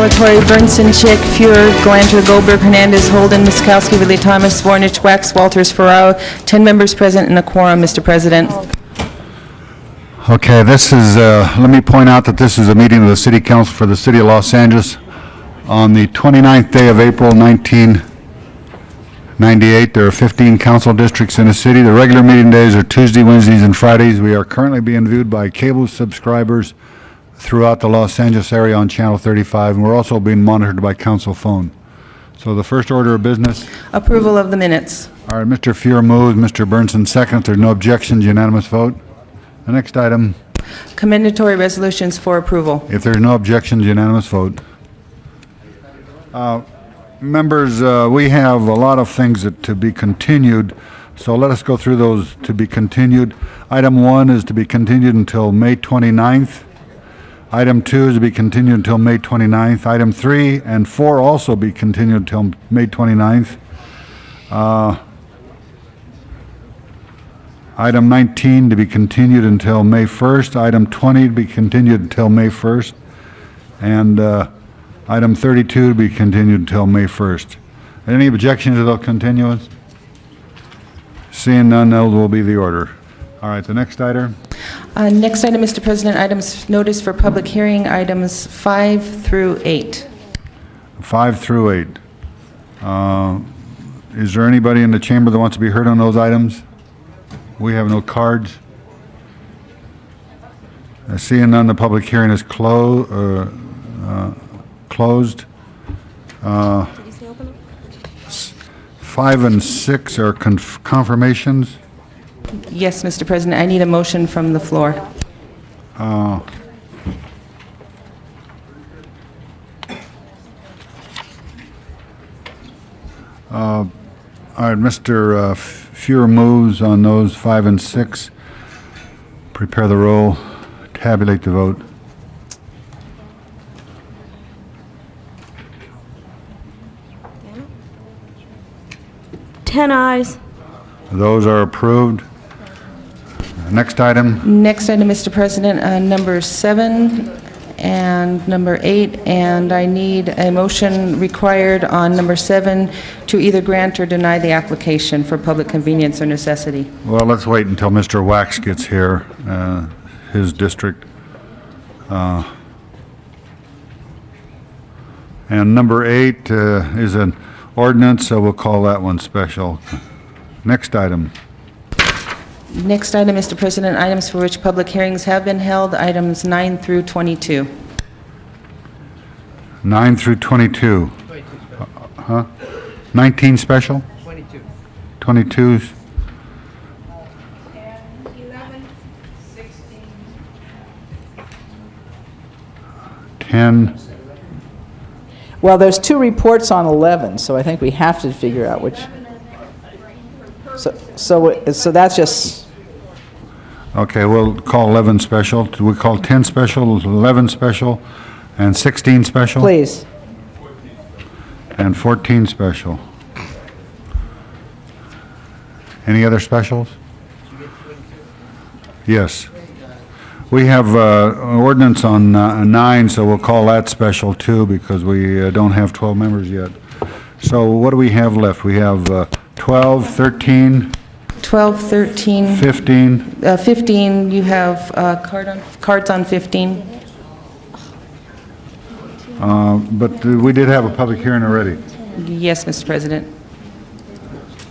Palatori, Burnson, Chick, Fuhrer, Galanter, Goldberg, Hernandez, Holden, Miskowski, Ridley Thomas, Vornich, Wax, Walters, Ferraro, 10 members present and a quorum, Mr. President. Okay, this is, let me point out that this is a meeting of the City Council for the City of Los Angeles on the 29th day of April, 1998. There are 15 council districts in the city. The regular meeting days are Tuesday, Wednesdays, and Fridays. We are currently being viewed by cable subscribers throughout the Los Angeles area on Channel 35, and we're also being monitored by council phone. So the first order of business. Approval of the minutes. All right, Mr. Fuhrer moves, Mr. Burnson seconds. There's no objections, unanimous vote. The next item, Commendatory resolutions for approval. if there's no objections, unanimous vote. Members, we have a lot of things to be continued, so let us go through those to be continued. Item 1 is to be continued until May 29th. Item 2 is to be continued until May 29th. Item 3 and 4 also be continued until May 29th. Item 19 to be continued until May 1st. Item 20 to be continued until May 1st. And item 32 to be continued until May 1st. Any objections to those continuance? Seeing none, those will be the order. All right, the next item. Next item, Mr. President, items noticed for public hearing, items 5 through 8. 5 through 8. Is there anybody in the chamber that wants to be heard on those items? We have no cards. Seeing none, the public hearing is closed. 5 and 6 are confirmations. Yes, Mr. President, I need a motion from the floor. All right, Mr. Fuhrer moves on those 5 and 6. Prepare the roll. Tabulate the vote. Ten ayes. Those are approved. Next item. Next item, Mr. President, number 7 and number 8, and I need a motion required on number 7 to either grant or deny the application for public convenience or necessity. Well, let's wait until Mr. Wax gets here, his district. And number 8 is an ordinance, so we'll call that one special. Next item. Next item, Mr. President, items for which public hearings have been held, items 9 through 22. 9 through 22. 19 special? 22. 22s. 11, 16. 10. Well, there's 2 reports on 11, so I think we have to figure out which. So that's just, Okay, we'll call 11 special. Do we call 10 special, 11 special, and 16 special? please. And 14 special. Any other specials? Yes. We have an ordinance on 9, so we'll call that special too, because we don't have 12 members yet. So what do we have left? We have 12, 13, 12, 13, 15, 15, you have cards on 15. but we did have a public hearing already. Yes, Mr. President.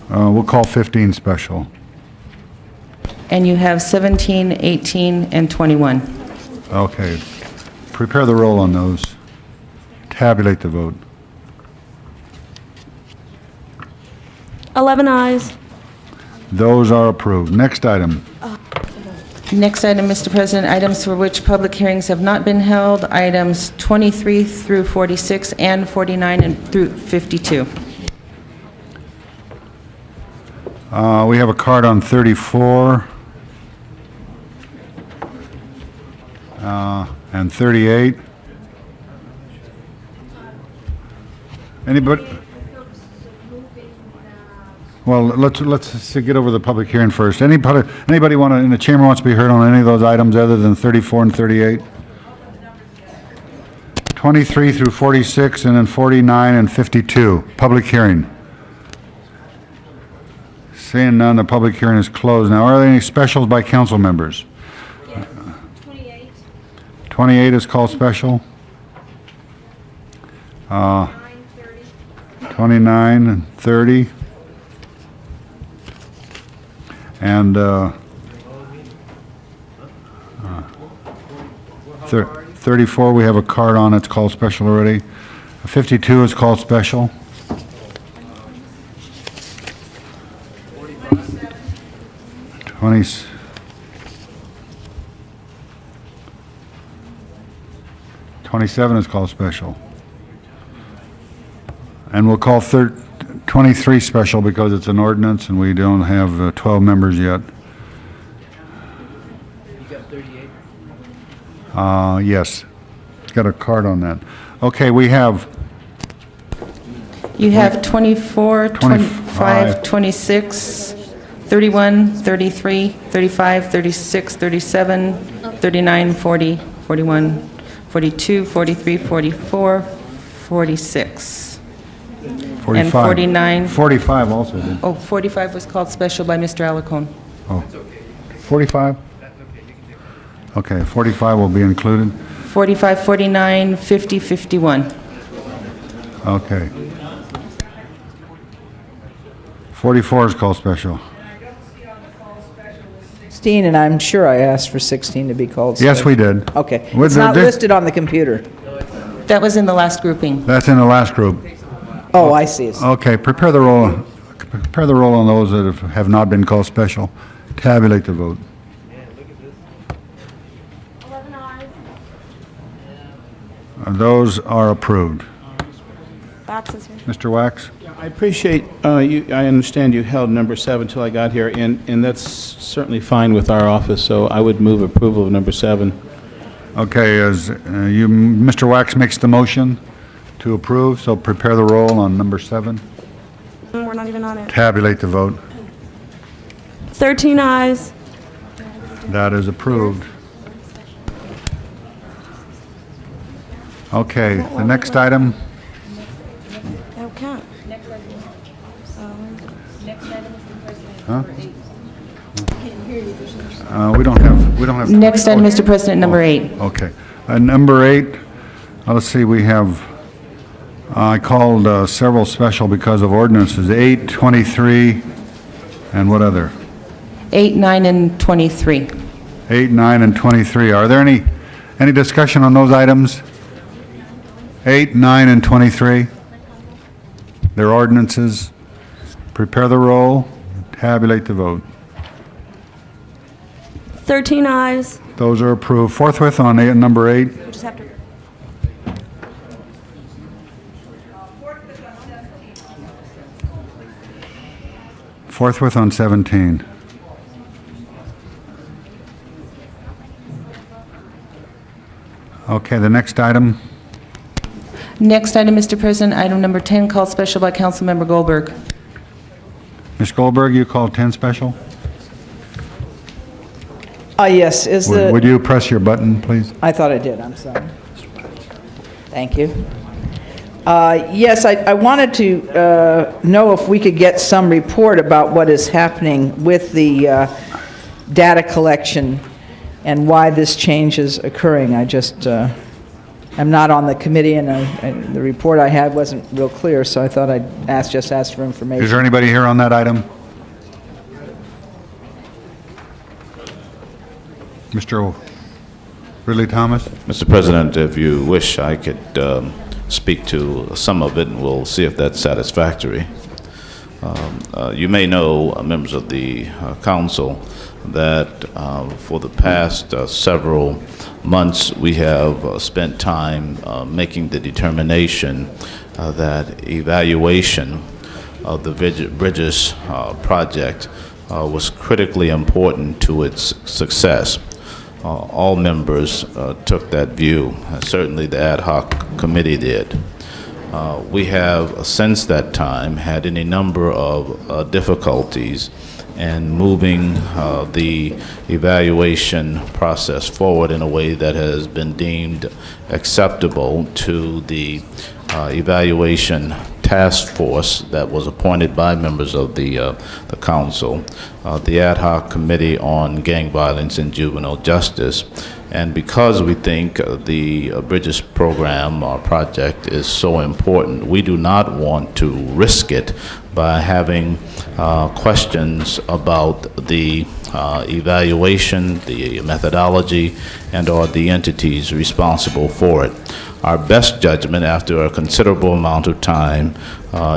We'll call 15 special. And you have 17, 18, and 21. Okay. Prepare the roll on those. Tabulate the vote. 11 ayes. Those are approved. Next item. Next item, Mr. President, items for which public hearings have not been held, items 23 through 46 and 49 and through 52. We have a card on 34 and 38. Anybody? Well, let's get over the public hearing first. Anybody want to, in the chamber wants to be heard on any of those items other than 34 and 38? 23 through 46, and then 49 and 52. Public hearing. Seeing none, the public hearing is closed. Now, are there any specials by council members? Yes, 28, 28 is called special. 9, 30, 29 and 30. And 34, we have a card on, it's called special already. 52 is called special. 20, 27 is called special. And we'll call 23 special because it's an ordinance and we don't have 12 members yet. Yes. Got a card on that. Okay, we have You have 24, 25. 25, 26, 31, 33, 35, 36, 37, 39, 40, 41, 42, 43, 44, 46. 45. And 49. 45 also did. Oh, 45 was called special by Mr. Alacon. 45? Okay, 45 will be included. 45, 49, 50, 51. Okay. 44 is called special. Steen, and I'm sure I asked for 16 to be called Yes, special. we did. Okay. With It's the- not this- listed on the computer. That was in the last grouping. That's in the last group. Oh, I see. It's- Okay, prepare the roll on those that have not been called special. Tabulate the vote. 11 ayes. Those are approved. Wax is here. Mr. Wax? I appreciate, I understand you held number 7 till I got here, and that's certainly fine with our office, so I would move approval of number 7. Okay, Mr. Wax makes the motion to approve, so prepare the roll on number 7. We're not even on it. Tabulate the vote. 13 ayes. That is approved. Okay, the next item, That'll count. we don't have. Next item, Mr. President, number 8. Okay. Number 8, let's see, we have, I called several special because of ordinances, 8, 23, and what other? 8, 9, and 23. 8, 9, and 23. Are there any discussion on those items? 8, 9, and 23? They're ordinances. Prepare the roll, tabulate the vote. 13 ayes. Those are approved. Forthwith on number 8. We just have to. Forthwith on 17. Okay, the next item. Next item, Mr. President, item number 10, called special by Councilmember Goldberg. Ms. Goldberg, you called 10 special? Yes, is Would the, you press your button, please? I thought I did, I'm sorry. Thank you. Yes, I wanted to know if we could get some report about what is happening with the data collection and why this change is occurring. I just, I'm not on the committee, and the report I had wasn't real clear, so I thought I'd just ask for information. Is there anybody here on that item? Mr. Ridley Thomas? Mr. President, if you wish, I could speak to some of it, and we'll see if that's satisfactory. You may know, members of the council, that for the past several months, we have spent time making the determination that evaluation of the Bridges project was critically important to its success. All members took that view. Certainly the ad hoc committee did. We have, since that time, had any number of difficulties in moving the evaluation process forward in a way that has been deemed acceptable to the evaluation task force that was appointed by members of the council, the ad hoc committee on gang violence and juvenile justice. And because we think the Bridges program or project is so important, we do not want to risk it by having questions about the evaluation, the methodology, and or the entities responsible for it. Our best judgment after a considerable amount of time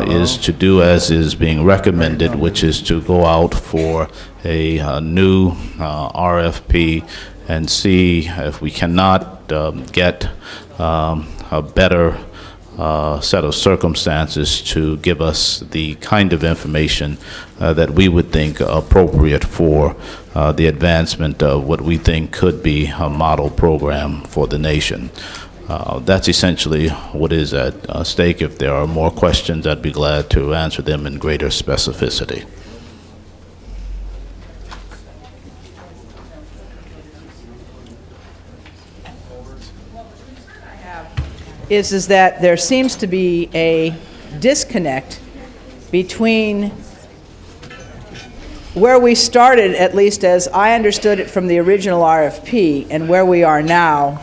is to do as is being recommended, which is to go out for a new RFP and see if we cannot get a better set of circumstances to give us the kind of information that we would think appropriate for the advancement of what we think could be a model program for the nation. That's essentially what is at stake. If there are more questions, I'd be glad to answer them in greater specificity. Is that there seems to be a disconnect between where we started, at least as I understood it from the original RFP, and where we are now.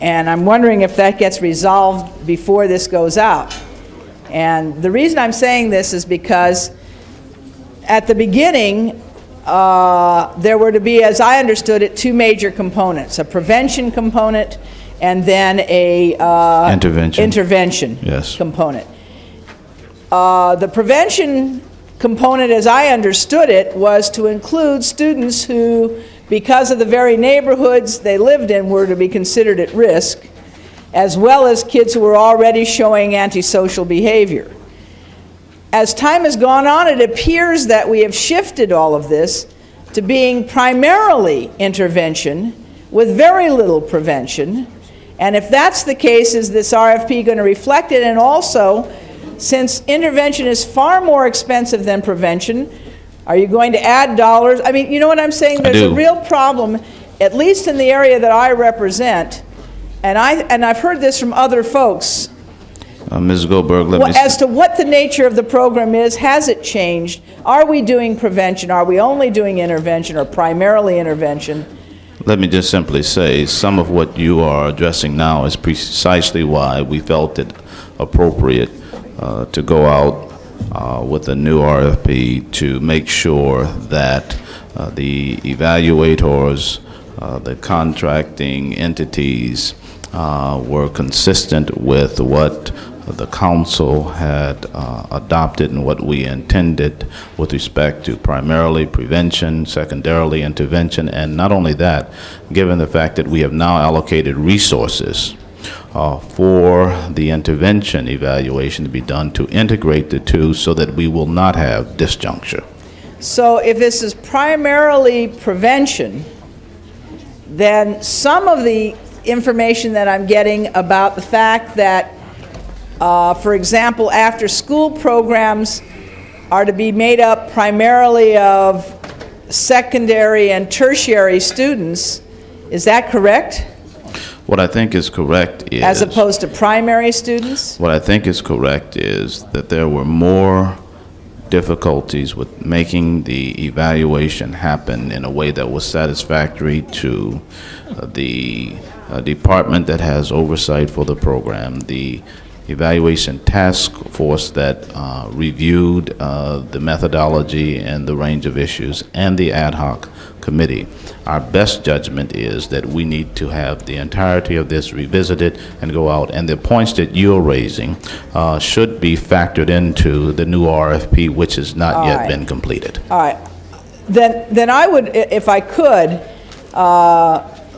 And I'm wondering if that gets resolved before this goes out. And the reason I'm saying this is because at the beginning, there were to be, as I understood it, two major components, a prevention component and then a intervention Yes. component. The prevention component, as I understood it, was to include students who, because of the very neighborhoods they lived in, were to be considered at risk, as well as kids who were already showing antisocial behavior. As time has gone on, it appears that we have shifted all of this to being primarily intervention with very little prevention. And if that's the case, is this RFP going to reflect it? And also, since intervention is far more expensive than prevention, are you going to add dollars? I mean, you know what I'm saying? There's a real problem, at least in the area that I represent, and I've heard this from other folks. Ms. Goldberg, let me... As to what the nature of the program is, has it changed? Are we doing prevention? Are we only doing intervention or primarily intervention? Let me just simply say, some of what you are addressing now is precisely why we felt it appropriate to go out with a new RFP to make sure that the evaluators, the contracting entities were consistent with what the council had adopted and what we intended with respect to primarily prevention, secondarily intervention, and not only that, given the fact that we have now allocated resources for the intervention evaluation to be done to integrate the two so that we will not have disjuncture. So if this is primarily prevention, then some of the information that I'm getting about the fact that for example, after-school programs are to be made up primarily of secondary and tertiary students. Is that correct? What I think is correct is... As opposed to primary students? What I think is correct is that there were more difficulties with making the evaluation happen in a way that was satisfactory to the department that has oversight for the program, the evaluation task force that reviewed the methodology and the range of issues, and the ad hoc committee. Our best judgment is that we need to have the entirety of this revisited and go out, and the points that you're raising should be factored into the new RFP, which has not yet been completed. All right. Then I would, if I could,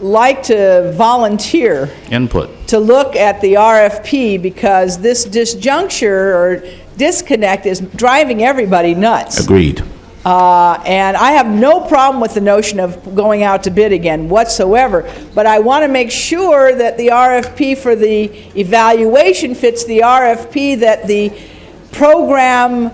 like to volunteer Input. to look at the RFP, because this disjuncture or disconnect is driving everybody nuts. Agreed. And I have no problem with the notion of going out to bid again whatsoever, but I want to make sure that the RFP for the evaluation fits the RFP that the program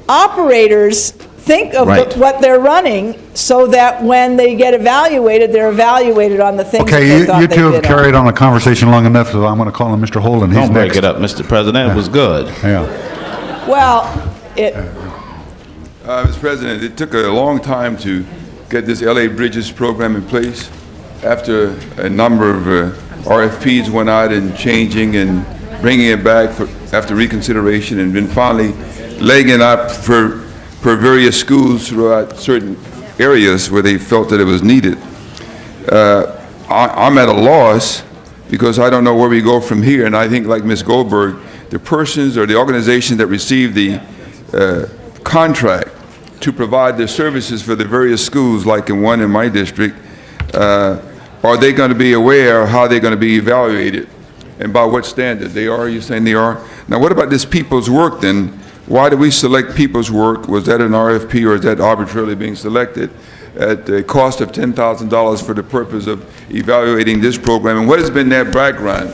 operators think of Right. what they're running, so that when they get evaluated, they're evaluated on the things that Okay, they thought you they two have did on. carried on the conversation long enough, so I'm going to call on Mr. Holden. He's Don't break next. it up, Mr. President. It was good. Yeah. Well, it, Mr. President, it took a long time to get this LA Bridges program in place. After a number of RFPs went out and changing and bringing it back after reconsideration, and then finally laying it out for various schools throughout certain areas where they felt that it was needed. I'm at a loss because I don't know where we go from here, and I think, like Ms. Goldberg, the persons or the organizations that receive the contract to provide the services for the various schools, like in one in my district, are they going to be aware of how they're going to be evaluated and by what standard? They are? You're saying they are? Now, what about this people's work then? Why did we select people's work? Was that an RFP, or is that arbitrarily being selected at a cost of $10,000 for the purpose of evaluating this program? And what has been that background?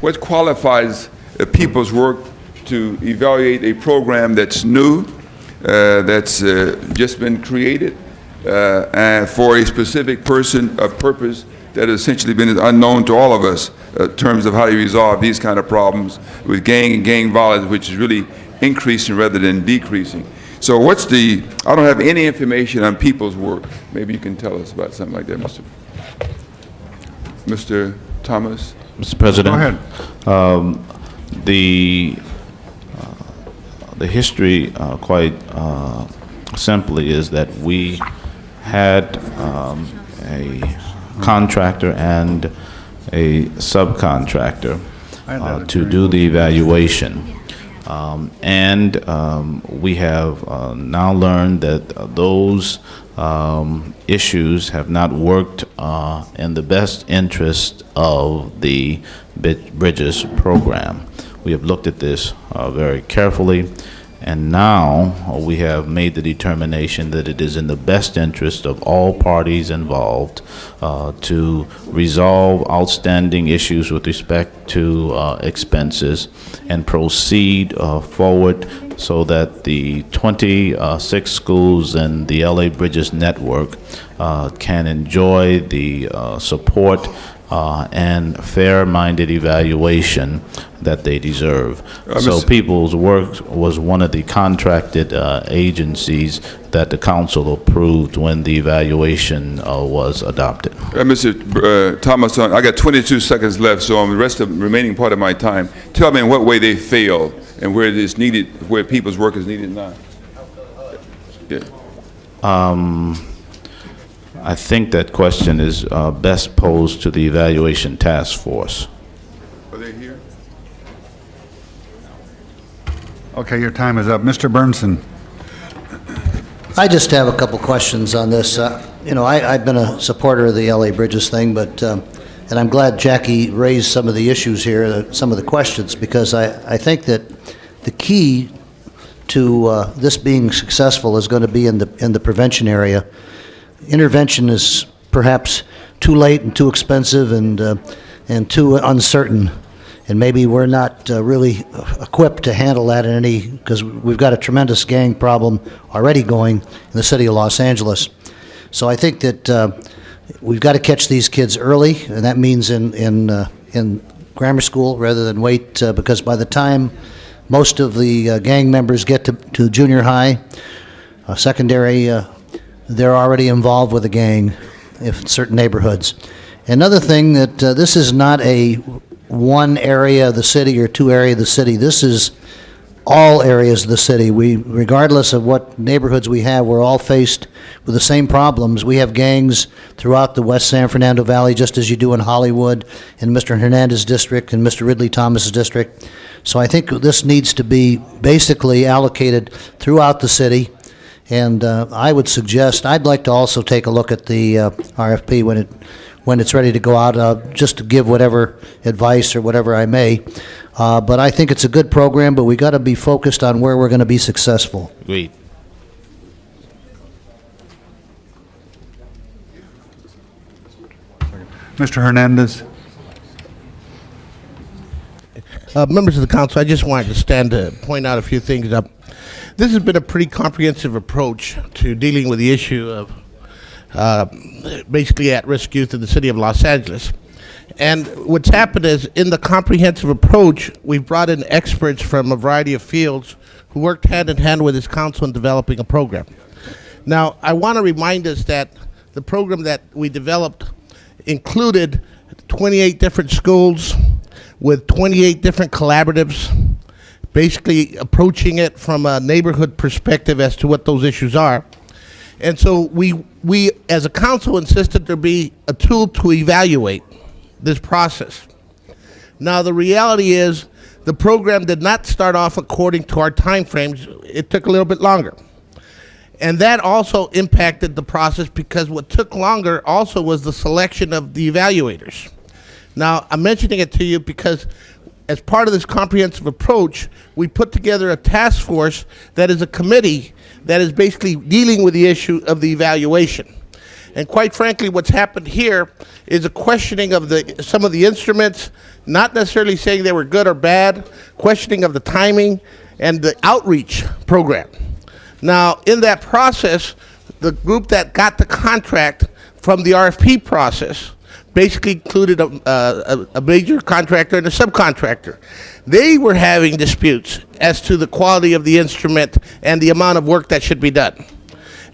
What qualifies people's work to evaluate a program that's new, that's just been created, and for a specific person, a purpose that has essentially been unknown to all of us in terms of how to resolve these kind of problems with gang and gang violence, which is really increasing rather than decreasing. So what's the, I don't have any information on people's work. Maybe you can tell us about something like that, Mr. Thomas? Mr. President. Go ahead. The history, quite simply, is that we had a contractor and a subcontractor to do the evaluation. We have now learned that those issues have not worked in the best interest of the Bridges program. We have looked at this very carefully, and now we have made the determination that it is in the best interest of all parties involved to resolve outstanding issues with respect to expenses and proceed forward so that the 26 schools in the LA Bridges network can enjoy the support and fair-minded evaluation that they deserve. So Mr. People's Works was one of the contracted agencies that the council approved when the evaluation was adopted. Mr. Thomas, I got 22 seconds left, so on the rest of the remaining part of my time, tell me in what way they failed and where it is needed, where people's work is needed now. Yeah. I think that question is best posed to the evaluation task force. Are they here? Okay, your time is up. Mr. Burnson. I just have a couple questions on this. I've been a supporter of the LA Bridges thing, but, and I'm glad Jackie raised some of the issues here, some of the questions, because I think that the key to this being successful is going to be in the prevention area. Intervention is perhaps too late and too expensive and too uncertain, and maybe we're not really equipped to handle that because we've got a tremendous gang problem already going in the city of Los Angeles. So I think that we've got to catch these kids early, and that means in grammar school rather than wait, because by the time most of the gang members get to junior high, secondary, they're already involved with a gang in certain neighborhoods. Another thing that this is not a one area of the city or two areas of the city. This is all areas of the city. Regardless of what neighborhoods we have, we're all faced with the same problems. We have gangs throughout the West San Fernando Valley, just as you do in Hollywood, in Mr. Hernandez's district, and Mr. Ridley Thomas's district. So I think this needs to be basically allocated throughout the city. And I would suggest, I'd like to also take a look at the RFP when it's ready to go out, just to give whatever advice or whatever I may. But I think it's a good program, but we got to be focused on where we're going to be successful. Agreed. Mr. Hernandez? Members of the council, I just wanted to stand to point out a few things. This has been a pretty comprehensive approach to dealing with the issue of basically at-risk youth in the city of Los Angeles. And what's happened is, in the comprehensive approach, we've brought in experts from a variety of fields who worked hand in hand with this council in developing a program. Now, I want to remind us that the program that we developed included 28 different schools with 28 different collaboratives, basically approaching it from a neighborhood perspective as to what those issues are. And so we as a council insisted there be a tool to evaluate this process. Now, the reality is the program did not start off according to our timeframes. It took a little bit longer. And that also impacted the process, because what took longer also was the selection of the evaluators. Now, I'm mentioning it to you because as part of this comprehensive approach, we put together a task force that is a committee that is basically dealing with the issue of the evaluation. And quite frankly, what's happened here is a questioning of some of the instruments, not necessarily saying they were good or bad, questioning of the timing and the outreach program. Now, in that process, the group that got the contract from the RFP process basically included a major contractor and a subcontractor. They were having disputes as to the quality of the instrument and the amount of work that should be done.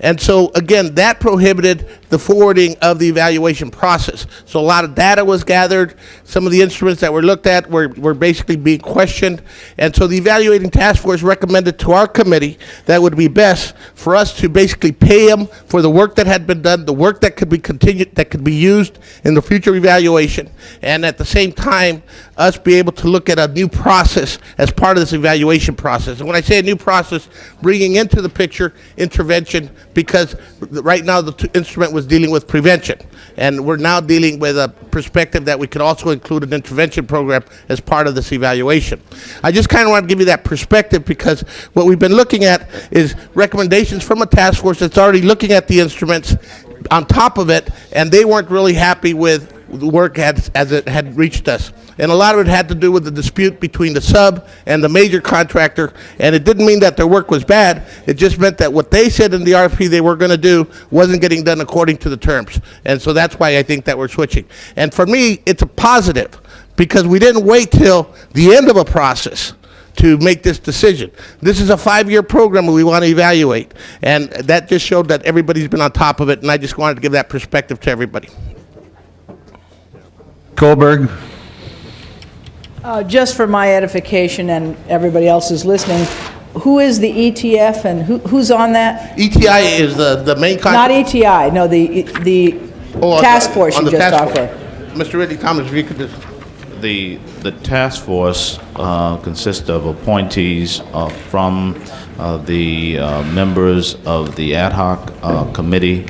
And so, again, that prohibited the forwarding of the evaluation process. So a lot of data was gathered. Some of the instruments that were looked at were basically being questioned. And so the evaluating task force recommended to our committee that it would be best for us to basically pay them for the work that had been done, the work that could be continued, that could be used in the future evaluation, and at the same time, us be able to look at a new process as part of this evaluation process. And when I say a new process, bringing into the picture intervention, because right now the instrument was dealing with prevention, and we're now dealing with a perspective that we could also include an intervention program as part of this evaluation. I just kind of want to give you that perspective, because what we've been looking at is recommendations from a task force that's already looking at the instruments on top of it, and they weren't really happy with the work as it had reached us. And a lot of it had to do with the dispute between the sub and the major contractor, and it didn't mean that their work was bad. It just meant that what they said in the RFP they were going to do wasn't getting done according to the terms. And so that's why I think that we're switching. And for me, it's a positive, because we didn't wait till the end of a process to make this decision. This is a 5-year program we want to evaluate, and that just showed that everybody's been on top of it, and I just wanted to give that perspective to everybody. Goldberg? Just for my edification and everybody else who's listening, who is the ETF and who's on that? ETI is the main Not contract. ETI, no, the task force you just talked about. Mr. Ridley Thomas, if you could just... The task force consists of appointees from the members of the ad hoc committee,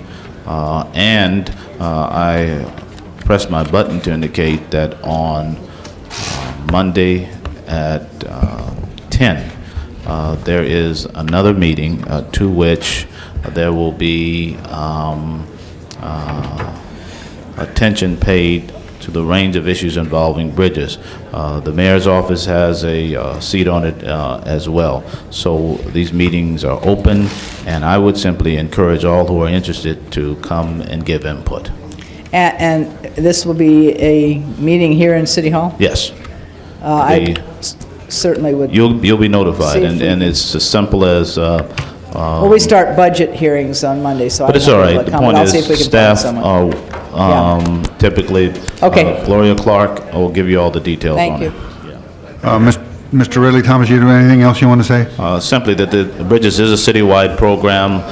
and I pressed my button to indicate that on Monday at 10, there is another meeting to which there will be attention paid to the range of issues involving bridges. The mayor's office has a seat on it as well. So these meetings are open, and I would simply encourage all who are interested to come and give input. And this will be a meeting here in City Hall? Yes. I certainly would. You'll be notified, See if we and can- it's as simple as, Well, we start budget hearings on Monday, so I but it's won't all be able right. to The come, point but I'll see if we is, can find staff someone. are typically, Okay. Gloria Clark will give you all the details Thank on you. it. Mr. Ridley Thomas, you have anything else you want to say? Simply that the Bridges is a citywide program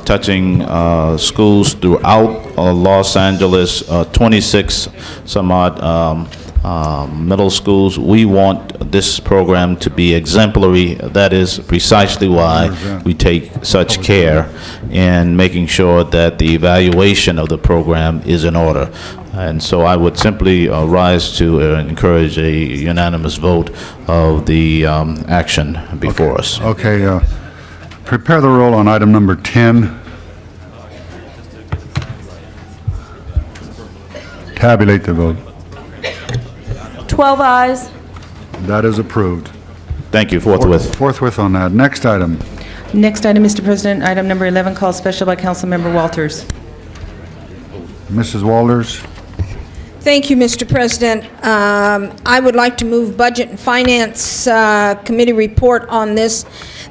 touching schools throughout Los Angeles, 26 some odd middle schools. We want this program to be exemplary. That is precisely why we take such care in making sure that the evaluation of the program is in order. And so I would simply rise to encourage a unanimous vote of the action before us. Okay, prepare the roll on item number 10. Tabulate the vote. 12 eyes. That is approved. Thank you, forthwith. Forthwith on that. Next item. Next item, Mr. President, item number 11, called special by Councilmember Walters. Mrs. Walters. Thank you, Mr. President. I would like to move Budget and Finance Committee report on this.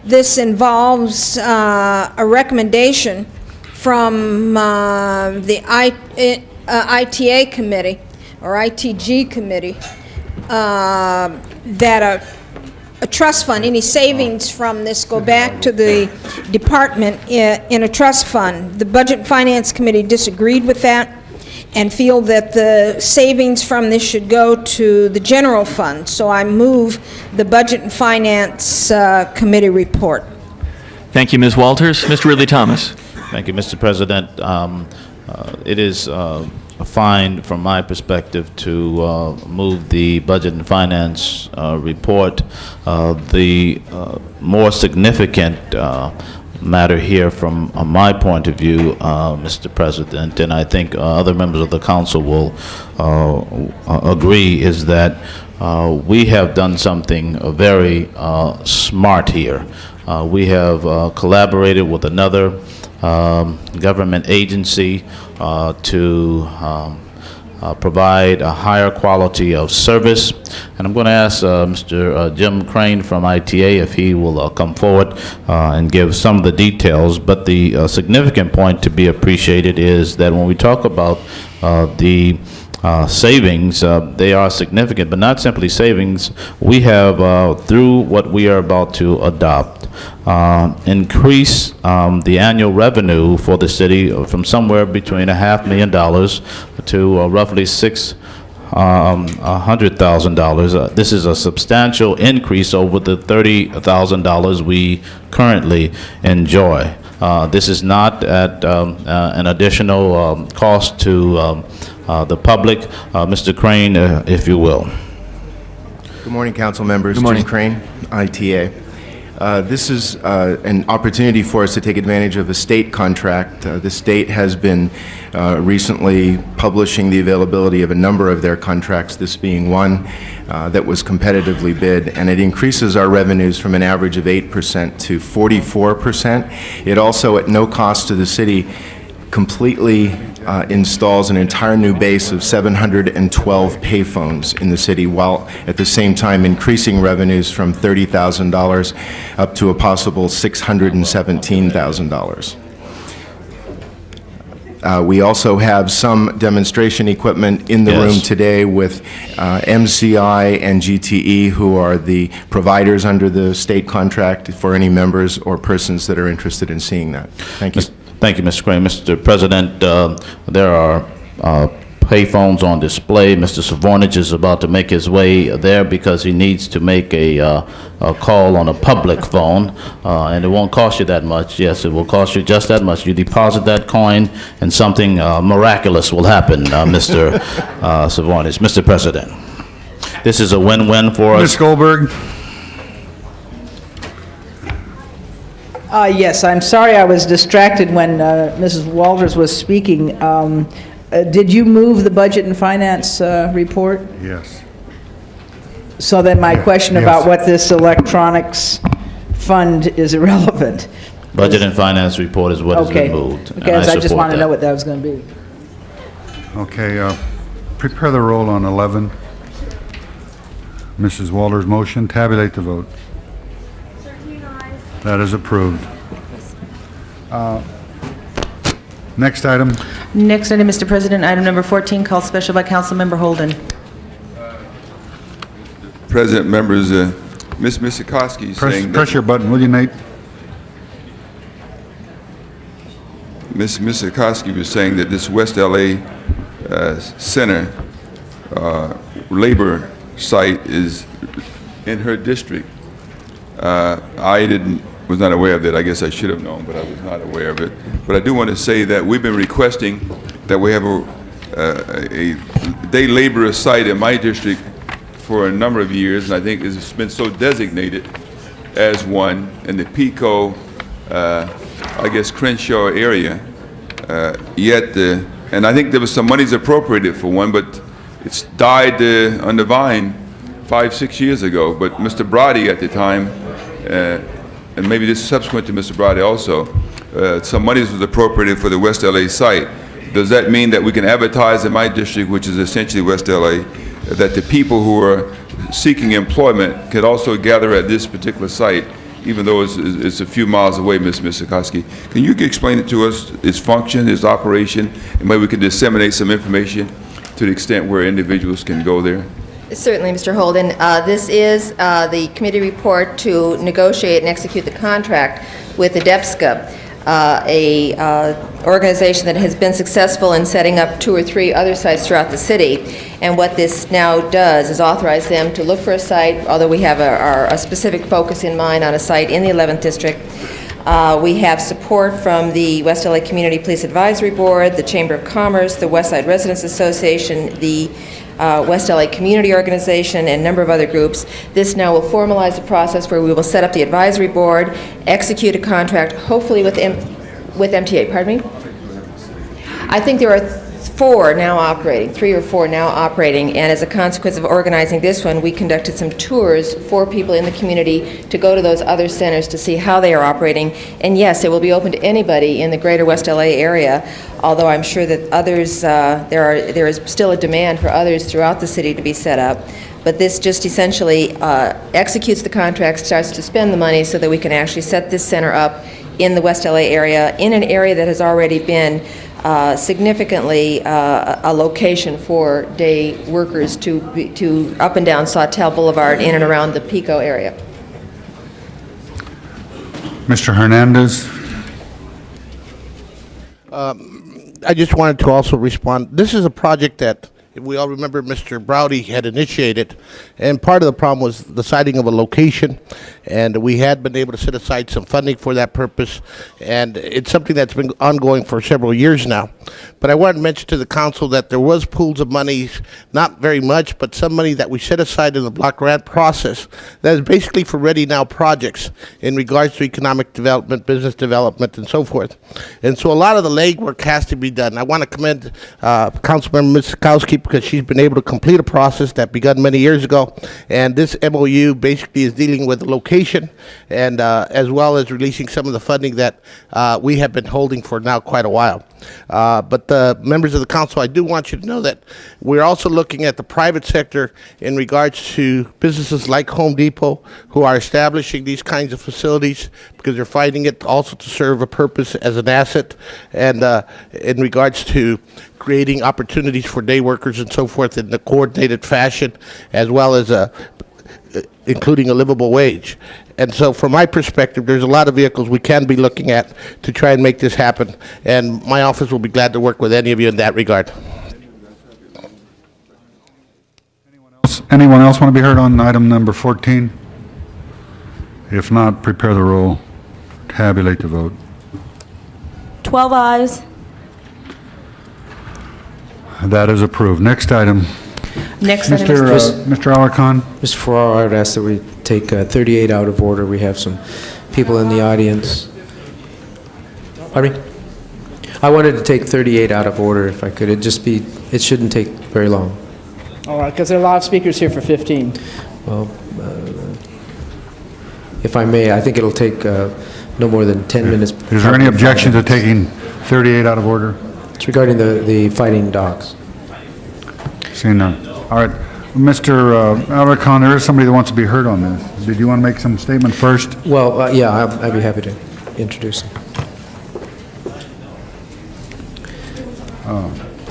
This involves a recommendation from the ITA Committee, or ITG Committee, that a trust fund, any savings from this go back to the department in a trust fund. The Budget and Finance Committee disagreed with that and feel that the savings from this should go to the general fund. So I move the Budget and Finance Committee report. Thank you, Ms. Walters. Mr. Ridley Thomas. Thank you, Mr. President. It is fine from my perspective to move the Budget and Finance report. The more significant matter here from my point of view, Mr. President, and I think other members of the council will agree, is that we have done something very smart here. We have collaborated with another government agency to provide a higher quality of service. And I'm going to ask Mr. Jim Crane from ITA if he will come forward and give some of the details. But the significant point to be appreciated is that when we talk about the savings, they are significant, but not simply savings. We have, through what we are about to adopt, increase the annual revenue for the city from somewhere between $500,000 to roughly $600,000. This is a substantial increase over the $30,000 we currently enjoy. This is not at an additional cost to the public. Mr. Crane, if you will. Good morning, council members. Good morning. Jim Crane, ITA. This is an opportunity for us to take advantage of a state contract. The state has been recently publishing the availability of a number of their contracts, this being one that was competitively bid, and it increases our revenues from an average of 8% to 44%. It also, at no cost to the city, completely installs an entire new base of 712 payphones in the city, while at the same time increasing revenues from $30,000 up to a possible $617,000. We also have some demonstration equipment in the room today with MCI and GTE, who are the providers under the state contract, for any members or persons that are interested in seeing that. Thank you. Thank you, Mr. Crane. Mr. President, there are payphones on display. Mr. Savornich is about to make his way there because he needs to make a call on a public phone, and it won't cost you that much. Yes, it will cost you just that much. You deposit that coin, and something miraculous will happen, Mr. Savornich. Mr. President, this is a win-win for us. Ms. Goldberg. Yes, I'm sorry I was distracted when Mrs. Walters was speaking. Did you move the Budget and Finance report? Yes. So then my question Yes. about what this electronics fund is irrelevant. Budget and Finance report is what has been moved. and Okay, I just support want to that. know what that was going to be. Okay, prepare the roll on 11. Mrs. Walters' motion, tabulate the vote. That is approved. Next item. Next item, Mr. President, item number 14, called special by Councilmember Holden. President, members, Ms. Misikowski saying Press that your button, will you, Nate? Ms. Misikowski was saying that this West LA Center labor site is in her district. I was not aware of that. I guess I should have known, but I was not aware of it. But I do want to say that we've been requesting that we have a day laborer site in my district for a number of years, and I think it's been so designated as one in the Pico, I guess, Crenshaw area. Yet the and I think there was some monies appropriated for one, but it's died on the vine 5-6 years ago. But Mr. Brady at the time, and maybe this is subsequent to Mr. Brady also, some monies was appropriated for the West LA site. Does that mean that we can advertise in my district, which is essentially West LA, that the people who are seeking employment could also gather at this particular site, even though it's a few miles away, Ms. Sikorsky? Can you explain it to us, its function, its operation, and maybe we can disseminate some information to the extent where individuals can go there? Certainly, Mr. Holden. This is the committee report to negotiate and execute the contract with the DEPSCA, a organization that has been successful in setting up 2 or 3 other sites throughout the city. And what this now does is authorize them to look for a site, although we have a specific focus in mind on a site in the 11th District. We have support from the West LA Community Police Advisory Board, the Chamber of Commerce, the West Side Residents Association, the West LA Community Organization, and a number of other groups. This now will formalize the process where we will set up the advisory board, execute a contract, hopefully with MTA. Pardon me? I think there are 4 now operating, 3 or 4 now operating, and as a consequence of organizing this one, we conducted some tours for people in the community to go to those other centers to see how they are operating. And yes, it will be open to anybody in the greater West LA area, although I'm sure that others, there is still a demand for others throughout the city to be set up. But this just essentially executes the contract, starts to spend the money so that we can actually set this center up in the West LA area, in an area that has already been significantly a location for day workers to up and down Sawtelle Boulevard in and around the Pico area. Mr. Hernandez? I just wanted to also respond. This is a project that, if we all remember, Mr. Browdy had initiated, and part of the problem was the citing of a location, and we had been able to set aside some funding for that purpose, and it's something that's been ongoing for several years now. But I wanted to mention to the council that there was pools of money, not very much, but some money that we set aside in the block grant process that is basically for ready now projects in regards to economic development, business development, and so forth. And so a lot of the legwork has to be done. I want to commend Councilmember Ms. Sikorsky, because she's been able to complete a process that began many years ago, and this MOU basically is dealing with the location and as well as releasing some of the funding that we have been holding for now quite a while. But the members of the council, I do want you to know that we're also looking at the private sector in regards to businesses like Home Depot who are establishing these kinds of facilities because they're finding it also to serve a purpose as an asset, and in regards to creating opportunities for day workers and so forth in a coordinated fashion, as well as including a livable wage. And so from my perspective, there's a lot of vehicles we can be looking at to try and make this happen, and my office will be glad to work with any of you in that regard. Anyone else want to be heard on item number 14? If not, prepare the roll, tabulate the vote. 12 ayes. That is approved. Next item. Next item is... Mr. Alarcon? Mr. Farrar, I would ask that we take 38 out of order. We have some people in the audience. Pardon me? I wanted to take 38 out of order if I could. It shouldn't take very long. All right, because there are a lot of speakers here for 15. Well, if I may, I think it'll take no more than 10 minutes. Is there any objection to taking 38 out of order? It's regarding the fighting dogs. Seeing none. All right. Mr. Alarcon, there is somebody that wants to be heard on this. Did you want to make some statement first? Well, yeah, I'd be happy to introduce him.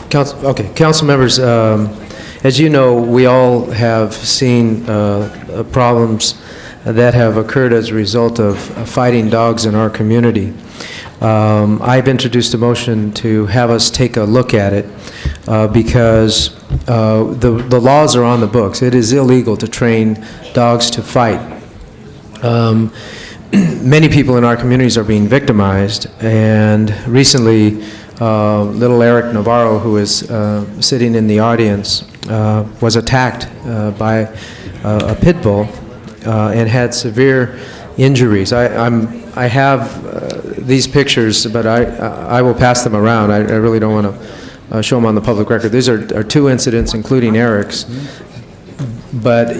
Council members, as you know, we all have seen problems that have occurred as a result of fighting dogs in our community. I've introduced a motion to have us take a look at it because the laws are on the books. It is illegal to train dogs to fight. Many people in our communities are being victimized, and recently little Eric Navarro, who is sitting in the audience, was attacked by a pit bull and had severe injuries. I have these pictures, but I will pass them around. I really don't want to show them on the public record. These are two incidents, including Eric's. But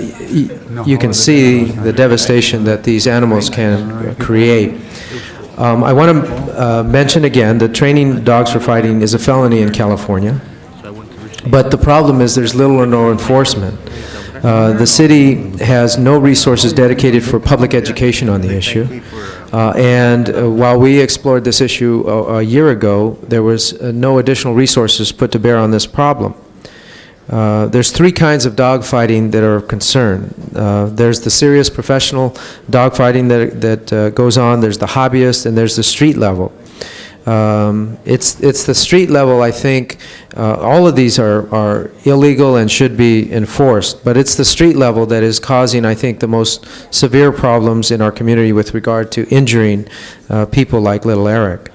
you can see the devastation that these animals can create. I want to mention again that training dogs for fighting is a felony in California. But the problem is there's little or no enforcement. The city has no resources dedicated for public education on the issue. While we explored this issue a year ago, there was no additional resources put to bear on this problem. There's three kinds of dogfighting that are of concern. There's the serious professional dogfighting that goes on, there's the hobbyist, and there's the street level. It's the street level, I think, all of these are illegal and should be enforced, but it's the street level that is causing, I think, the most severe problems in our community with regard to injuring people like little Eric.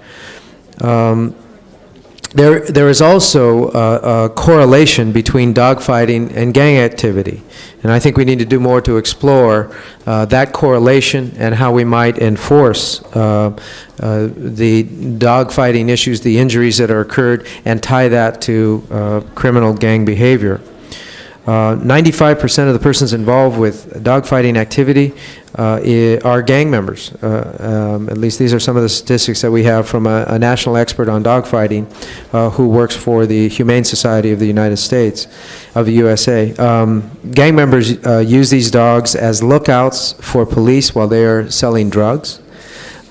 There is also a correlation between dogfighting and gang activity, and I think we need to do more to explore that correlation and how we might enforce the dogfighting issues, the injuries that are occurred, and tie that to criminal gang behavior. 95% of the persons involved with dogfighting activity are gang members. At least these are some of the statistics that we have from a national expert on dogfighting who works for the Humane Society of the United States, of the USA. Gang members use these dogs as lookouts for police while they are selling drugs.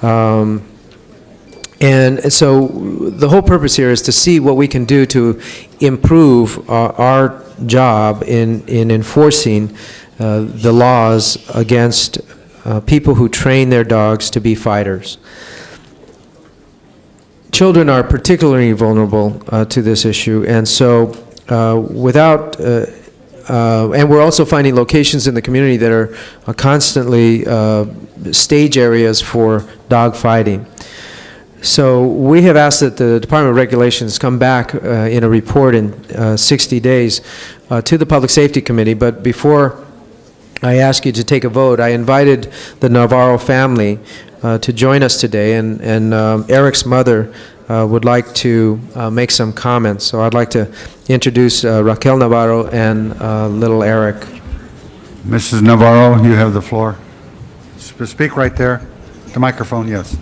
And so the whole purpose here is to see what we can do to improve our job in enforcing the laws against people who train their dogs to be fighters. Children are particularly vulnerable to this issue, and so and we're also finding locations in the community that are constantly stage areas for dog fighting. So we have asked that the Department of Regulations come back in a report in 60 days to the Public Safety Committee. But before I ask you to take a vote, I invited the Navarro family to join us today, and Eric's mother would like to make some comments. So I'd like to introduce Raquel Navarro and little Eric. Mrs. Navarro, you have the floor. Speak right there. The microphone, yes.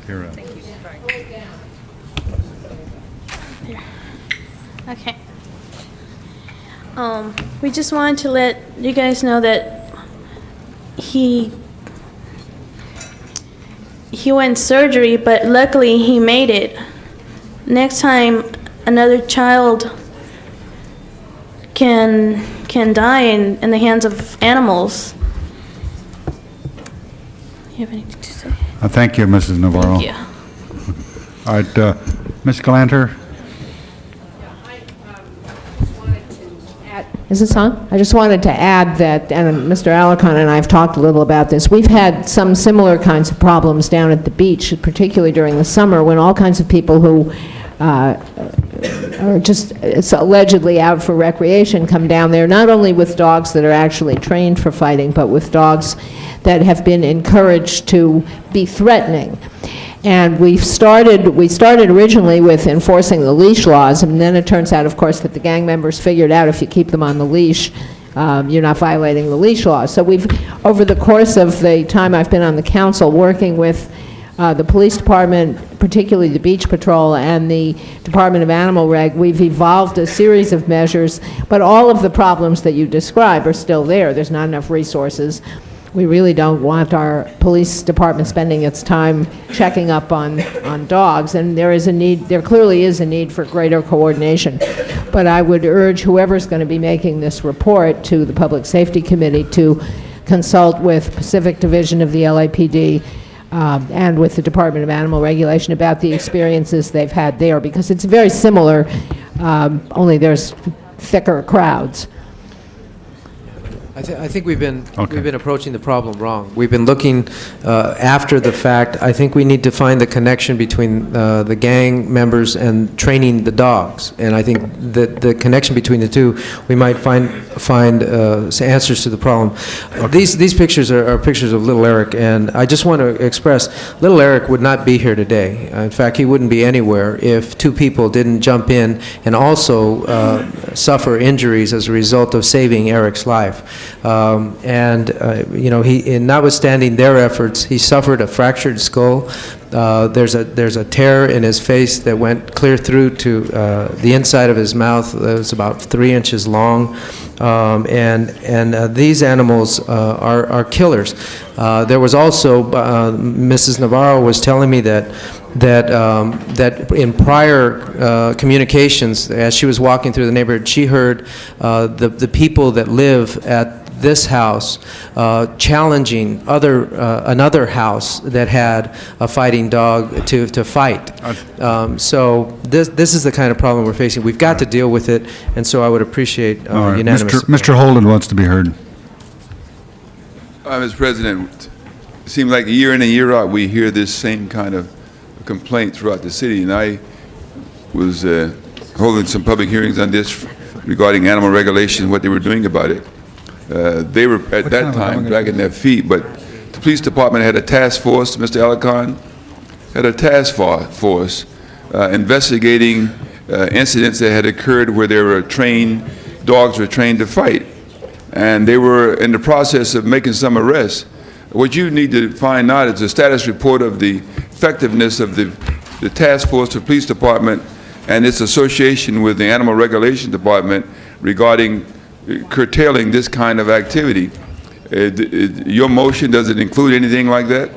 You're up. Okay. We just wanted to let you guys know that he went surgery, but luckily he made it. Next time another child can die in the hands of animals. You have anything to say? Thank you, Mrs. Navarro. Thank you. All right, Ms. Galanter. Is this on? I just wanted to add that, and Mr. Alarcon and I have talked a little about this, we've had some similar kinds of problems down at the beach, particularly during the summer, when all kinds of people who are just allegedly out for recreation come down there, not only with dogs that are actually trained for fighting, but with dogs that have been encouraged to be threatening. And we started originally with enforcing the leash laws, and then it turns out, of course, that the gang members figured out if you keep them on the leash, you're not violating the leash laws. So we've, over the course of the time I've been on the council, working with the police department, particularly the beach patrol and the Department of Animal Reg, we've evolved a series of measures, but all of the problems that you describe are still there. There's not enough resources. We really don't want our police department spending its time checking up on dogs, and there clearly is a need for greater coordination. But I would urge whoever's going to be making this report to the Public Safety Committee to consult with Pacific Division of the LAPD and with the Department of Animal Regulation about the experiences they've had there, because it's very similar, only there's thicker crowds. I think we've been Okay. approaching the problem wrong. We've been looking after the fact. I think we need to find the connection between the gang members and training the dogs. And I think that the connection between the two, we might find answers to the problem. These pictures are pictures of little Eric, and I just want to express, little Eric would not be here today. In fact, he wouldn't be anywhere if two people didn't jump in and also suffer injuries as a result of saving Eric's life. Notwithstanding their efforts, he suffered a fractured skull. There's a tear in his face that went clear through to the inside of his mouth. It was about 3 inches long. These animals are killers. There was also, Mrs. Navarro was telling me that in prior communications, as she was walking through the neighborhood, she heard the people that live at this house challenging another house that had a fighting dog to fight. So this is the kind of problem we're facing. We've got to deal with it, and so I would appreciate All right. unanimous support. Mr. Holden wants to be heard. Mr. President, it seems like year in and year out, we hear this same kind of complaint throughout the city, and I was holding some public hearings on this regarding animal regulation, what they were doing about it. They were, at that time, dragging their feet, but the police department had a task force, Mr. Alarcon, had a task force investigating incidents that had occurred where dogs were trained to fight. And they were in the process of making some arrests. What you need to find out is a status report of the effectiveness of the task force, the police department, and its association with the Animal Regulation Department regarding curtailing this kind of activity. Your motion, does it include anything like that?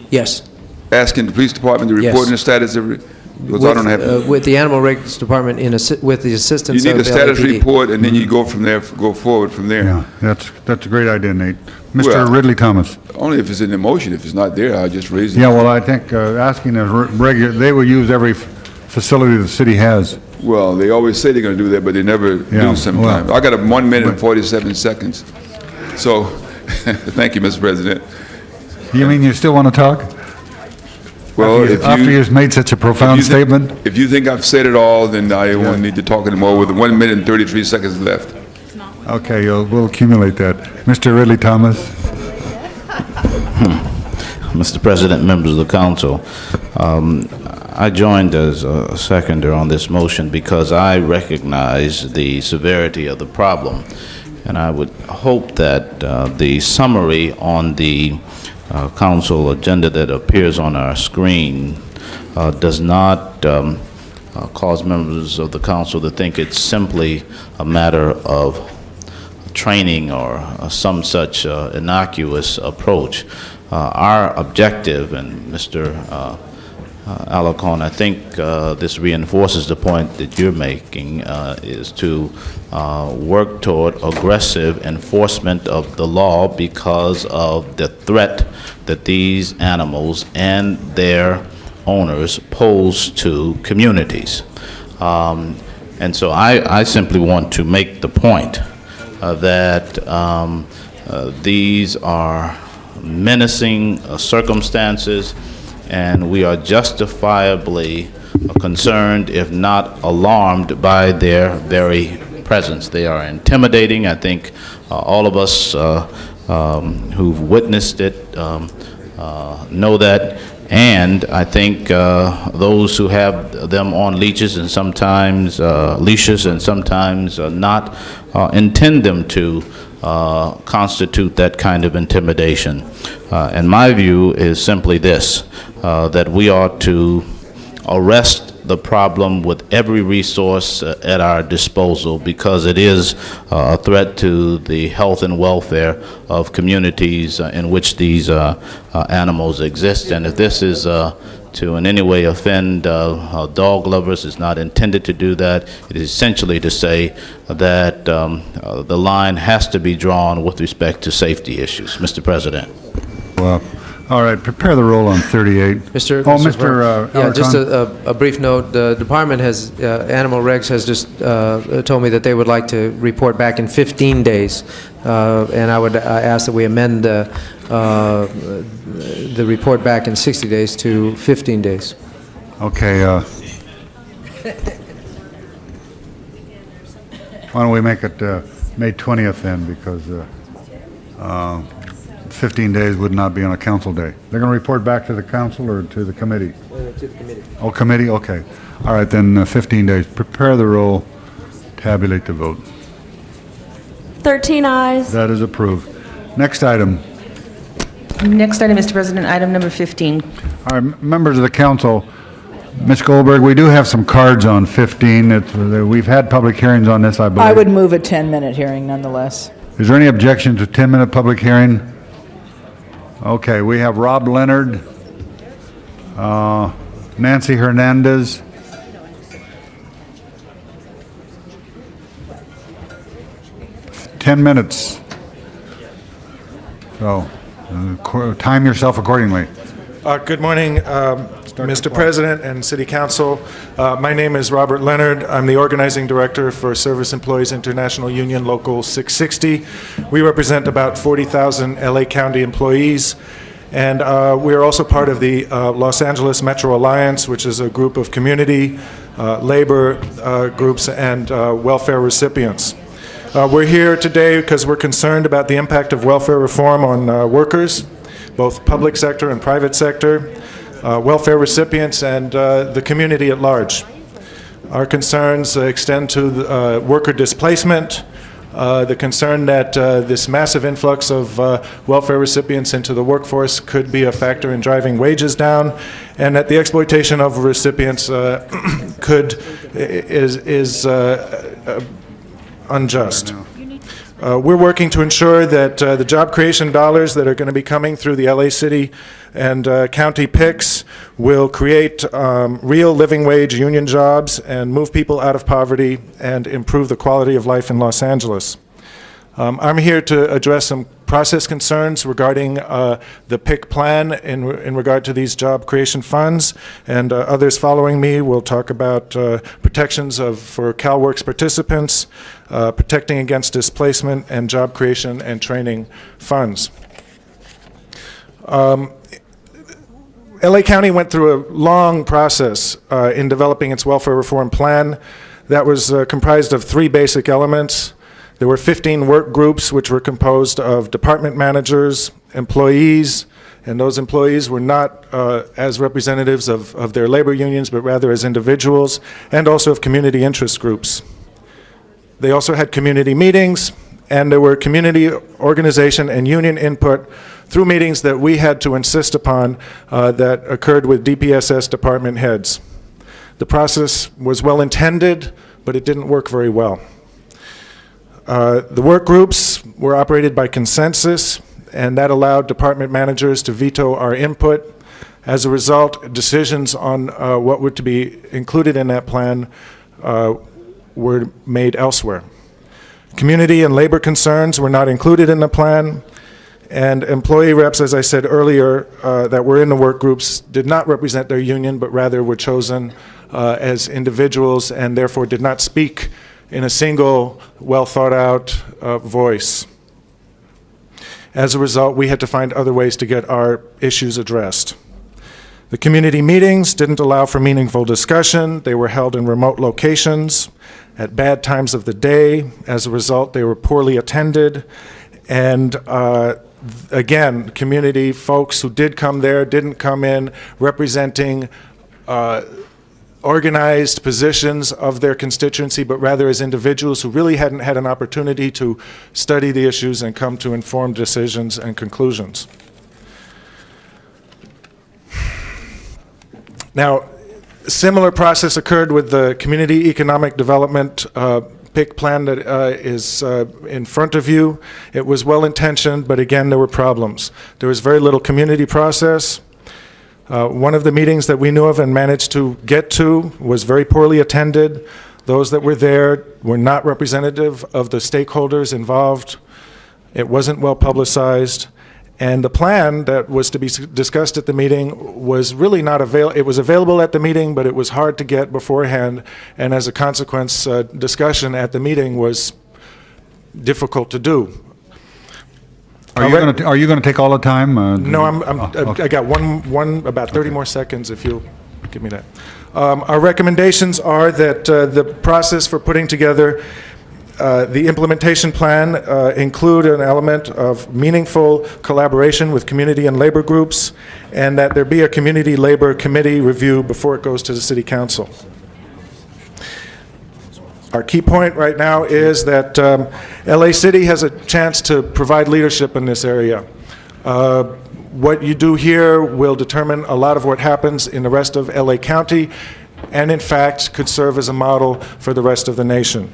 Yes. Asking the police department to report on the status of it? Because I don't have... with the Animal Regulation Department, with the assistance You of need a the status LAPD. report, and then you go from there, go forward from there. Yeah, that's a great idea, Nate. Mr. Well, Ridley Thomas. Only if it's in the motion. If it's not there, I'll just raise it. Yeah, well, I think asking a regular, they will use every facility the city has. Well, they always say they're going to do that, but they never do sometimes. I got 1 minute and 47 seconds. So, thank you, Mr. President. You mean you still want to talk? Well, After you've made such a profound statement? If you think I've said it all, then I won't need to talk anymore with 1 minute and 33 seconds left. Okay, we'll accumulate that. Mr. Ridley Thomas. Mr. President, members of the council, I joined as a seconder on this motion because I recognize the severity of the problem, and I would hope that the summary on the council agenda that appears on our screen does not cause members of the council to think it's simply a matter of training or some such innocuous approach. Our objective, and Mr. Alarcon, I think this reinforces the point that you're making, is to work toward aggressive enforcement of the law because of the threat that these animals and their owners pose to communities. And so I simply want to make the point that these are menacing circumstances, and we are justifiably concerned, if not alarmed, by their very presence. They are intimidating. I think all of us who've witnessed it know that, and I think those who have them on leashes and sometimes not intend them to constitute that kind of intimidation. And my view is simply this, that we ought to arrest the problem with every resource at our disposal, because it is a threat to the health and welfare of communities in which these animals exist. And if this is to in any way offend dog lovers, is not intended to do that. It is essentially to say that the line has to be drawn with respect to safety issues. Mr. President. Well, All right, prepare the roll on 38. Mr. Oh, Mr. Mr. Yeah, just Alarcon? a brief note. The department has, Animal Regs has just told me that they would like to report back in 15 days. And I would ask that we amend the report back in 60 days to 15 days. Okay, why don't we make it May 20th then, because 15 days would not be on a council day. They're going to report back to the council or to the committee? To the committee. Oh, committee, okay. All right, then 15 days. Prepare the roll, tabulate the vote. 13 ayes. That is approved. Next item. Next item, Mr. President, item number 15. All right, members of the council, Ms. Goldberg, we do have some cards on 15. We've had public hearings on this, I believe. I would move a 10-minute hearing nonetheless. Is there any objection to 10-minute public hearing? Okay, we have Rob Leonard, Nancy Hernandez, $10. So, time yourself accordingly. Good morning, Mr. President and City Council. My name is Robert Leonard. I'm the Organizing Director for Service Employees International Union Local 660. We represent about 40,000 LA County employees, and we are also part of the Los Angeles Metro Alliance, which is a group of community, labor groups, and welfare recipients. We're here today because we're concerned about the impact of welfare reform on workers, both public sector and private sector, welfare recipients, and the community at large. Our concerns extend to worker displacement, the concern that this massive influx of welfare recipients into the workforce could be a factor in driving wages down, and that the exploitation of recipients is unjust. We're working to ensure that the job creation dollars that are going to be coming through the LA City and County PICs will create real living wage union jobs and move people out of poverty and improve the quality of life in Los Angeles. I'm here to address some process concerns regarding the PIC plan in regard to these job creation funds, and others following me will talk about protections for CalWorks participants, protecting against displacement, and job creation and training funds. LA County went through a long process in developing its welfare reform plan that was comprised of 3 basic elements. There were 15 work groups which were composed of department managers, employees, and those employees were not as representatives of their labor unions, but rather as individuals, and also of community interest groups. They also had community meetings, and there were community organization and union input through meetings that we had to insist upon that occurred with DPSS department heads. The process was well intended, but it didn't work very well. The work groups were operated by consensus, and that allowed department managers to veto our input. As a result, decisions on what were to be included in that plan were made elsewhere. Community and labor concerns were not included in the plan, and employee reps, as I said earlier, that were in the work groups did not represent their union, but rather were chosen as individuals and therefore did not speak in a single, well-thought-out voice. As a result, we had to find other ways to get our issues addressed. The community meetings didn't allow for meaningful discussion. They were held in remote locations at bad times of the day. As a result, they were poorly attended. And again, community folks who did come there didn't come in representing organized positions of their constituency, but rather as individuals who really hadn't had an opportunity to study the issues and come to informed decisions and conclusions. Now, a similar process occurred with the Community Economic Development PIC plan that is in front of you. It was well-intentioned, but again, there were problems. There was very little community process. One of the meetings that we knew of and managed to get to was very poorly attended. Those that were there were not representative of the stakeholders involved. It wasn't well publicized, And the plan that was to be discussed at the meeting was really not available. It was available at the meeting, but it was hard to get beforehand. And as a consequence, discussion at the meeting was difficult to do. Are you going to take all the time? No, okay. I got about 30 more seconds if you'll give me that. Our recommendations are that the process for putting together the implementation plan include an element of meaningful collaboration with community and labor groups, and that there be a community labor committee review before it goes to the city council. Our key point right now is that LA City has a chance to provide leadership in this area. What you do here will determine a lot of what happens in the rest of LA County, and in fact could serve as a model for the rest of the nation.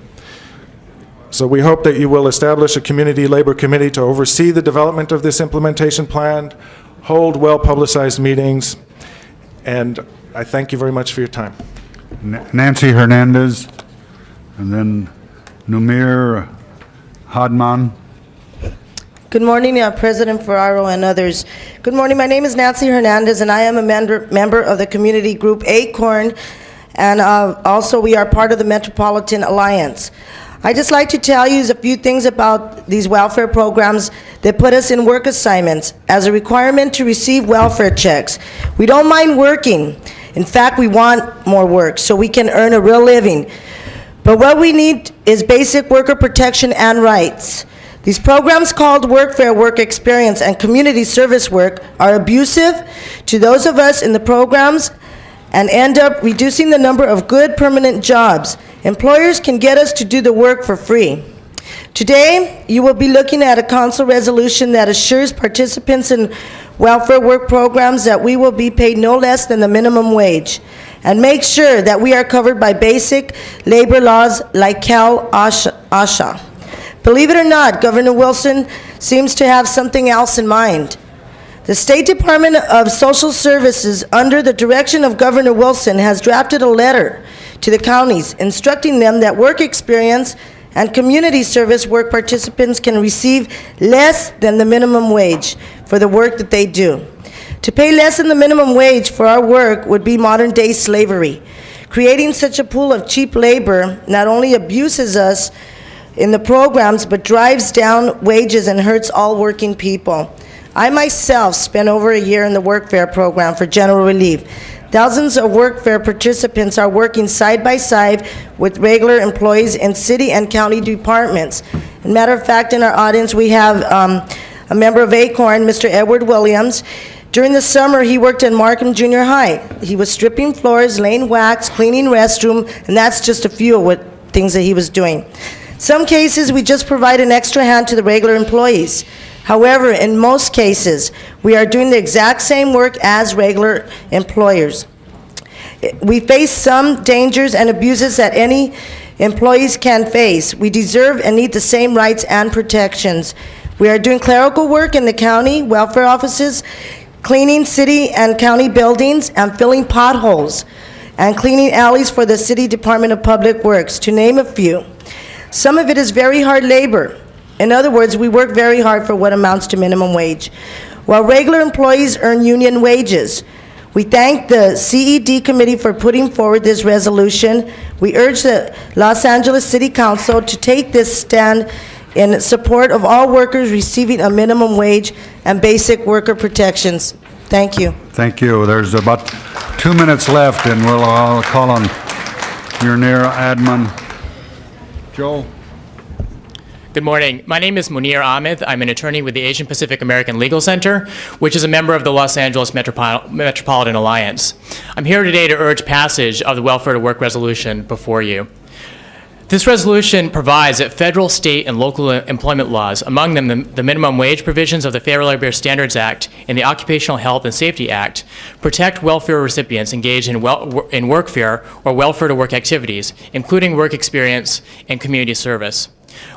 So we hope that you will establish a community labor committee to oversee the development of this implementation plan, hold well-publicized meetings, and I thank you very much for your time. Nancy Hernandez, and then Numir Hadman. Good morning, President Ferraro and others. Good morning, my name is Nancy Hernandez, and I am a member of the community group ACORN, and also we are part of the Metropolitan Alliance. I'd just like to tell you a few things about these welfare programs that put us in work assignments as a requirement to receive welfare checks. We don't mind working. In fact, we want more work so we can earn a real living. But what we need is basic worker protection and rights. These programs called Workfare, Work Experience, and Community Service Work are abusive to those of us in the programs and end up reducing the number of good permanent jobs. Employers can get us to do the work for free. Today, you will be looking at a council resolution that assures participants in welfare work programs that we will be paid no less than the minimum wage, and make sure that we are covered by basic labor laws like Cal-OSHA. Believe it or not, Governor Wilson seems to have something else in mind. The State Department of Social Services, under the direction of Governor Wilson, has drafted a letter to the counties instructing them that work experience and community service work participants can receive less than the minimum wage for the work that they do. To pay less than the minimum wage for our work would be modern-day slavery. Creating such a pool of cheap labor not only abuses us in the programs, but drives down wages and hurts all working people. I myself spent over a year in the Workfare program for General Relief. Thousands of Workfare participants are working side by side with regular employees in city and county departments. As a matter of fact, in our audience, we have a member of ACORN, Mr. Edward Williams. During the summer, he worked in Markham Junior High. He was stripping floors, laying wax, cleaning restroom, and that's just a few of what things that he was doing. Some cases, we just provide an extra hand to the regular employees. However, in most cases, we are doing the exact same work as regular employers. We face some dangers and abuses that any employees can face. We deserve and need the same rights and protections. We are doing clerical work in the county, welfare offices, cleaning city and county buildings, and filling potholes, and cleaning alleys for the City Department of Public Works, to name a few. Some of it is very hard labor. In other words, we work very hard for what amounts to minimum wage, while regular employees earn union wages. We thank the CED committee for putting forward this resolution. We urge the Los Angeles City Council to take this stand in support of all workers receiving a minimum wage and basic worker protections. Thank you. Thank you. There's about 2 minutes left, and we'll call on Munir Adman. Joel? Good morning. My name is Munir Ahmed. I'm an attorney with the Asian Pacific American Legal Center, which is a member of the Los Angeles Metropolitan Alliance. I'm here today to urge passage of the Welfare to Work resolution before you. This resolution provides that federal, state, and local employment laws, among them the minimum wage provisions of the Fair Labor Standards Act and the Occupational Health and Safety Act, protect welfare recipients engaged in workfare or welfare to work activities, including work experience and community service.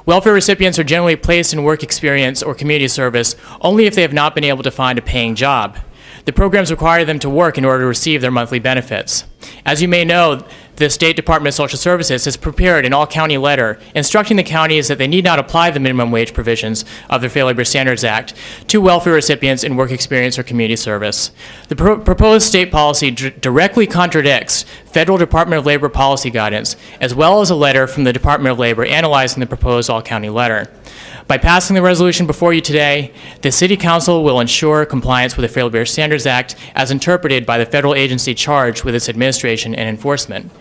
Welfare recipients are generally placed in work experience or community service only if they have not been able to find a paying job. The programs require them to work in order to receive their monthly benefits. As you may know, the State Department of Social Services has prepared an all-county letter instructing the counties that they need not apply the minimum wage provisions of the Fair Labor Standards Act to welfare recipients in work experience or community service. The proposed state policy directly contradicts Federal Department of Labor policy guidance, as well as a letter from the Department of Labor analyzing the proposed all-county letter. By passing the resolution before you today, the City Council will ensure compliance with the Fair Labor Standards Act as interpreted by the federal agency charged with its administration and enforcement.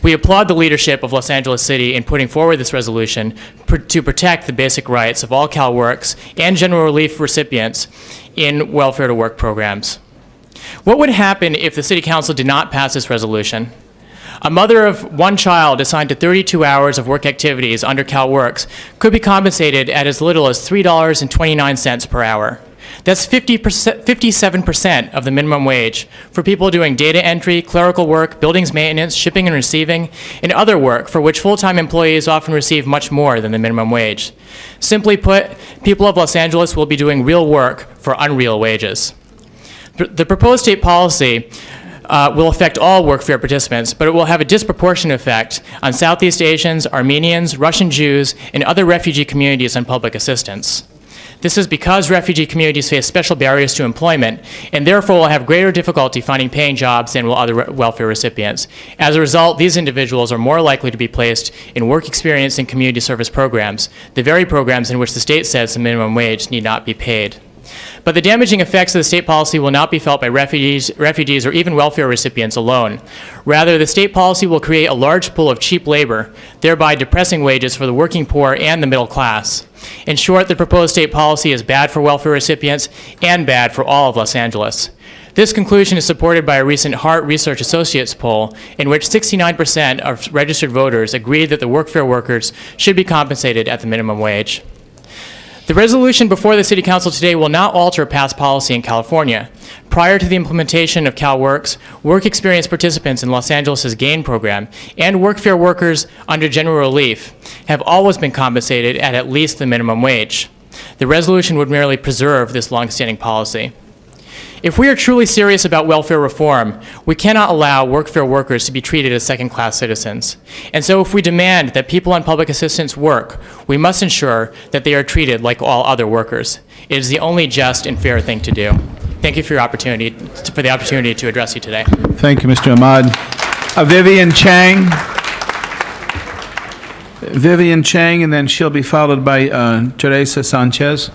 We applaud the leadership of Los Angeles City in putting forward this resolution to protect the basic rights of all CalWORKs and general relief recipients in welfare to work programs. What would happen if the City Council did not pass this resolution? A mother of one child assigned to 32 hours of work activities under CalWORKs could be compensated at as little as $3.29 per hour. That's 57% of the minimum wage for people doing data entry, clerical work, buildings maintenance, shipping and receiving, and other work for which full-time employees often receive much more than the minimum wage. Simply put, people of Los Angeles will be doing real work for unreal wages. The proposed state policy will affect all workfare participants, but it will have a disproportionate effect on Southeast Asians, Armenians, Russian Jews, and other refugee communities on public assistance. This is because refugee communities face special barriers to employment and therefore will have greater difficulty finding paying jobs than will other welfare recipients. As a result, these individuals are more likely to be placed in work experience and community service programs, the very programs in which the state says the minimum wage need not be paid. But the damaging effects of the state policy will not be felt by refugees or even welfare recipients alone. Rather, the state policy will create a large pool of cheap labor, thereby depressing wages for the working poor and the middle class. In short, the proposed state policy is bad for welfare recipients and bad for all of Los Angeles. This conclusion is supported by a recent Hart Research Associates poll in which 69% of registered voters agreed that the workfare workers should be compensated at the minimum wage. The resolution before the City Council today will not alter past policy in California. Prior to the implementation of CalWORKs, work experience participants in Los Angeles' GAIN program and workfare workers under general relief have always been compensated at least the minimum wage. The resolution would merely preserve this longstanding policy. If we are truly serious about welfare reform, we cannot allow workfare workers to be treated as second-class citizens. And so if we demand that people on public assistance work, we must ensure that they are treated like all other workers. It is the only just and fair thing to do. Thank you for the opportunity to address you today. Thank you, Mr. Ahmad. Vivian Chang. Vivian Chang, and then she'll be followed by Teresa Sanchez.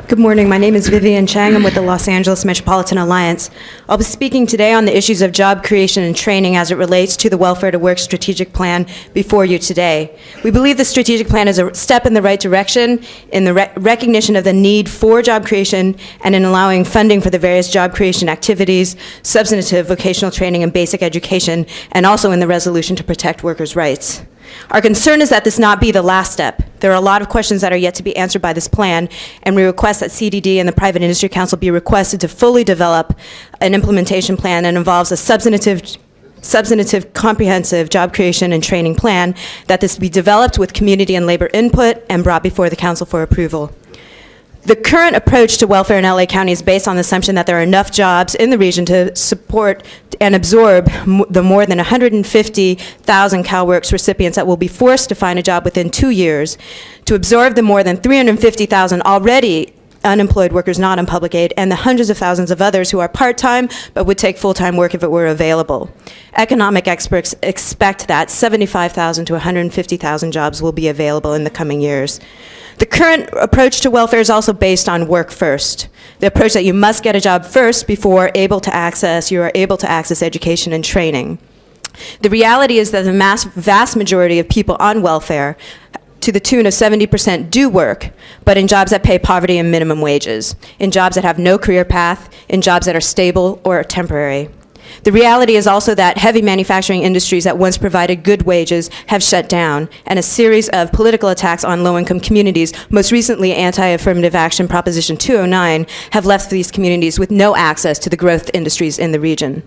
Good morning. My name is Vivian Chang. I'm with the Los Angeles Metropolitan Alliance. I'll be speaking today on the issues of job creation and training as it relates to the Welfare to Work strategic plan before you today. We believe the strategic plan is a step in the right direction in the recognition of the need for job creation and in allowing funding for the various job creation activities, substantive vocational training and basic education, and also in the resolution to protect workers' rights. Our concern is that this not be the last step. There are a lot of questions that are yet to be answered by this plan, and we request that CDD and the Private Industry Council be requested to fully develop an implementation plan that involves a substantive, comprehensive job creation and training plan, that this be developed with community and labor input and brought before the council for approval. The current approach to welfare in LA County is based on the assumption that there are enough jobs in the region to support and absorb the more than 150,000 CalWORKs recipients that will be forced to find a job within 2 years, to absorb the more than 350,000 already unemployed workers not on public aid, and the hundreds of thousands of others who are part-time but would take full-time work if it were available. Economic experts expect that 75,000 to 150,000 jobs will be available in the coming years. The current approach to welfare is also based on work first. The approach that you must get a job first before you are able to access education and training. The reality is that the vast majority of people on welfare, to the tune of 70%, do work, but in jobs that pay poverty and minimum wages, in jobs that have no career path, in jobs that are stable or temporary. The reality is also that heavy manufacturing industries that once provided good wages have shut down, and a series of political attacks on low-income communities, most recently Anti-Affirmative Action Proposition 209, have left these communities with no access to the growth industries in the region.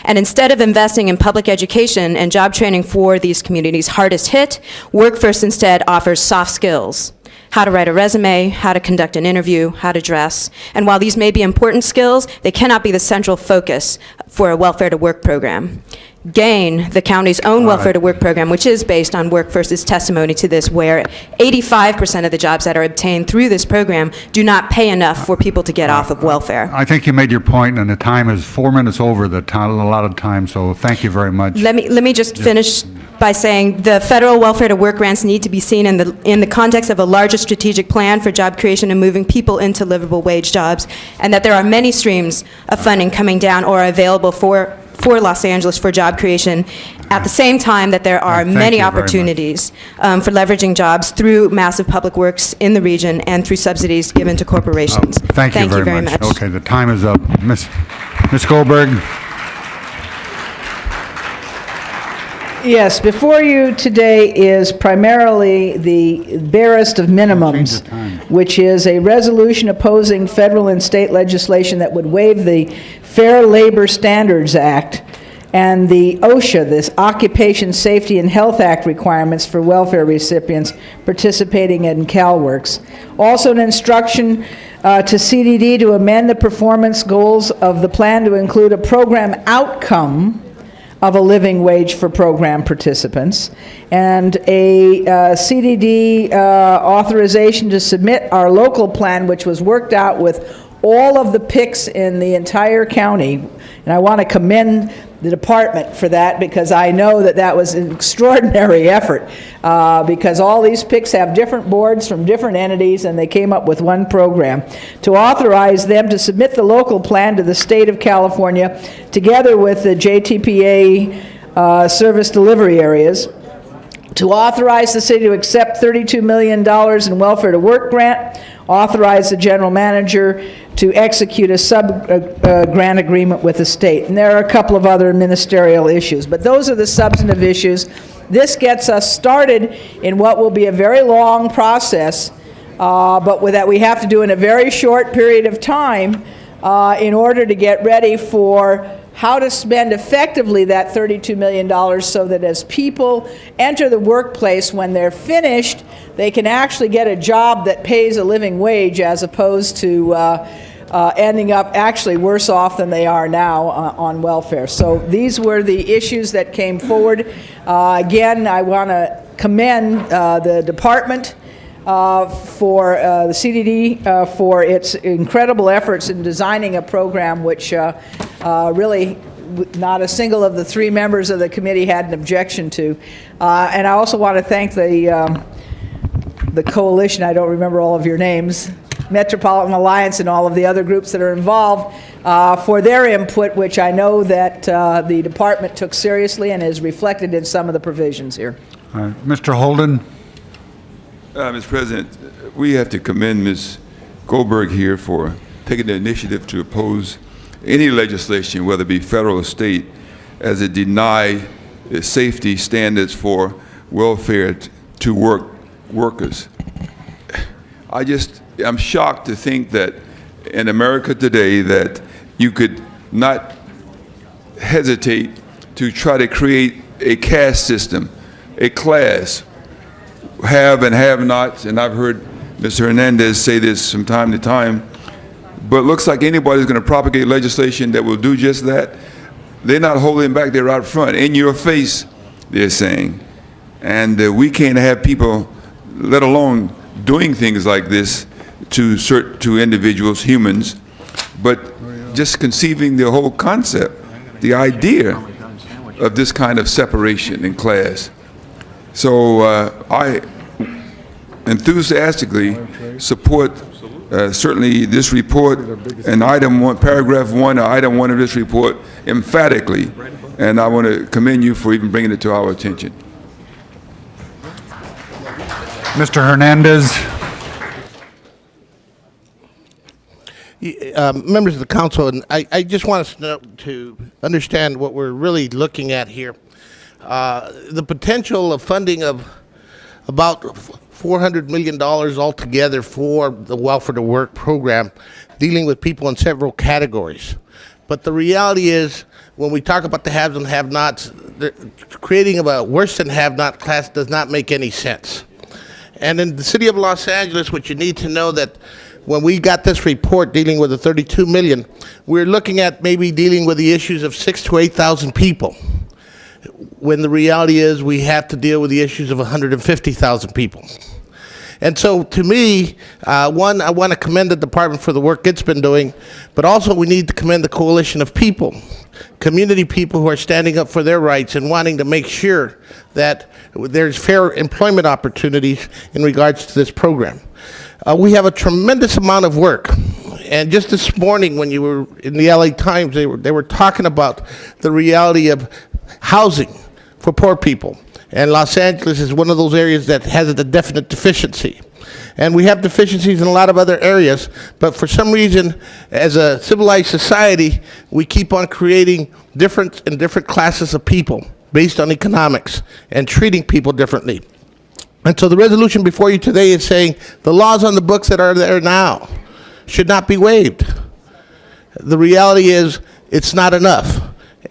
And instead of investing in public education and job training for these communities hardest hit, Work First instead offers soft skills. how to write a resume, how to conduct an interview, how to dress. And while these may be important skills, they cannot be the central focus for a welfare to work program. GAIN, the county's own welfare to work program, which is based on Workforce's testimony to this, where 85% of the jobs that are obtained through this program do not pay enough for people to get off of welfare. I think you made your point, and the time is 4 minutes over the time, a lot of time, so thank you very much. Let me just finish by saying the federal welfare to work grants need to be seen in the context of a larger strategic plan for job creation and moving people into livable wage jobs, and that there are many streams of funding coming down or available for Los Angeles for job creation, at the same time that there are many opportunities for leveraging jobs through massive public works in the region and through subsidies given to corporations. Thank you very much. Okay, the time is up. Ms. Goldberg. Yes, before you today is primarily the barest of minimums, which is a resolution opposing federal and state legislation that would waive the Fair Labor Standards Act and the OSHA, this Occupation Safety and Health Act requirements for welfare recipients participating in CalWorks. Also an instruction to CDD to amend the performance goals of the plan to include a program outcome of a living wage for program participants, and a CDD authorization to submit our local plan, which was worked out with all of the PICs in the entire county. And I want to commend the department for that, because I know that that was an extraordinary effort, because all these PICs have different boards from different entities, and they came up with one program to authorize them to submit the local plan to the state of California together with the JTPA service delivery areas, to authorize the city to accept $32 million in welfare to work grant, authorize the general manager to execute a sub-grant agreement with the state. And there are a couple of other ministerial issues, but those are the substantive issues. This gets us started in what will be a very long process, but that we have to do in a very short period of time in order to get ready for how to spend effectively that $32 million so that as people enter the workplace, when they're finished, they can actually get a job that pays a living wage, as opposed to ending up actually worse off than they are now on welfare. So these were the issues that came forward. Again, I want to commend the department for the CDD for its incredible efforts in designing a program which really not a single of the three members of the committee had an objection to. And I also want to thank the coalition, I don't remember all of your names, Metropolitan Alliance and all of the other groups that are involved for their input, which I know that the department took seriously and is reflected in some of the provisions here. Mr. Holden. Mr. President, we have to commend Ms. Goldberg here for taking the initiative to oppose any legislation, whether it be federal or state, as it deny safety standards for welfare to workers. I'm shocked to think that in America today that you could not hesitate to try to create a caste system, a class, have and have-nots, and I've heard Mr. Hernandez say this from time to time, but it looks like anybody's going to propagate legislation that will do just that. They're not holding back, they're out front. In your face, they're saying. And we can't have people, let alone doing things like this to individuals, humans, but just conceiving the whole concept, the idea of this kind of separation in class. So I enthusiastically support certainly this report and item 1, paragraph 1, or item 1 of this report emphatically, and I want to commend you for even bringing it to our attention. Mr. Hernandez. Members of the council, and I just want us to understand what we're really looking at here. The potential of funding of about $400 million altogether for the Welfare to Work program, dealing with people in several categories. But the reality is, when we talk about the haves and have-nots, creating a worse than have-not class does not make any sense. And in the city of Los Angeles, what you need to know that when we got this report dealing with the 32 million, we're looking at maybe dealing with the issues of 6,000 to 8,000 people, when the reality is we have to deal with the issues of 150,000 people. And so to me, one, I want to commend the department for the work it's been doing, but also we need to commend the coalition of people, community people who are standing up for their rights and wanting to make sure that there's fair employment opportunities in regards to this program. We have a tremendous amount of work. And just this morning when you were in the LA Times, they were talking about the reality of housing for poor people. And Los Angeles is one of those areas that has a definite deficiency. And we have deficiencies in a lot of other areas, but for some reason, as a civilized society, we keep on creating different classes of people based on economics and treating people differently. And so the resolution before you today is saying the laws on the books that are there now should not be waived. The reality is it's not enough.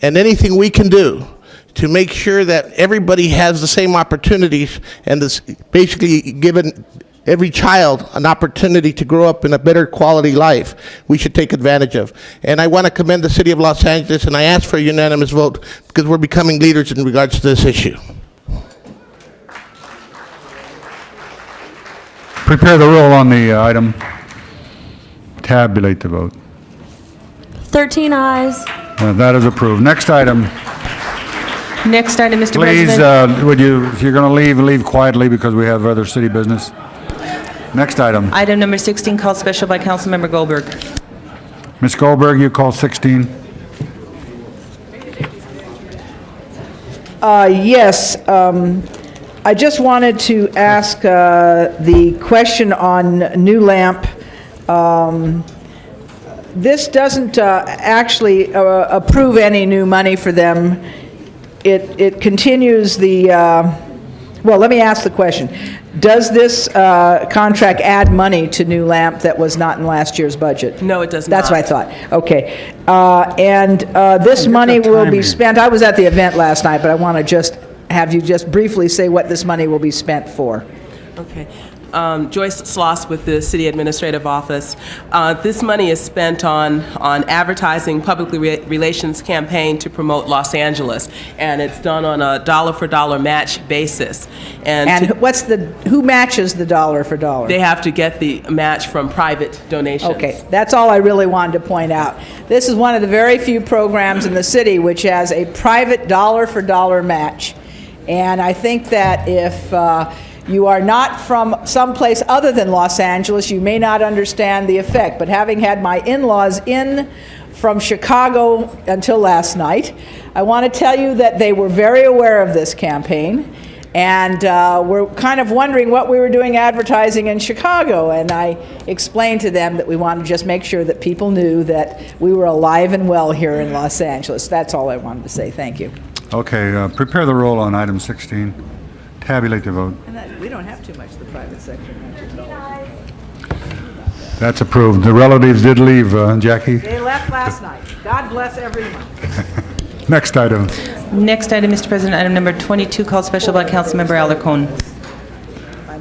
And anything we can do to make sure that everybody has the same opportunities and this basically given every child an opportunity to grow up in a better quality life, we should take advantage of. And I want to commend the city of Los Angeles, and I ask for a unanimous vote because we're becoming leaders in regards to this issue. Prepare the roll on the item. Tabulate the vote. 13 ayes. That is approved. Next item. Next item, Mr. Please, President. would you, if you're going to leave quietly because we have other city business. Next item. Item number 16, called special by Councilmember Goldberg. Ms. Goldberg, you call 16. Yes, I just wanted to ask the question on New Lamp. This doesn't actually approve any new money for them. It continues the, well, let me ask the question. Does this contract add money to New Lamp that was not in last year's budget? No, it does That's not. what I thought. Okay. And this money will be spent, I was at the event last night, but I want to just have you just briefly say what this money will be spent for. Okay. Joyce Sloss with the City Administrative Office. This money is spent on advertising, public relations campaign to promote Los Angeles, and it's done on a dollar-for-dollar match basis. And who matches the dollar for dollar? They have to get the match from private donations. Okay, that's all I really wanted to point out. This is one of the very few programs in the city which has a private dollar-for-dollar match. And I think that if you are not from someplace other than Los Angeles, you may not understand the effect. But having had my in-laws in from Chicago until last night, I want to tell you that they were very aware of this campaign. And we're kind of wondering what we were doing advertising in Chicago. And I explained to them that we wanted to just make sure that people knew that we were alive and well here in Los Angeles. That's all I wanted to say. Thank you. Okay, prepare the roll on item 16. Tabulate the vote. And we don't have too much the private sector. That's approved. The relatives did leave, Jackie. They left last night. God bless everyone. Next item. Next item, Mr. President, item number 22, called special by Councilmember Alarcon.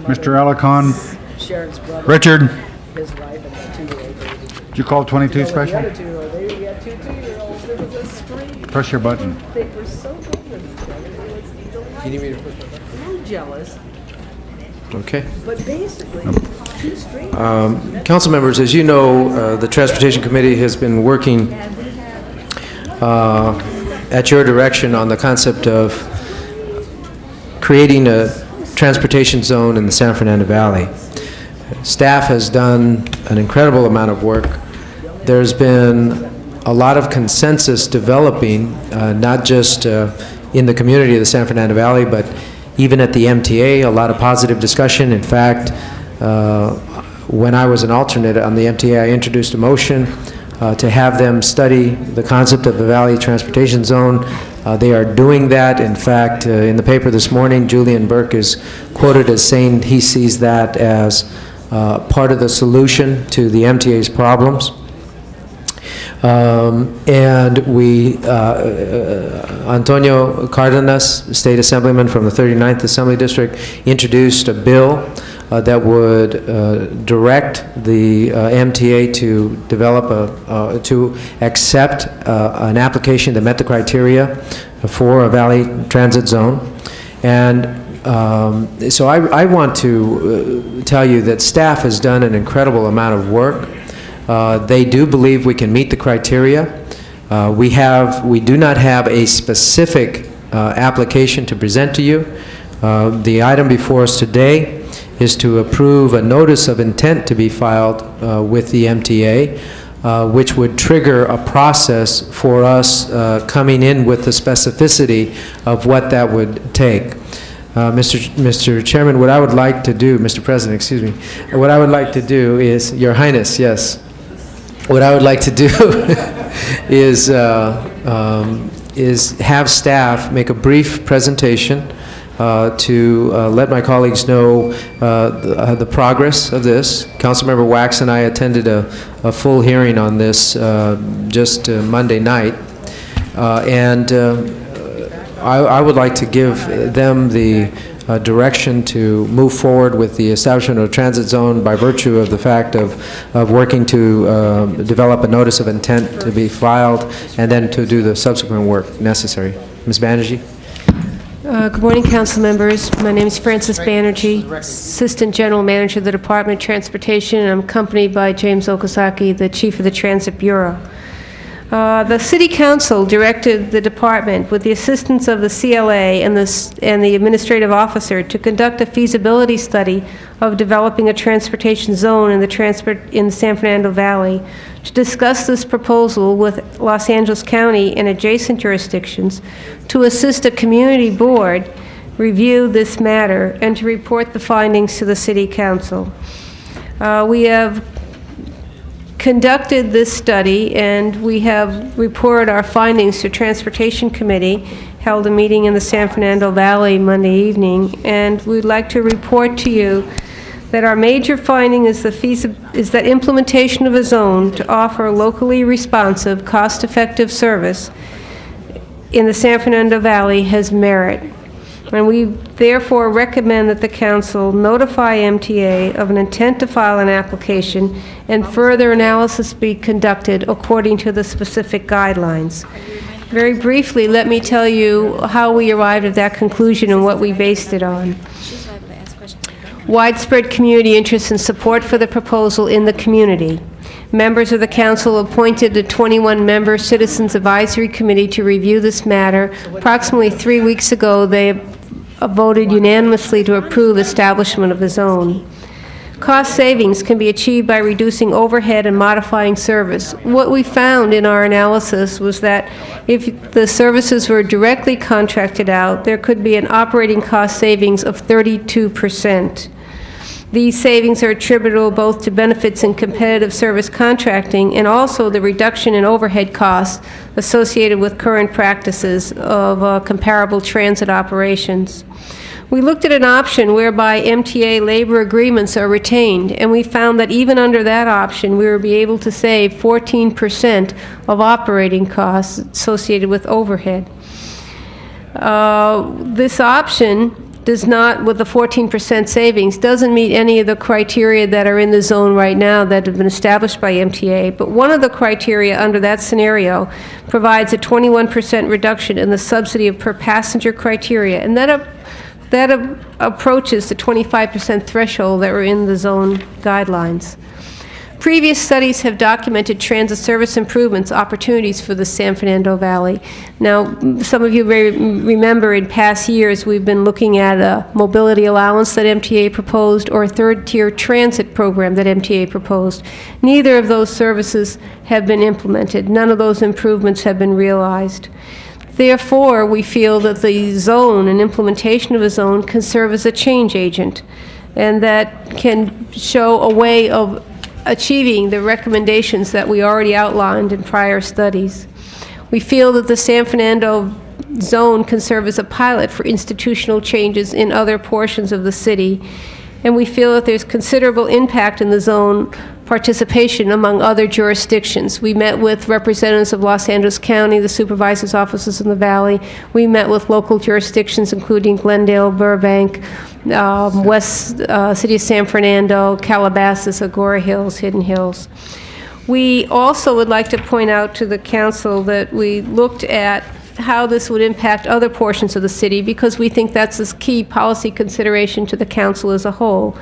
Mr. Alarcon. Sharon's brother. Richard. His wife and the 2-year-old baby. Did you call 22 special? The other two, we had two 2-year-olds. There was a scream. Press your button. They were so good with each other. It was delightful. You need me to push my button? A little jealous, Okay. but basically, two strangers. Council members, as you know, the Transportation Committee has been working at your direction on the concept of creating a transportation zone in the San Fernando Valley. Staff has done an incredible amount of work. There's been a lot of consensus developing, not just in the community of the San Fernando Valley, but even at the MTA, a lot of positive discussion. In fact, when I was an alternate on the MTA, I introduced a motion to have them study the concept of the Valley Transportation Zone. They are doing that. In fact, in the paper this morning, Julian Burke is quoted as saying he sees that as part of the solution to the MTA's problems. And we, Antonio Cardenas, State Assemblyman from the 39th Assembly District, introduced a bill that would direct the MTA to develop to accept an application that met the criteria for a Valley Transit Zone. And so I want to tell you that staff has done an incredible amount of work. They do believe we can meet the criteria. We do not have a specific application to present to you. The item before us today is to approve a notice of intent to be filed with the MTA, which would trigger a process for us coming in with the specificity of what that would take. Mr. Chairman, what I would like to do, Mr. President, excuse me, what I would like to do is, Your Highness, yes, what I would like to do is have staff make a brief presentation to let my colleagues know the progress of this. Councilmember Wax and I attended a full hearing on this just Monday night, and I would like to give them the direction to move forward with the establishment of a transit zone by virtue of the fact of working to develop a notice of intent to be filed and then to do the subsequent work necessary. Ms. Banerjee? Good morning, council members. My name is Frances Banerjee, Assistant General Manager of the Department of Transportation, and I'm accompanied by James Okazaki, the Chief of the Transit Bureau. The City Council directed the department, with the assistance of the CLA and the administrative officer, to conduct a feasibility study of developing a transportation zone in the San Fernando Valley, to discuss this proposal with Los Angeles County and adjacent jurisdictions, to assist a community board review this matter, and to report the findings to the City Council. We have conducted this study, and we have reported our findings to Transportation Committee, held a meeting in the San Fernando Valley Monday evening, and we'd like to report to you that our major finding is that implementation of a zone to offer locally responsive, cost-effective service in the San Fernando Valley has merit. And we therefore recommend that the council notify MTA of an intent to file an application and further analysis be conducted according to the specific guidelines. Very briefly, let me tell you how we arrived at that conclusion and what we based it on. Widespread community interest and support for the proposal in the community. Members of the council appointed a 21-member Citizens Advisory Committee to review this matter. Approximately 3 weeks ago, they voted unanimously to approve establishment of a zone. Cost savings can be achieved by reducing overhead and modifying service. What we found in our analysis was that if the services were directly contracted out, there could be an operating cost savings of 32%. These savings are attributable both to benefits in competitive service contracting and also the reduction in overhead costs associated with current practices of comparable transit operations. We looked at an option whereby MTA labor agreements are retained, and we found that even under that option, we would be able to save 14% of operating costs associated with overhead. This option does not, with the 14% savings, doesn't meet any of the criteria that are in the zone right now that have been established by MTA, but one of the criteria under that scenario provides a 21% reduction in the subsidy of per passenger criteria, and that approaches the 25% threshold that were in the zone guidelines. Previous studies have documented transit service improvements opportunities for the San Fernando Valley. Now, some of you may remember in past years we've been looking at a mobility allowance that MTA proposed or a third-tier transit program that MTA proposed. Neither of those services have been implemented. None of those improvements have been realized. Therefore, we feel that the zone and implementation of a zone can serve as a change agent, and that can show a way of achieving the recommendations that we already outlined in prior studies. We feel that the San Fernando zone can serve as a pilot for institutional changes in other portions of the city, and we feel that there's considerable impact in the zone participation among other jurisdictions. We met with representatives of Los Angeles County, the supervisor's offices in the Valley. We met with local jurisdictions, including Glendale, Burbank, West City of San Fernando, Calabasas, Agora Hills, Hidden Hills. We also would like to point out to the council that we looked at how this would impact other portions of the city, because we think that's a key policy consideration to the council as a whole.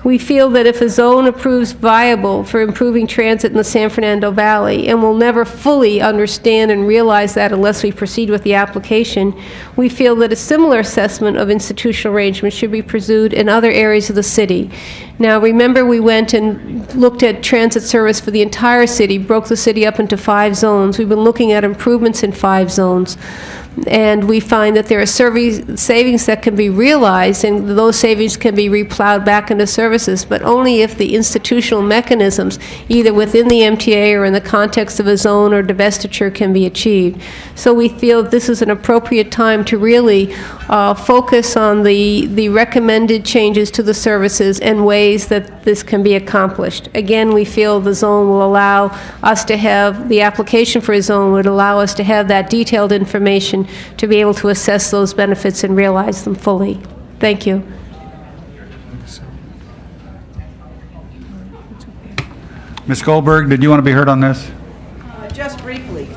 We feel that if a zone proves viable for improving transit in the San Fernando Valley, and we'll never fully understand and realize that unless we proceed with the application, we feel that a similar assessment of institutional arrangements should be pursued in other areas of the city. Now, remember, we went and looked at transit service for the entire city, broke the city up into 5 zones. We've been looking at improvements in 5 zones. And we find that there are savings that can be realized, and those savings can be replowed back into services, but only if the institutional mechanisms, either within the MTA or in the context of a zone or divestiture, can be achieved. So we feel this is an appropriate time to really focus on the recommended changes to the services and ways that this can be accomplished. Again, we feel the zone will allow us to have, the application for a zone would allow us to have that detailed information to be able to assess those benefits and realize them fully. Thank you. Ms. Goldberg, did you want to be heard on this? Just briefly.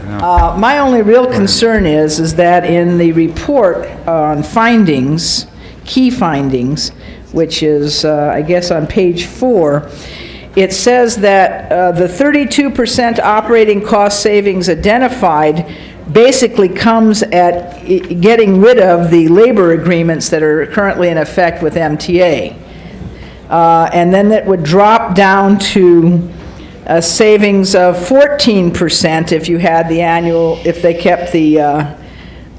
My only real concern is that in the report on findings, key findings, which is, I guess, on page 4, it says that the 32% operating cost savings identified basically comes at getting rid of the labor agreements that are currently in effect with MTA. And then that would drop down to a savings of 14% if you had the annual, if they kept the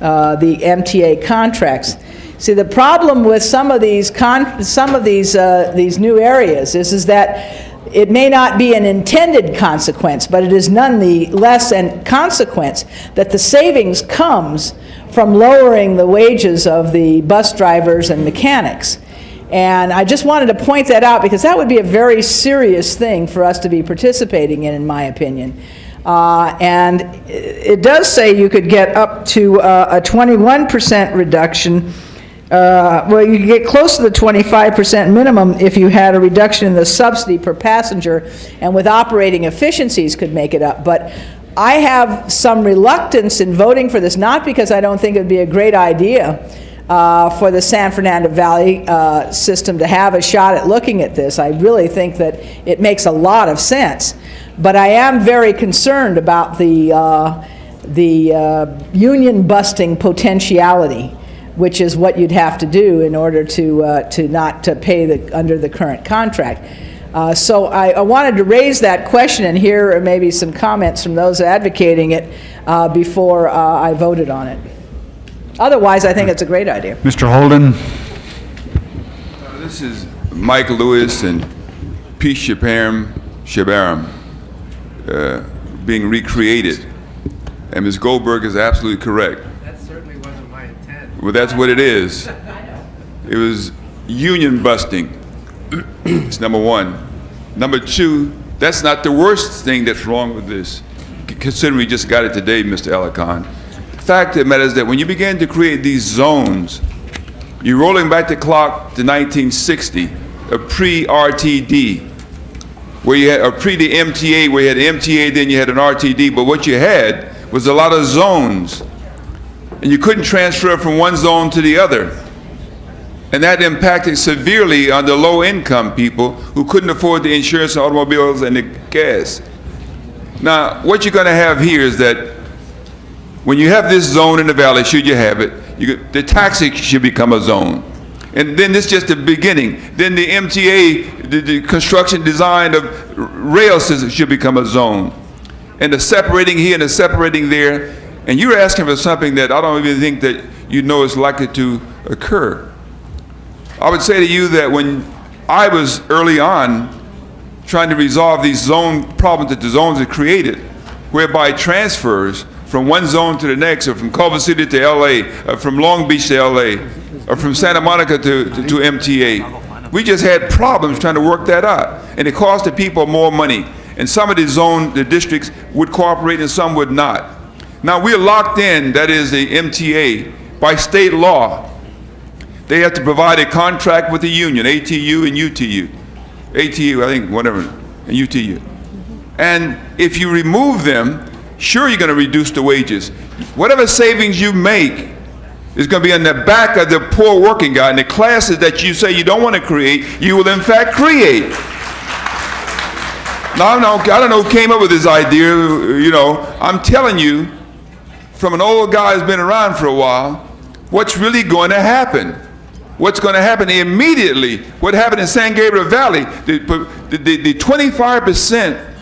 MTA contracts. See, the problem with some of these new areas is that it may not be an intended consequence, but it is nonetheless a consequence that the savings comes from lowering the wages of the bus drivers and mechanics. And I just wanted to point that out because that would be a very serious thing for us to be participating in my opinion. And it does say you could get up to a 21% reduction. Well, you could get close to the 25% minimum if you had a reduction in the subsidy per passenger, and with operating efficiencies could make it up. But I have some reluctance in voting for this, not because I don't think it would be a great idea for the San Fernando Valley system to have a shot at looking at this. I really think that it makes a lot of sense. But I am very concerned about the union busting potentiality, which is what you'd have to do in order to not to pay under the current contract. So I wanted to raise that question and hear maybe some comments from those advocating it before I voted on it. Otherwise, I think it's a great idea. Mr. Holden. This is Mike Lewis and Pete Shabaram being recreated. And Ms. Goldberg is absolutely correct. That certainly wasn't my intent. Well, that's what it is. It was union busting. It's number one. Number two, that's not the worst thing that's wrong with this, considering we just got it today, Mr. Alarcon. The fact of the matter is that when you began to create these zones, you're rolling back the clock to 1960, a pre-RTD, where you had a pre the MTA, where you had an MTA, then you had an RTD, but what you had was a lot of zones, and you couldn't transfer from one zone to the other. And that impacted severely on the low-income people who couldn't afford the insurance, the automobiles, and the gas. Now, what you're going to have here is that when you have this zone in the valley, should you have it, the taxi should become a zone. And then this is just the beginning. Then the MTA, the construction design of rail systems should become a zone. And the separating here and the separating there. And you're asking for something that I don't even think that you know is likely to occur. I would say to you that when I was early on trying to resolve these zone problems that the zones had created, whereby transfers from one zone to the next, or from Culver City to LA, or from Long Beach to LA, or from Santa Monica to MTA, We just had problems trying to work that out, and it cost the people more money. And some of the districts would cooperate and some would not. Now we're locked in, that is the MTA, by state law. They have to provide a contract with the union, ATU and UTU. ATU, I think, whatever, and UTU. And if you remove them, sure you're going to reduce the wages. Whatever savings you make is going to be on the back of the poor working guy. And the classes that you say you don't want to create, you will in fact create. Now, I don't know who came up with this idea, you know. I'm telling you, from an old guy who's been around for a while, what's really going to happen. What's going to happen immediately, what happened in San Gabriel Valley, the 25%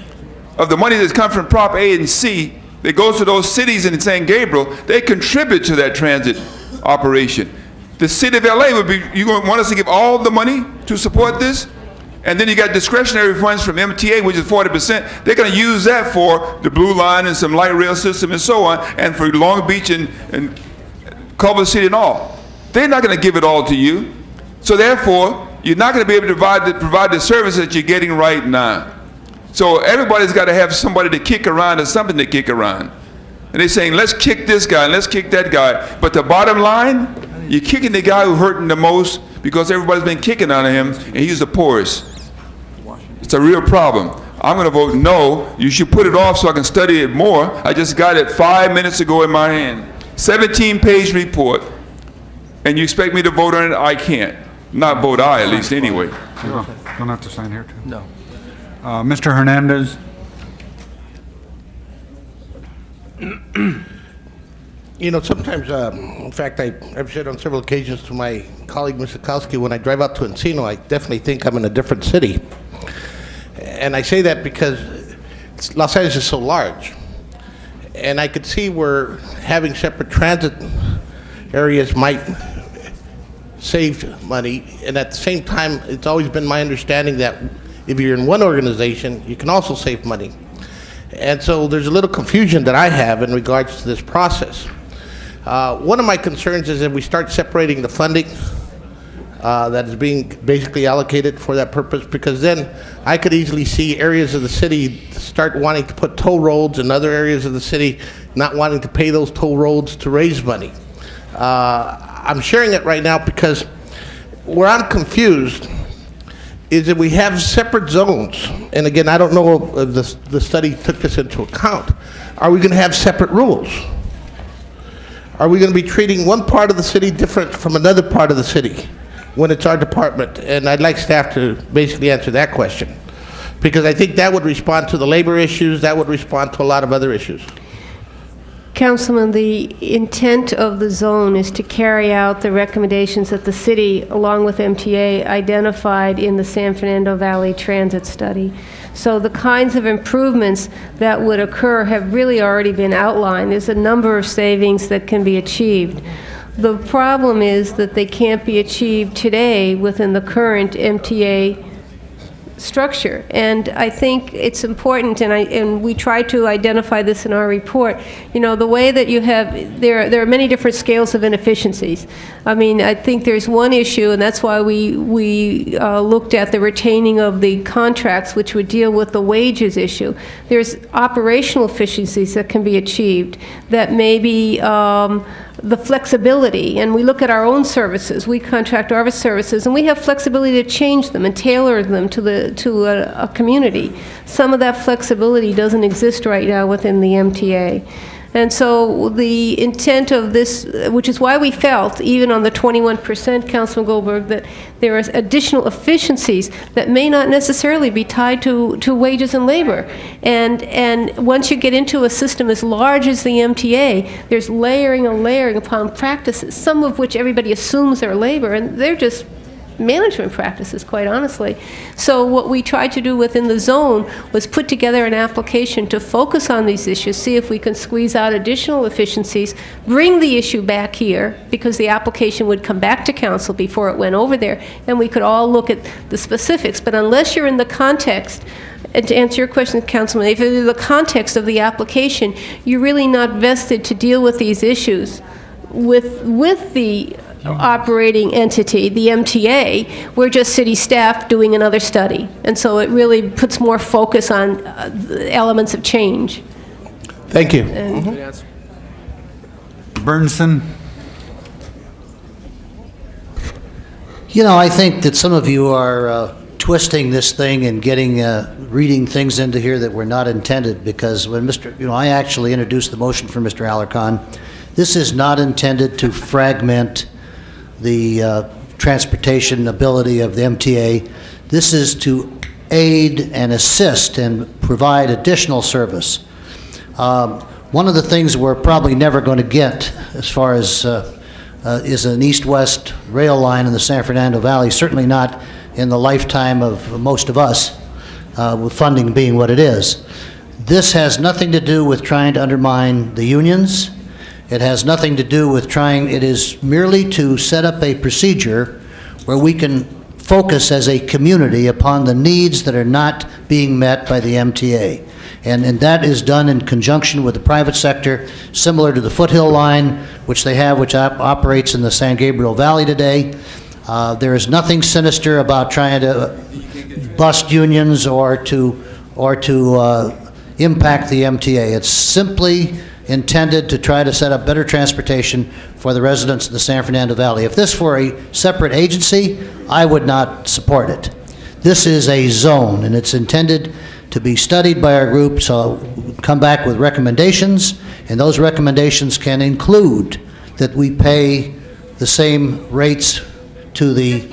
of the money that's come from Prop A and C that goes to those cities in San Gabriel, they contribute to that transit operation. The city of LA would be, you going to want us to give all the money to support this? And then you got discretionary funds from MTA, which is 40%. They're going to use that for the Blue Line and some light rail system and so on, and for Long Beach and Culver City and all. They're not going to give it all to you. So therefore, you're not going to be able to provide the service that you're getting right now. So everybody's got to have somebody to kick around or something to kick around. And they're saying, let's kick this guy and let's kick that guy. But the bottom line, you're kicking the guy who's hurting the most because everybody's been kicking on him and he's the poorest. It's a real problem. I'm going to vote no. You should put it off so I can study it more. I just got it 5 minutes ago in my hand. 17-page report. And you expect me to vote on it? I can't. Not vote aye, at least anyway. Don't have to sign here, too? No. Mr. Hernandez? You know, sometimes, in fact, I've said on several occasions to my colleague, Mr. Kowski, when I drive out to Encino, I definitely think I'm in a different city. And I say that because Los Angeles is so large. And I could see where having separate transit areas might save money. And at the same time, it's always been my understanding that if you're in one organization, you can also save money. And so there's a little confusion that I have in regards to this process. One of my concerns is if we start separating the funding that is being basically allocated for that purpose, because then I could easily see areas of the city start wanting to put toll roads and other areas of the city not wanting to pay those toll roads to raise money. I'm sharing it right now because where I'm confused is that we have separate zones. And again, I don't know if the study took this into account. Are we going to have separate rules? Are we going to be treating one part of the city different from another part of the city when it's our department? And I'd like staff to basically answer that question, because I think that would respond to the labor issues, that would respond to a lot of other issues. Councilman, the intent of the zone is to carry out the recommendations that the city, along with MTA, identified in the San Fernando Valley Transit Study. So the kinds of improvements that would occur have really already been outlined. There's a number of savings that can be achieved. The problem is that they can't be achieved today within the current MTA structure. And I think it's important, and we try to identify this in our report, you know, the way that you have, there are many different scales of inefficiencies. I mean, I think there's one issue, and that's why we looked at the retaining of the contracts, which would deal with the wages issue. There's operational efficiencies that can be achieved that may be the flexibility, and we look at our own services. We contract our services, and we have flexibility to change them and tailor them to a community. Some of that flexibility doesn't exist right now within the MTA. And so the intent of this, which is why we felt, even on the 21%, Councilman Goldberg, that there are additional efficiencies that may not necessarily be tied to wages and labor. And once you get into a system as large as the MTA, there's layering and layering upon practices, some of which everybody assumes are labor, and they're just management practices, quite honestly. So what we tried to do within the zone was put together an application to focus on these issues, see if we can squeeze out additional efficiencies, bring the issue back here, because the application would come back to council before it went over there, and we could all look at the specifics. But unless you're in the context, and to answer your question, Councilman, if it's in the context of the application, you're really not vested to deal with these issues with the operating entity, the MTA. We're just city staff doing another study. And so it really puts more focus on the elements of change. Thank you. Bernson? You know, I think that some of you are twisting this thing and getting, reading things into here that were not intended, because when I actually introduced the motion for Mr. Alarcon. This is not intended to fragment the transportation ability of the MTA. This is to aid and assist and provide additional service. One of the things we're probably never going to get as far as is an east-west rail line in the San Fernando Valley, certainly not in the lifetime of most of us, with funding being what it is. This has nothing to do with trying to undermine the unions. It has nothing to do with trying, it is merely to set up a procedure where we can focus as a community upon the needs that are not being met by the MTA. And that is done in conjunction with the private sector, similar to the Foothill Line, which they have, which operates in the San Gabriel Valley today. There is nothing sinister about trying to bust unions or to impact the MTA. It's simply intended to try to set up better transportation for the residents of the San Fernando Valley. If this were a separate agency, I would not support it. This is a zone, and it's intended to be studied by our group, so come back with recommendations, and those recommendations can include that we pay the same rates to the,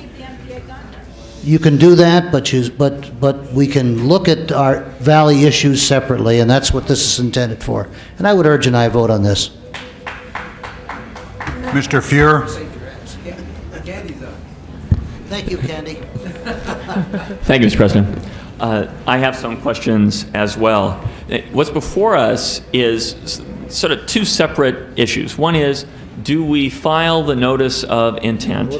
you can do that, but we can look at our valley issues separately, and that's what this is intended for. And I would urge an aye vote on this. Mr. Fuhr? Thank you, Candy. Thank you, Mr. President. I have some questions as well. What's before us is sort of two separate issues. One is, do we file the notice of intent?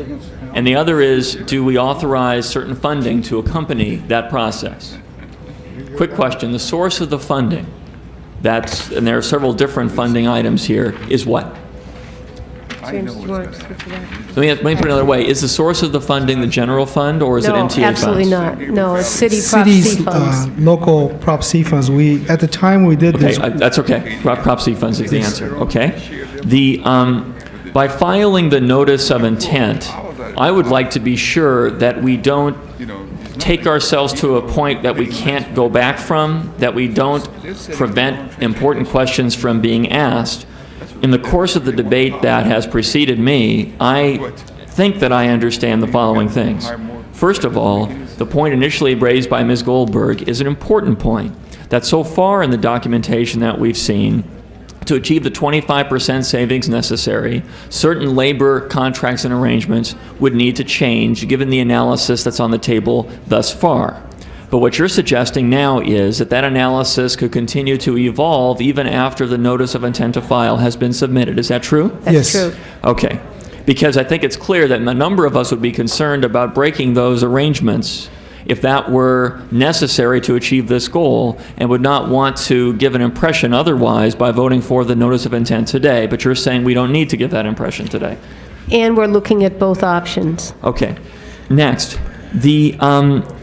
And the other is, do we authorize certain funding to accompany that process? Quick question, the source of the funding, and there are several different funding items here, is what? James, do you want to speak to that? Let me put it another way. Is the source of the funding the general fund, or is it MTA funds? No, absolutely not. No, it's city Prop Cities, C funds. local Prop C funds. At the time we did this. That's okay. Prop C funds is the answer. Okay. By filing the notice of intent, I would like to be sure that we don't take ourselves to a point that we can't go back from, that we don't prevent important questions from being asked. In the course of the debate that has preceded me, I think that I understand the following things. First of all, the point initially raised by Ms. Goldberg is an important point, that so far in the documentation that we've seen, to achieve the 25% savings necessary, certain labor contracts and arrangements would need to change given the analysis that's on the table thus far. But what you're suggesting now is that that analysis could continue to evolve even after the notice of intent to file has been submitted. Is that true? That's true. Okay. Because I think it's clear that a number of us would be concerned about breaking those arrangements if that were necessary to achieve this goal, and would not want to give an impression otherwise by voting for the notice of intent today. But you're saying we don't need to give that impression today. And we're looking at both options. Okay. Next, we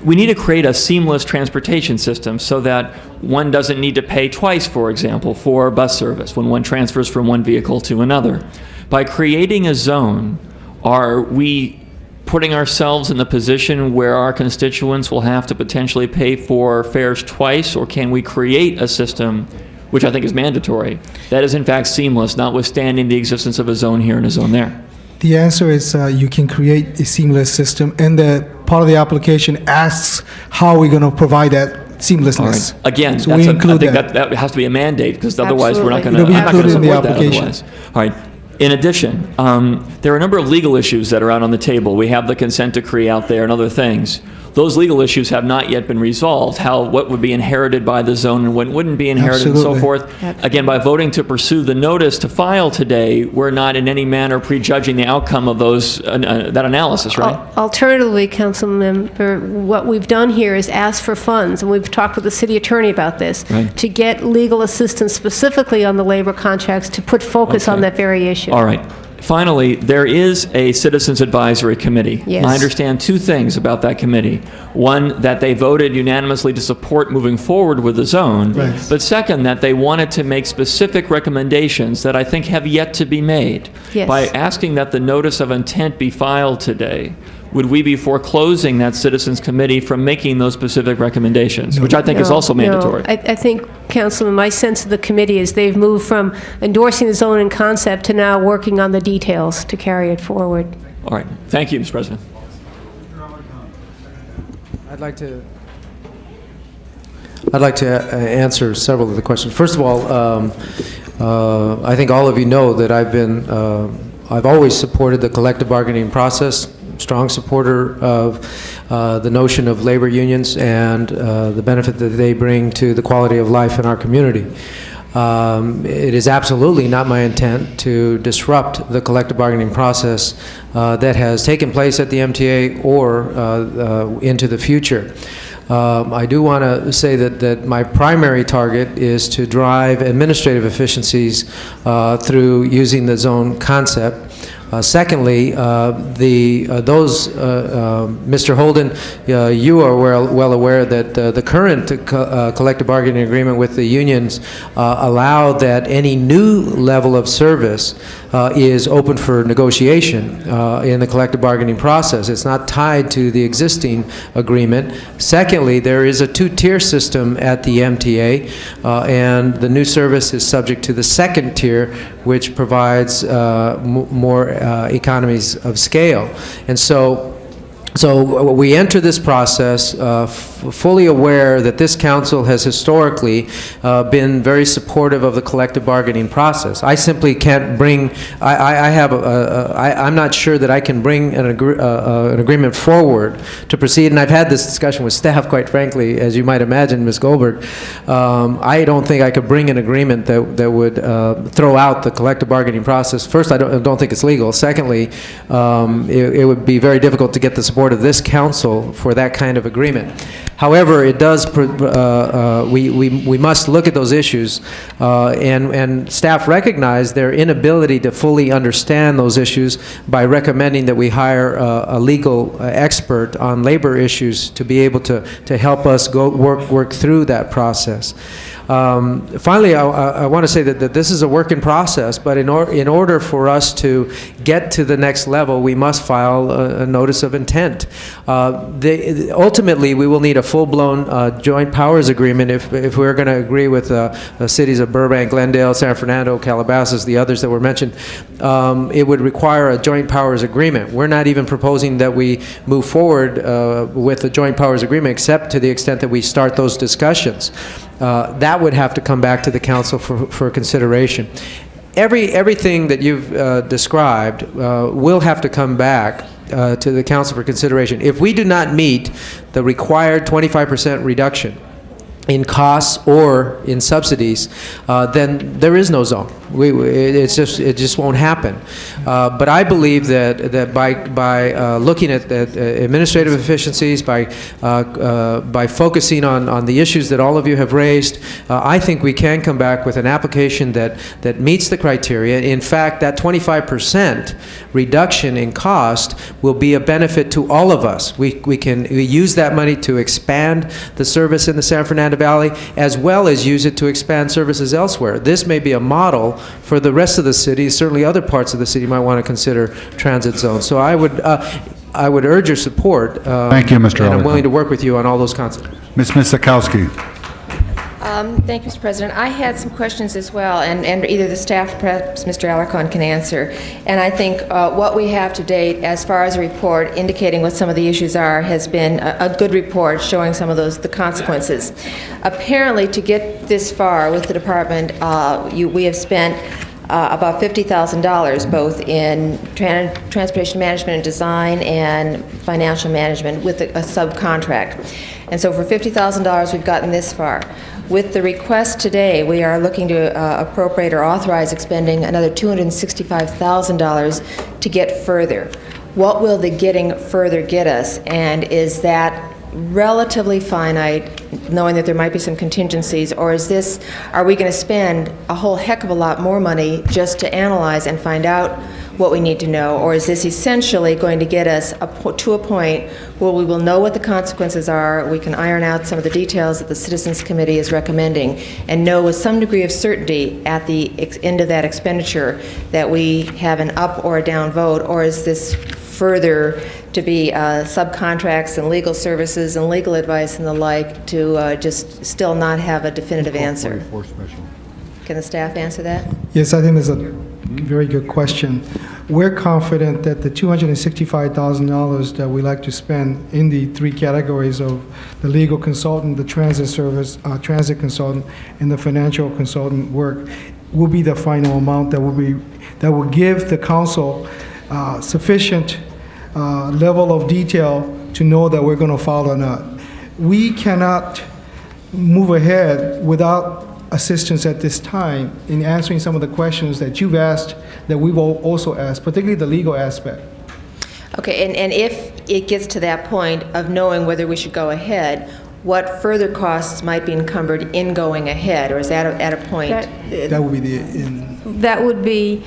need to create a seamless transportation system so that one doesn't need to pay twice, for example, for bus service when one transfers from one vehicle to another. By creating a zone, are we putting ourselves in the position where our constituents will have to potentially pay for fares twice, or can we create a system, which I think is mandatory, that is in fact seamless, notwithstanding the existence of a zone here and a zone there? The answer is you can create a seamless system, and the part of the application asks how we're going to provide that seamlessness. All right. Again, so we include that has to be a mandate, because otherwise we're not going to It'll be included in the support that application. otherwise. All right. In addition, there are a number of legal issues that are out on the table. We have the consent decree out there and other things. Those legal issues have not yet been resolved. What would be inherited by the zone and what wouldn't be inherited and so forth. Again, by voting to pursue the notice to file today, we're not in any manner prejudging the outcome of that analysis, right? Alternatively, Councilmember, what we've done here is ask for funds, and we've talked with the city attorney about this, to get legal assistance specifically on the labor contracts to put focus on that very issue. All right. finally, there is a Citizens Advisory Committee. Yes. I understand two things about that committee. One, that they voted unanimously to support moving forward with the zone. Right. But second, that they wanted to make specific recommendations that I think have yet to be made. Yes. By asking that the notice of intent be filed today, would we be foreclosing that Citizens Committee from making those specific recommendations, which I think is also mandatory? I think, Councilman, my sense of the committee is they've moved from endorsing the zoning concept to now working on the details to carry it forward. All right. Thank you, Mr. President. I'd like to answer several of the questions. First of all, I think all of you know that I've always supported the collective bargaining process, strong supporter of the notion of labor unions and the benefit that they bring to the quality of life in our community. It is absolutely not my intent to disrupt the collective bargaining process that has taken place at the MTA or into the future. I do want to say that my primary target is to drive administrative efficiencies through using the zone concept. Secondly, Mr. Holden, you are well aware that the current collective bargaining agreement with the unions allow that any new level of service is open for negotiation in the collective bargaining process. It's not tied to the existing agreement. Secondly, there is a two-tier system at the MTA, and the new service is subject to the second tier, which provides more economies of scale. And so we enter this process fully aware that this council has historically been very supportive of the collective bargaining process. I simply can't bring, I'm not sure that I can bring an agreement forward to proceed, and I've had this discussion with staff, quite frankly, as you might imagine, Ms. Goldberg. I don't think I could bring an agreement that would throw out the collective bargaining process. First, I don't think it's legal. Secondly, it would be very difficult to get the support of this council for that kind of agreement. However, it does, we must look at those issues, and staff recognize their inability to fully understand those issues by recommending that we hire a legal expert on labor issues to be able to help us work through that process. Finally, I want to say that this is a work in process, but in order for us to get to the next level, we must file a notice of intent. Ultimately, we will need a full-blown joint powers agreement if we're going to agree with the cities of Burbank, Glendale, San Fernando, Calabasas, the others that were mentioned. It would require a joint powers agreement. We're not even proposing that we move forward with a joint powers agreement, except to the extent that we start those discussions. That would have to come back to the council for consideration. Everything that you've described will have to come back to the council for consideration. If we do not meet the required 25% reduction in costs or in subsidies, then there is no zone. It just won't happen. But I believe that by looking at administrative efficiencies, by focusing on the issues that all of you have raised, I think we can come back with an application that meets the criteria. In fact, that 25% reduction in cost will be a benefit to all of us. We use that money to expand the service in the San Fernando Valley, as well as use it to expand services elsewhere. This may be a model for the rest of the city. Certainly other parts of the city might want to consider transit zones. So I would urge your support. Thank you, Mr. And I'm Oliver. willing to work with you on all those concepts. Ms. Misakowski. Thank you, Mr. President. I had some questions as well, and either the staff, perhaps Mr. Alarcon, can answer. And I think what we have to date, as far as a report indicating what some of the issues are, has been a good report showing some of the consequences. Apparently, to get this far with the department, we have spent about $50,000 both in transportation management and design and financial management with a subcontract. And so for $50,000, we've gotten this far. With the request today, we are looking to appropriate or authorize expending another $265,000 to get further. What will the getting further get us? And is that relatively finite, knowing that there might be some contingencies, or are we going to spend a whole heck of a lot more money just to analyze and find out what we need to know? Or is this essentially going to get us to a point where we will know what the consequences are, we can iron out some of the details that the Citizens Committee is recommending, and know with some degree of certainty at the end of that expenditure that we have an up or a down vote? Or is this further to be subcontracts and legal services and legal advice and the like to just still not have a definitive answer? Can the staff answer that? Yes, I think that's a very good question. We're confident that the $265,000 that we like to spend in the three categories of the legal consultant, the transit service, transit consultant, and the financial consultant work will be the final amount that will give the council sufficient level of detail to know that we're going to follow or not. We cannot move ahead without assistance at this time in answering some of the questions that you've asked, that we've also asked, particularly the legal aspect. Okay, and if it gets to that point of knowing whether we should go ahead, what further costs might be encumbered in going ahead, or is that at a point? That would be That would be,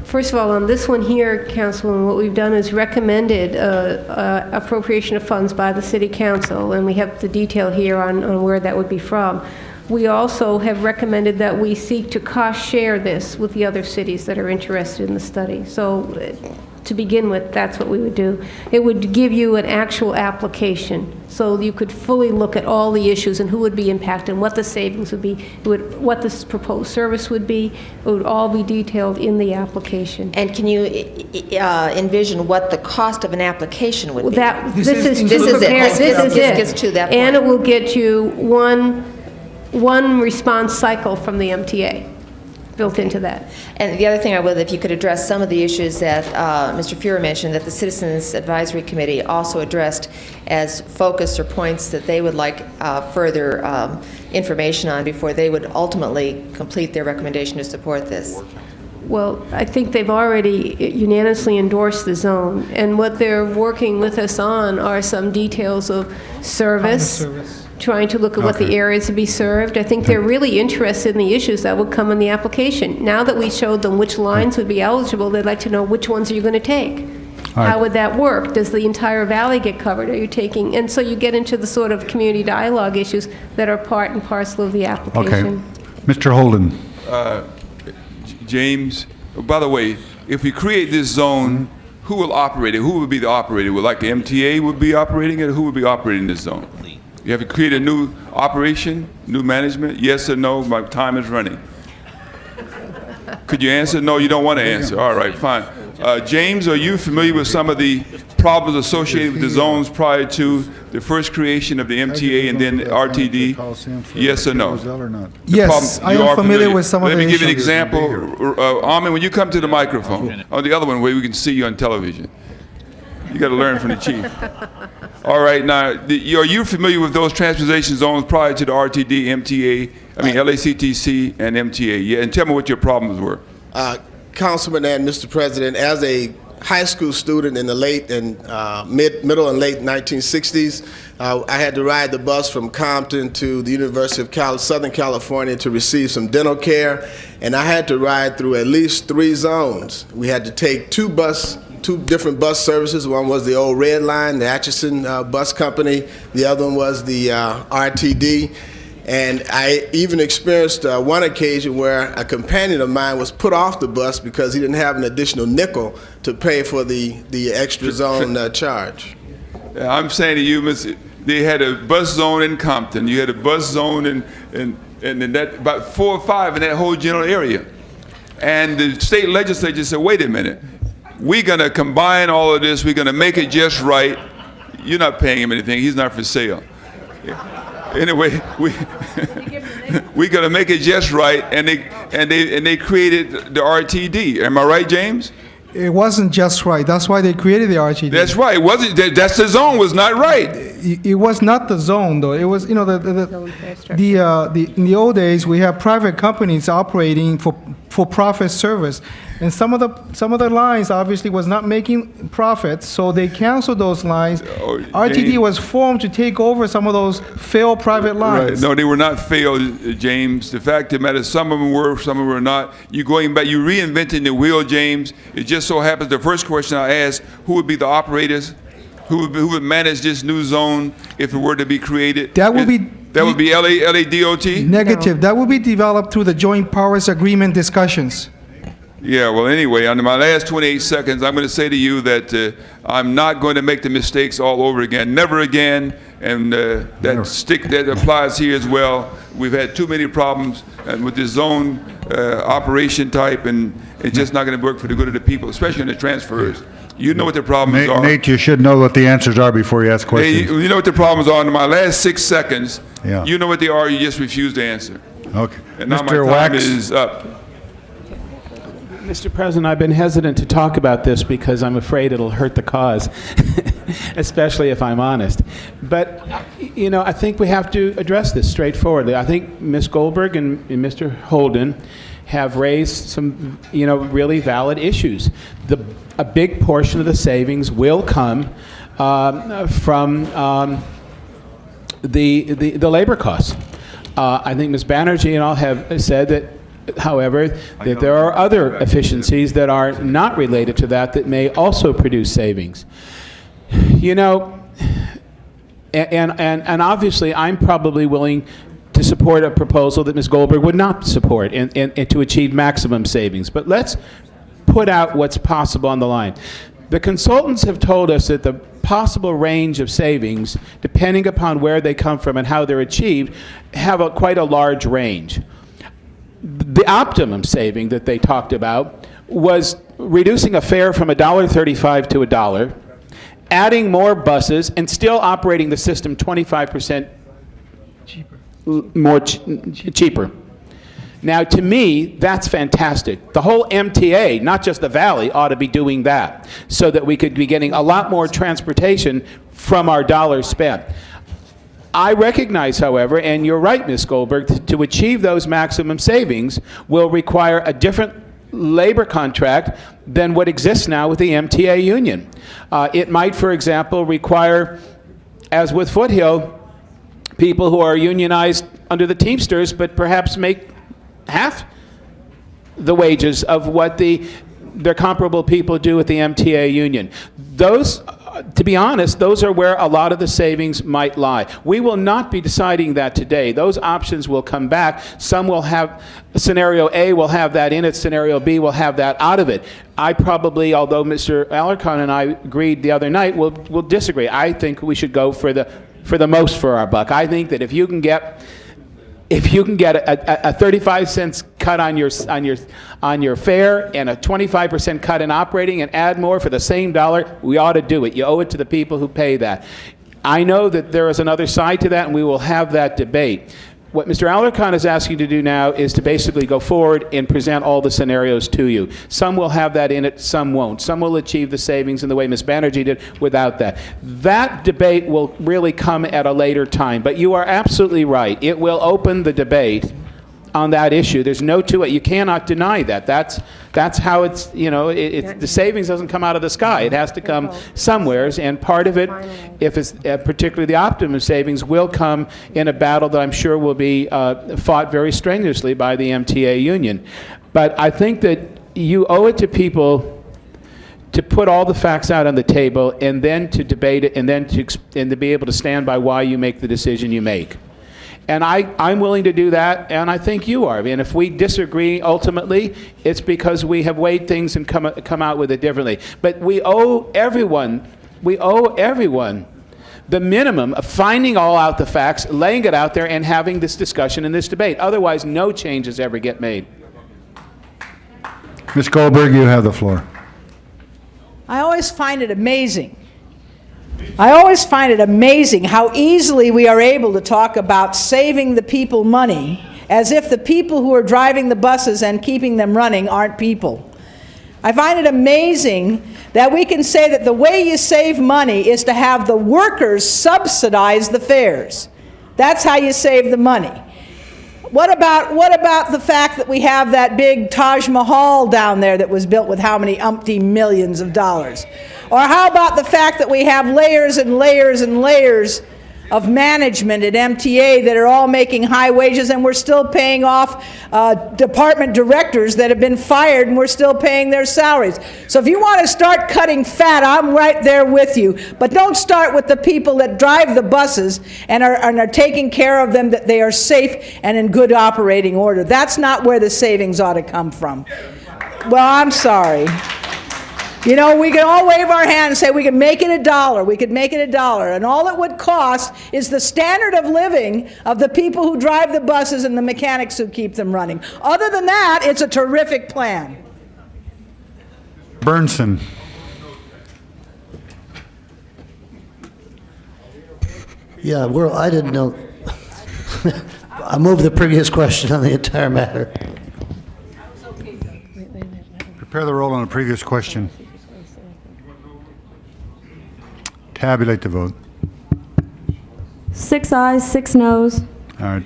first of all, on this one here, Councilwoman, what we've done is recommended appropriation of funds by the City Council, and we have the detail here on where that would be from. We also have recommended that we seek to cost share this with the other cities that are interested in the study. So to begin with, that's what we would do. It would give you an actual application, so you could fully look at all the issues and who would be impacted, and what the savings would be, what this proposed service would be. It would all be detailed in the application. And can you envision what the cost of an application would be? This is it. This gets to that point. And it will get you one response cycle from the MTA built into that. And the other thing I would, if you could address some of the issues that Mr. Fuhrer mentioned, that the Citizens Advisory Committee also addressed as focus or points that they would like further information on before they would ultimately complete their recommendation to support this. Well, I think they've already unanimously endorsed the zone, and what they're working with us on are some details of service, trying to look at what the areas to be served. I think they're really interested in the issues that would come in the application. Now that we showed them which lines would be eligible, they'd like to know which ones are you going to take. How would that work? Does the entire valley get covered? Are you taking, and so you get into the sort of community dialogue issues that are part and parcel of the application. Okay. Mr. Holden. James, by the way, if we create this zone, who will operate it? Who would be the operator? Would like the MTA would be operating it? Who would be operating this zone? You have to create a new operation, new management? Yes or no? My time is running. Could you answer? No, you don't want to answer. All right, fine. James, are you familiar with some of the problems associated with the zones prior to the first creation of the MTA and then RTD? Yes or no? Yes, I am familiar with some of the issues. Let me give you an issues. example. Armin, when you come to the microphone, on the other one where we can see you on television, you got to learn from the chief. All right, now, are you familiar with those transportation zones prior to the RTD, MTA, LACTC and MTA? Yeah, and tell me what your problems were. Councilman and Mr. President, as a high school student in the late and middle and late 1960s, I had to ride the bus from Compton to the University of Southern California to receive some dental care, and I had to ride through at least 3 zones. We had to take two different bus services. One was the old Red Line, the Atchison Bus Company. The other one was the RTD. And I even experienced one occasion where a companion of mine was put off the bus because he didn't have an additional nickel to pay for the extra zone charge. I'm saying to you, they had a bus zone in Compton. You had a bus zone in that, about 4 or 5 in that whole general area. And the state legislature said, wait a minute. We're going to combine all of this. We're going to make it just right. You're not paying him anything. He's not for sale. Anyway, we're going to make it just right, and they created the RTD. Am I right, James? It wasn't just right. That's why they created the RTD. That's right. It wasn't. That's the zone was not right. it was not the zone, though. It was, in the old days, we have private companies operating for profit service. And some of the lines obviously was not making profits, so they canceled those lines. RTD was formed to take over some of those failed private lines. Right. No, they were not failed, James. The fact of the matter is some of them were, some of them were not. You going back, you reinventing the wheel, James. It just so happens the first question I asked, who would be the operators? Who would manage this new zone if it were to be created? That would be LADOT? Negative. No. That would be developed through the Joint Powers Agreement discussions. Yeah, well, anyway, under my last 28 seconds, I'm going to say to you that I'm not going to make the mistakes all over again. Never again. And that applies here as well. We've had too many problems with this zone operation type, and it's just not going to work for the good of the people, especially in the transfers. You know what the problems are. Nate, you should know what the answers are before you ask questions. You know what the problems are. In my last 6 seconds, you know what they are. You just refuse to answer. Okay. And now Mr. my time Wax. is up. Mr. President, I've been hesitant to talk about this because I'm afraid it'll hurt the cause, especially if I'm honest. But, I think we have to address this straightforwardly. I think Ms. Goldberg and Mr. Holden have raised some, really valid issues. A big portion of the savings will come from the labor costs. I think Ms. Banerjee and all have said that, however, that there are other efficiencies that are not related to that may also produce savings. And obviously I'm probably willing to support a proposal that Ms. Goldberg would not support and to achieve maximum savings. But let's put out what's possible on the line. The consultants have told us that the possible range of savings, depending upon where they come from and how they're achieved, have quite a large range. The optimum saving that they talked about was reducing a fare from $1.35 to $1, adding more buses, and still operating the system 25% cheaper. Now, to me, that's fantastic. The whole MTA, not just the Valley, ought to be doing that so that we could be getting a lot more transportation from our dollars spent. I recognize, however, and you're right, Ms. Goldberg, to achieve those maximum savings will require a different labor contract than what exists now with the MTA union. It might, for example, require, as with Foothill, people who are unionized under the Teamsters but perhaps make half the wages of what their comparable people do with the MTA union. Those, to be honest, those are where a lot of the savings might lie. We will not be deciding that today. Those options will come back. Some will have, scenario A will have that in it, scenario B will have that out of it. I probably, although Mr. Alarcon and I agreed the other night, will disagree. I think we should go for the most for our buck. I think that if you can get a 35 cents cut on your fare and a 25% cut in operating and add more for the same dollar, we ought to do it. You owe it to the people who pay that. I know that there is another side to that, and we will have that debate. What Mr. Alarcon is asking to do now is to basically go forward and present all the scenarios to you. Some will have that in it, some won't. Some will achieve the savings in the way Ms. Banerjee did without that. That debate will really come at a later time, but you are absolutely right. It will open the debate on that issue. There's no to it. You cannot deny that. That's how it's, the savings doesn't come out of the sky. It has to come somewheres, and part of it, if it's particularly the optimum savings, will come in a battle that I'm sure will be fought very strenuously by the MTA union. But I think that you owe it to people to put all the facts out on the table and then to debate it and then to be able to stand by why you make the decision you make. And I'm willing to do that, and I think you are. And if we disagree ultimately, it's because we have weighed things and come out with it differently. But we owe everyone the minimum of finding all out the facts, laying it out there, and having this discussion and this debate. Otherwise, no changes ever get made. Ms. Goldberg, you have the floor. I always find it amazing. How easily we are able to talk about saving the people money as if the people who are driving the buses and keeping them running aren't people. I find it amazing that we can say that the way you save money is to have the workers subsidize the fares. That's how you save the money. What about the fact that we have that big Taj Mahal down there that was built with how many umpty millions of dollars? Or how about the fact that we have layers and layers and layers of management at MTA that are all making high wages, and we're still paying off department directors that have been fired, and we're still paying their salaries. So if you want to start cutting fat, I'm right there with you. But don't start with the people that drive the buses and are taking care of them, that they are safe and in good operating order. That's not where the savings ought to come from. Well, I'm sorry. You know, we can all wave our hand and say we can make it $1. We could make it $1. And all it would cost is the standard of living of the people who drive the buses and the mechanics who keep them running. Other than that, it's a terrific plan. Burnson. Yeah, well, I didn't know. I moved the previous question on the entire matter. Prepare the roll on the previous question. Tabulate the vote. 6 ayes, 6 noes. All right.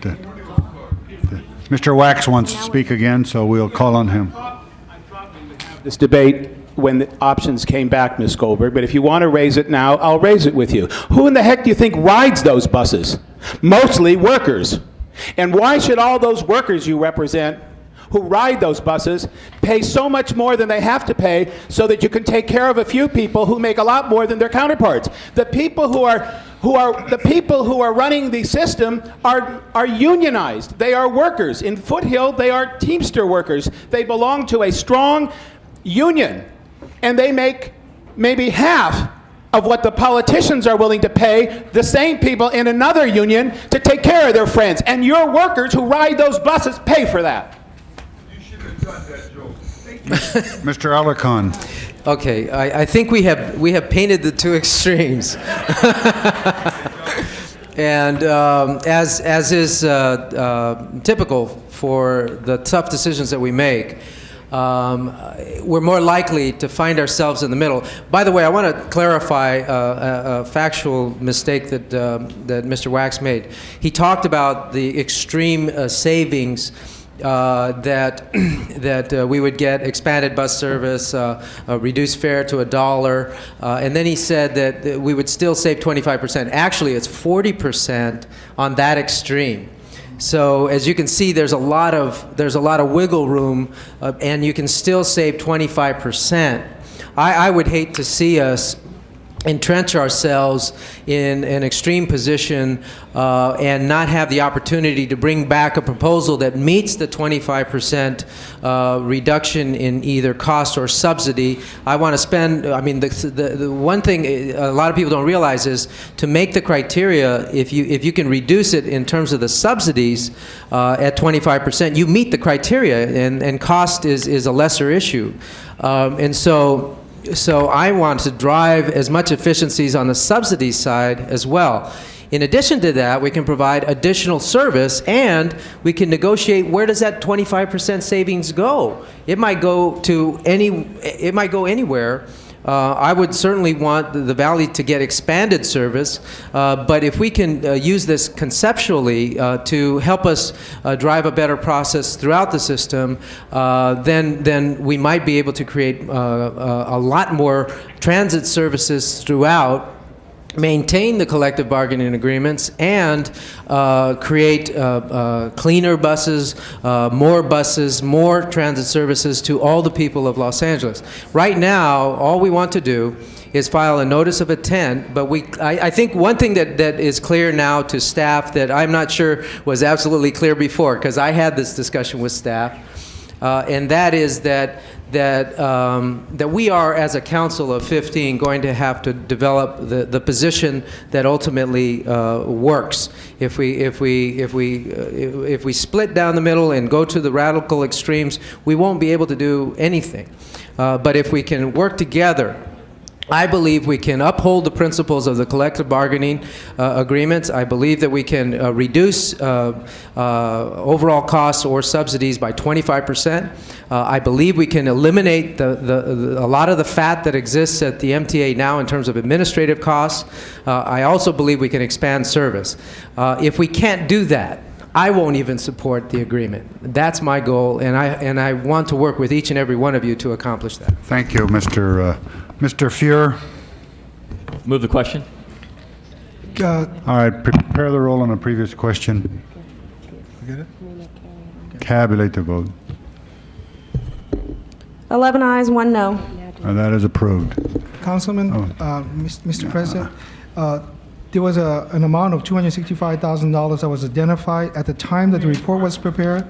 Mr. Wax wants to speak again, so we'll call on him. This debate when the options came back, Ms. Goldberg, but if you want to raise it now, I'll raise it with you. Who in the heck do you think rides those buses? Mostly workers. And why should all those workers you represent who ride those buses pay so much more than they have to pay so that you can take care of a few people who make a lot more than their counterparts? The people who are running the system are unionized. They are workers. In Foothill, they are Teamster workers. They belong to a strong union, and they make maybe half of what the politicians are willing to pay the same people in another union to take care of their friends. And your workers who ride those buses pay for that. Mr. Alarcon. Okay, I think we have painted the two extremes. And as is typical for the tough decisions that we make, we're more likely to find ourselves in the middle. By the way, I want to clarify a factual mistake that Mr. Wax made. He talked about the extreme savings that we would get: expanded bus service, reduced fare to $1, and then he said that we would still save 25%. Actually, it's 40% on that extreme. So as you can see, there's a lot of wiggle room, and you can still save 25%. I would hate to see us entrench ourselves in an extreme position and not have the opportunity to bring back a proposal that meets the 25% reduction in either cost or subsidy. I want to spend, I mean, the one thing a lot of people don't realize is to make the criteria, if you can reduce it in terms of the subsidies at 25%, you meet the criteria, and cost is a lesser issue. So I want to drive as much efficiencies on the subsidy side as well. In addition to that, we can provide additional service, and we can negotiate where does that 25% savings go. It might go anywhere. I would certainly want the Valley to get expanded service, but if we can use this conceptually to help us drive a better process throughout the system, then we might be able to create a lot more transit services throughout, maintain the collective bargaining agreements, and create cleaner buses, more transit services to all the people of Los Angeles. Right now, all we want to do is file a notice of intent, but I think one thing that is clear now to staff that I'm not sure was absolutely clear before, because I had this discussion with staff, and that is that we are, as a council of 15, going to have to develop the position that ultimately works. If we split down the middle and go to the radical extremes, we won't be able to do anything. But if we can work together I believe we can uphold the principles of the collective bargaining agreements. I believe that we can reduce overall costs or subsidies by 25%. I believe we can eliminate a lot of the fat that exists at the MTA now in terms of administrative costs. I also believe we can expand service. If we can't do that, I won't even support the agreement. That's my goal, and I want to work with each and every one of you to accomplish that. Thank you, Mr. Fuhr. Move the question. All right, prepare the roll on the previous question. Tabulate the vote. 11 ayes, 1 no. That is approved. Councilman, Mr. President, there was an amount of $265,000 that was identified at the time that the report was prepared.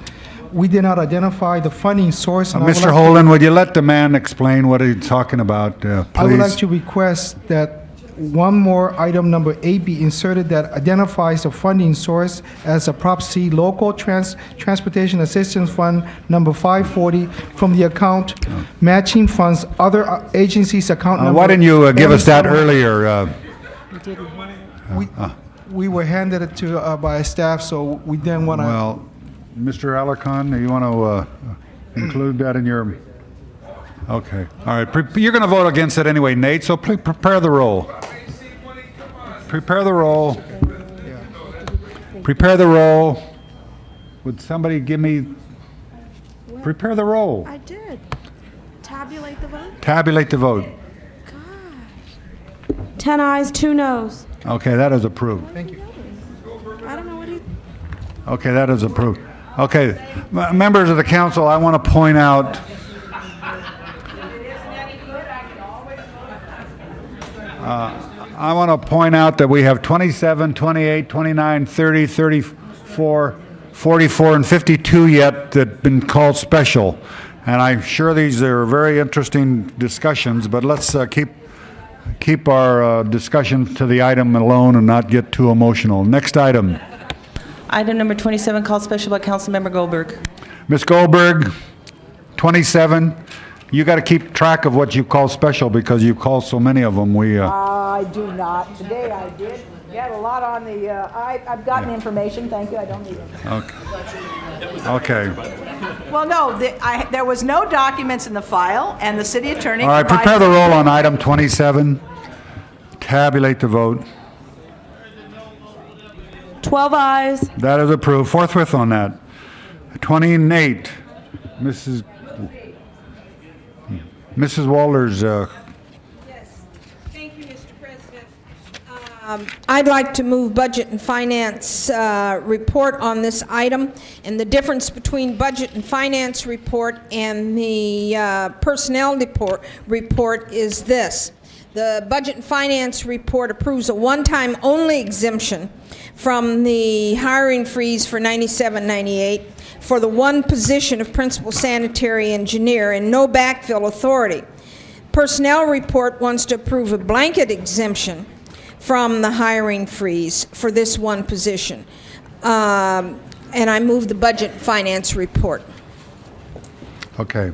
We did not identify the funding source. and I would Mr. like Holden, would you let the man explain what he's talking about, please? I would like to request that one more item number 8 be inserted that identifies the funding source as a Prop C Local Transportation Assistance Fund number 540 from the account matching funds other agencies account number. Why didn't you give us that earlier? We were handed it to by staff, so we didn't want to. Well, Mr. Alarcon, you want to include that in your... Okay, all right. You're going to vote against it anyway, Nate, so please prepare the roll. Prepare the roll. Prepare the roll. Would somebody give me... Prepare the roll. I did. Tabulate the vote. Tabulate the vote. 10 ayes, 2 noes. Okay, that is approved. Thank you. I don't know what he... Okay, that is approved. Okay, members of the council, I want to point out... I want to point out that we have 27, 28, 29, 30, 34, 44, and 52 yet that have been called special. And I'm sure these are very interesting discussions, but let's keep our discussion to the item alone and not get too emotional. Next item. Item number 27, called special by Councilmember Goldberg. Ms. Goldberg, 27. You got to keep track of what you call special because you call so many of them. I do not. Today I did. You had a lot on the, I've gotten information, thank you, I don't need it. Okay. Well, no, there was no documents in the file, and the city attorney... All right, prepare the roll on item 27. Tabulate the vote. 12 ayes. That is approved. Forthwith on that. 28. Mrs. Walters. Yes. Thank you, Mr. President. I'd like to move Budget and Finance report on this item. And the difference between Budget and Finance report and the Personnel report is this. The Budget and Finance report approves a one-time only exemption from the hiring freeze for 97-98 for the one position of principal sanitary engineer and no backfill authority. Personnel report wants to approve a blanket exemption from the hiring freeze for this one position. And I move the Budget and Finance report. Okay.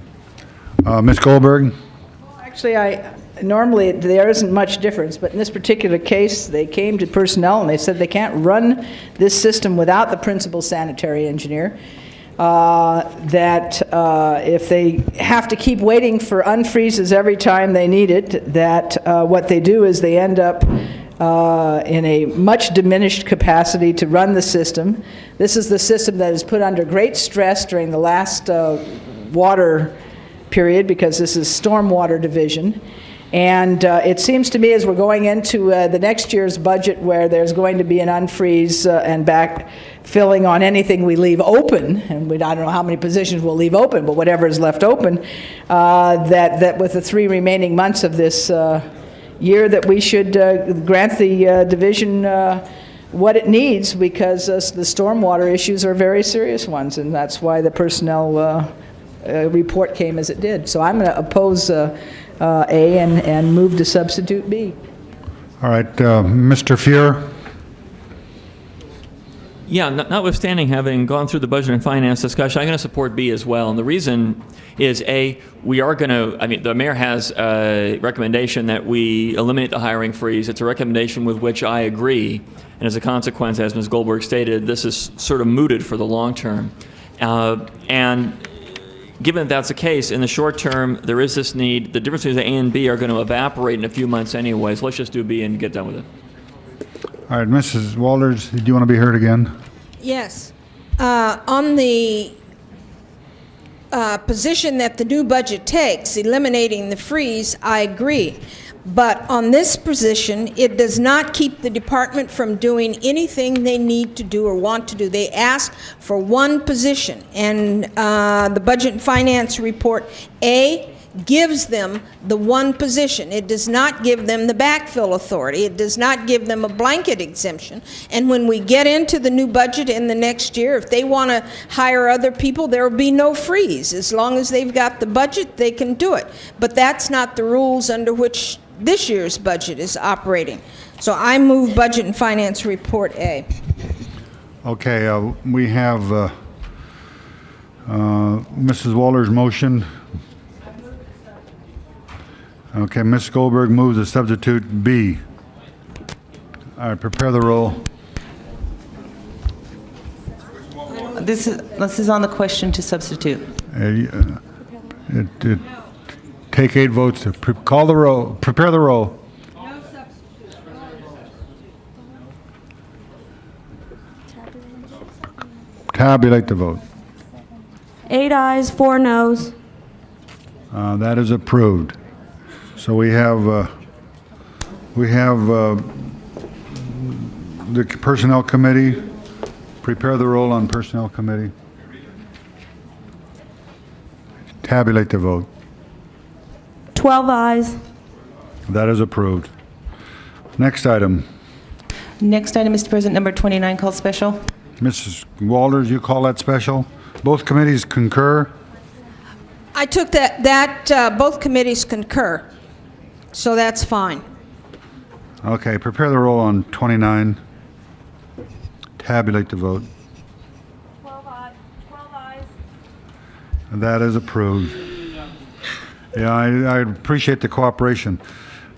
Ms. Goldberg? Actually, normally there isn't much difference, but in this particular case, they came to personnel and they said they can't run this system without the principal sanitary engineer. That if they have to keep waiting for unfreezes every time they need it, that what they do is they end up in a much diminished capacity to run the system. This is the system that is put under great stress during the last water period because this is stormwater division. And it seems to me as we're going into the next year's budget where there's going to be an unfreeze and backfilling on anything we leave open, and I don't know how many positions we'll leave open, but whatever is left open, that with the 3 remaining months of this year that we should grant the division what it needs because the stormwater issues are very serious ones, and that's why the personnel report came as it did. So I'm going to oppose A and move to substitute B. All right, Mr. Fuhr? Yeah, notwithstanding having gone through the budget and finance discussion, I'm going to support B as well. And the reason is, A, we are going to, I mean, the mayor has a recommendation that we eliminate the hiring freeze. It's a recommendation with which I agree. And as a consequence, as Ms. Goldberg stated, this is sort of mooted for the long term. And given that that's the case, in the short term, there is this need. The differences between A and B are going to evaporate in a few months anyways. Let's just do B and get done with it. All right, Mrs. Walters, do you want to be heard again? Yes. On the position that the new budget takes, eliminating the freeze, I agree. But on this position, it does not keep the department from doing anything they need to do or want to do. They ask for one position, and the Budget and Finance Report A gives them the one position. It does not give them the backfill authority. It does not give them a blanket exemption. And when we get into the new budget in the next year, if they want to hire other people, there will be no freeze. As long as they've got the budget, they can do it. But that's not the rules under which this year's budget is operating. So I move Budget and Finance Report A. Okay, we have Mrs. Walters' motion. Okay, Ms. Goldberg moves to substitute B. All right, prepare the roll. This is on the question to substitute. Take 8 votes to call the roll. Prepare the roll. Tabulate the vote. 8 ayes, 4 noes. That is approved. So we have the Personnel Committee. Prepare the roll on Personnel Committee. Tabulate the vote. 12 ayes. That is approved. Next item. Next item, Mr. President, number 29, called special. Mrs. Walters, you call that special? Both committees concur? I took that both committees concur, so that's fine. Okay, prepare the roll on 29. Tabulate the vote. 12 ayes. That is approved. Yeah, I appreciate the cooperation.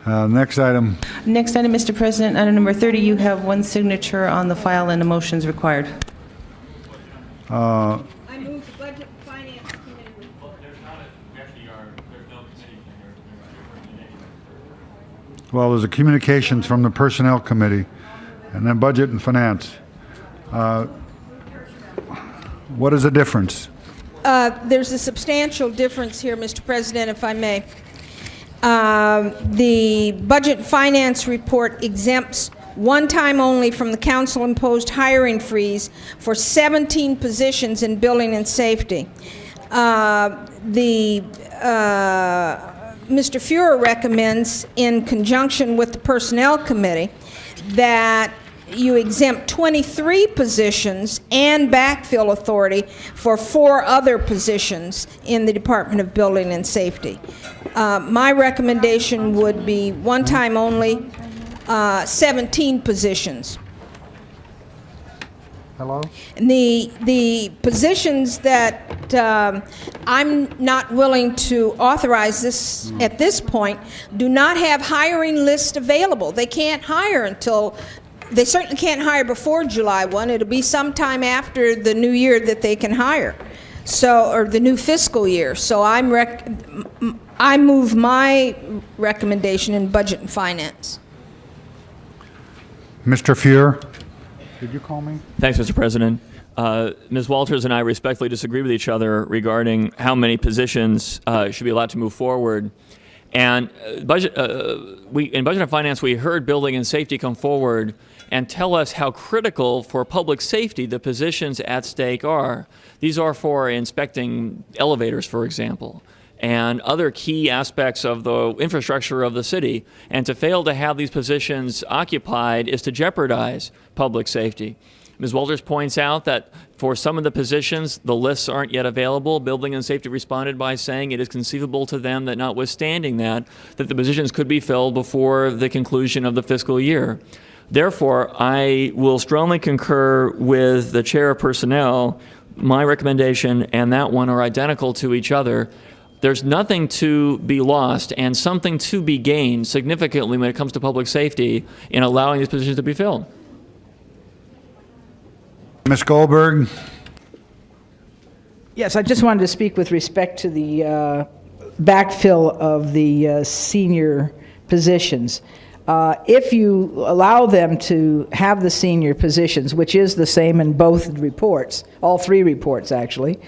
Next item. Next item, Mr. President, item number 30, you have one signature on the file and a motion is required. I move the Budget and Finance Committee report. Well, there's a communications from the Personnel Committee, and then Budget and Finance. What is the difference? There's a substantial difference here, Mr. President, if I may. The Budget and Finance Report exempts one time only from the council-imposed hiring freeze for 17 positions in building and safety. Mr. Fuhrer recommends, in conjunction with the Personnel Committee, that you exempt 23 positions and backfill authority for 4 other positions in the Department of Building and Safety. My recommendation would be one time only, 17 positions. Hello? And the positions that I'm not willing to authorize this at this point do not have hiring lists available. They can't hire until, they certainly can't hire before July 1. It'll be sometime after the new year that they can hire, so, or the new fiscal year. So I move my recommendation in Budget and Finance. Mr. Fuhrer? Did you call me? Thanks, Mr. President. Ms. Walters and I respectfully disagree with each other regarding how many positions should be allowed to move forward. And in Budget and Finance, we heard Building and Safety come forward and tell us how critical for public safety the positions at stake are. These are for inspecting elevators, for example, and other key aspects of the infrastructure of the city. And to fail to have these positions occupied is to jeopardize public safety. Ms. Walters points out that for some of the positions, the lists aren't yet available. Building and Safety responded by saying it is conceivable to them that notwithstanding that the positions could be filled before the conclusion of the fiscal year. Therefore, I will strongly concur with the Chair of Personnel. My recommendation and that one are identical to each other. There's nothing to be lost and something to be gained significantly when it comes to public safety in allowing these positions to be filled. Ms. Goldberg? Yes, I just wanted to speak with respect to the backfill of the senior positions. If you allow them to have the senior positions, which is the same in both reports, all three reports actually,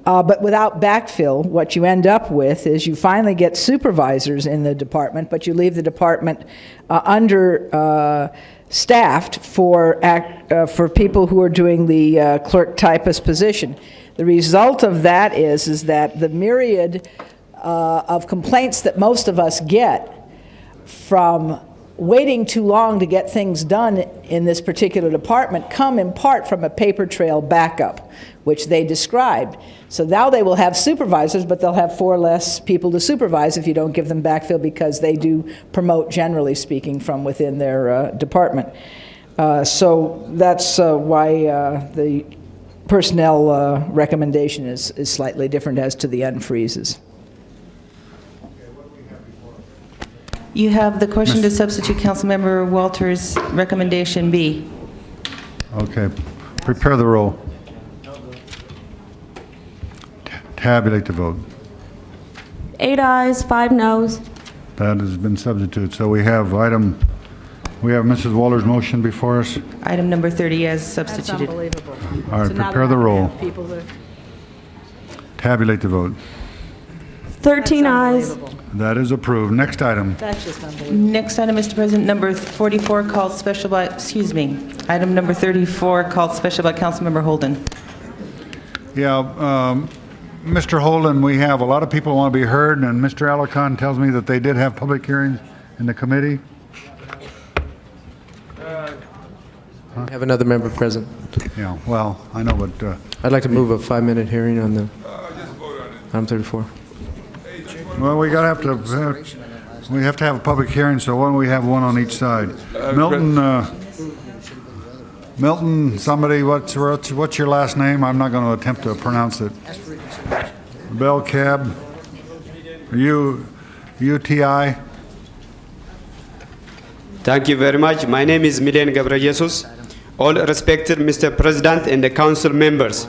but without backfill, what you end up with is you finally get supervisors in the department, but you leave the department understaffed for people who are doing the clerk typist position. The result of that is that the myriad of complaints that most of us get from waiting too long to get things done in this particular department come in part from a paper trail backup, which they described. So now they will have supervisors, but they'll have 4 less people to supervise if you don't give them backfill, because they do promote, generally speaking, from within their department. So that's why the personnel recommendation is slightly different as to the unfreezes. You have the question to substitute Councilmember Walters' recommendation B. Okay. Prepare the roll. Tabulate the vote. 8 ayes, 5 noes. That has been substituted. So we have Mrs. Waller's motion before us. Item number 30 as substituted. All right, prepare the roll. Tabulate the vote. 13 ayes. That is approved. Next item. That's just unbelievable. Next item, Mr. President, number 44, called special by, item number 34, called special by Councilmember Holden. Yeah, Mr. Holden, we have a lot of people who want to be heard, and Mr. Alarcon tells me that they did have public hearings in the committee. Have another member present. Yeah, well, I know, but... I'd like to move a 5-minute hearing on the item 34. Well, we have to have a public hearing, so why don't we have one on each side? Milton, somebody, what's your last name? I'm not going to attempt to pronounce it. Bell Cab. UTI. Thank you very much. My name is Milen Gabrayesus. All respected Mr. President and the council members.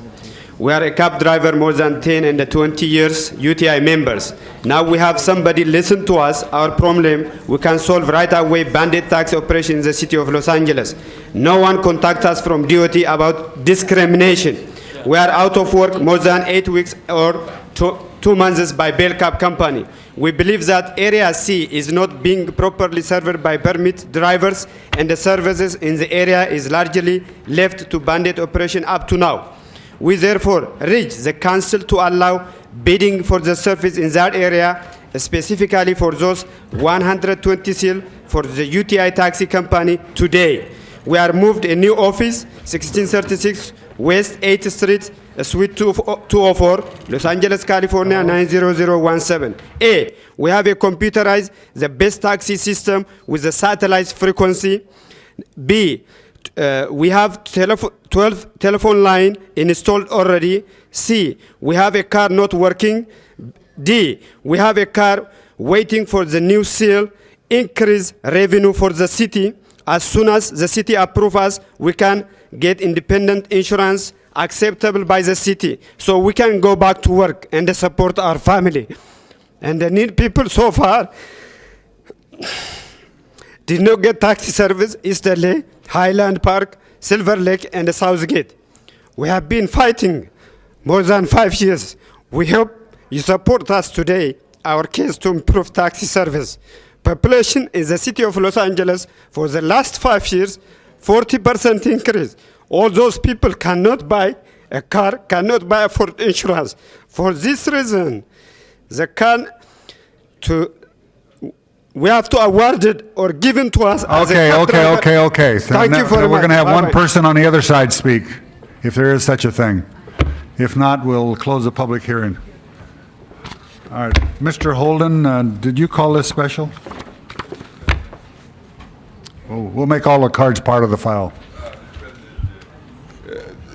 We are a cab driver more than 10 and 20 years UTI members. Now we have somebody listen to us, our problem, we can solve right away bandit tax operation in the city of Los Angeles. No one contact us from DOT about discrimination. We are out of work more than 8 weeks or 2 months by Bell Cab Company. We believe that Area C is not being properly served by permit drivers, and the services in the area is largely left to bandit operation up to now. We therefore urge the council to allow bidding for the service in that area, specifically for those 120 seal for the UTI taxi company today. We are moved a new office, 1636 West 8th Street, Suite 204, Los Angeles, California 90017. A, we have a computerized, the best taxi system with the satellite frequency. B, we have 12 telephone line installed already. C, we have a car not working. D, we have a car waiting for the new seal, increase revenue for the city. As soon as the city approves us, we can get independent insurance acceptable by the city, so we can go back to work and support our family. And the need people so far did not get taxi service East LA, Highland Park, Silver Lake, and Southgate. We have been fighting more than 5 years. We hope you support us today, our case to improve taxi service. Population in the city of Los Angeles for the last 5 years, 40% increase. All those people cannot buy a car, cannot buy for insurance. For this reason, we have to award it or given to us as a car driver. Okay. So Thank you very much. we're going to have one Bye-bye. person on the other side speak, if there is such a thing. If not, we'll close the public hearing. All right, Mr. Holden, did you call this special? We'll make all the cards part of the file.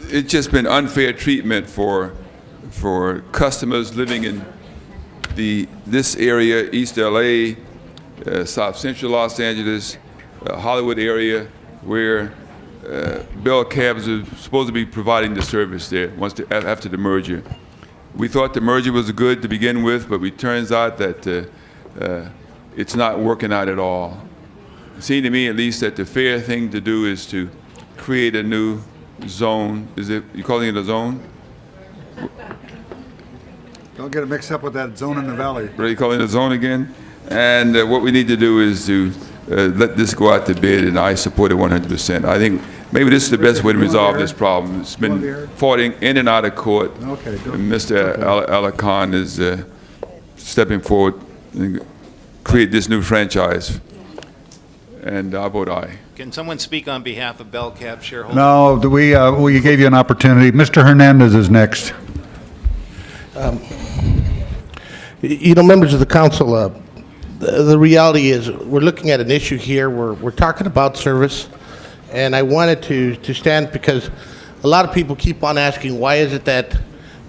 It's just been unfair treatment for customers living in this area, East LA, South Central Los Angeles, Hollywood area, where Bell Cabs are supposed to be providing the service there after the merger. We thought the merger was good to begin with, but it turns out that it's not working out at all. It seemed to me, at least, that the fair thing to do is to create a new zone. You calling it a zone? Don't get it mixed up with that zone in the valley. Are you calling it a zone again? And what we need to do is to let this go out to bid, and I support it 100%. I think maybe this is the best way to resolve this problem. It's been fought in and out of court. Okay. And Mr. Alarcon is stepping forward and create this new franchise. And I vote aye. Can someone speak on behalf of Bell Cab shareholders? No, we gave you an opportunity. Mr. Hernandez is next. Members of the council, the reality is we're looking at an issue here. We're talking about service, and I wanted to stand because a lot of people keep on asking, why is it that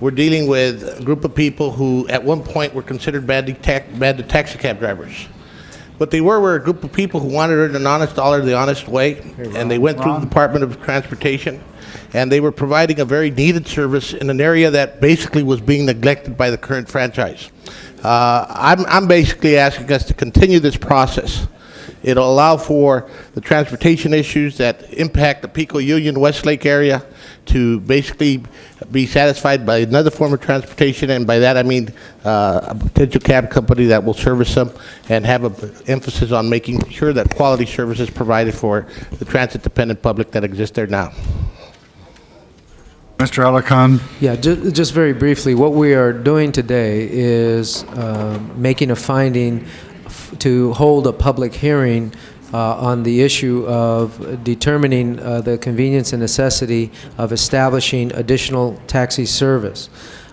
we're dealing with a group of people who at one point were considered bad taxi cab drivers? What they were a group of people who wanted to earn an honest dollar the honest way, and they went through the Department of Transportation, and they were providing a very needed service in an area that basically was being neglected by the current franchise. I'm basically asking us to continue this process. It'll allow for the transportation issues that impact the Pico Union Westlake area to basically be satisfied by another form of transportation, and by that I mean a potential cab company that will service them and have an emphasis on making sure that quality service is provided for the transit-dependent public that exists there now. Mr. Alarcon? Yeah, just very briefly, what we are doing today is making a finding to hold a public hearing on the issue of determining the convenience and necessity of establishing additional taxi service.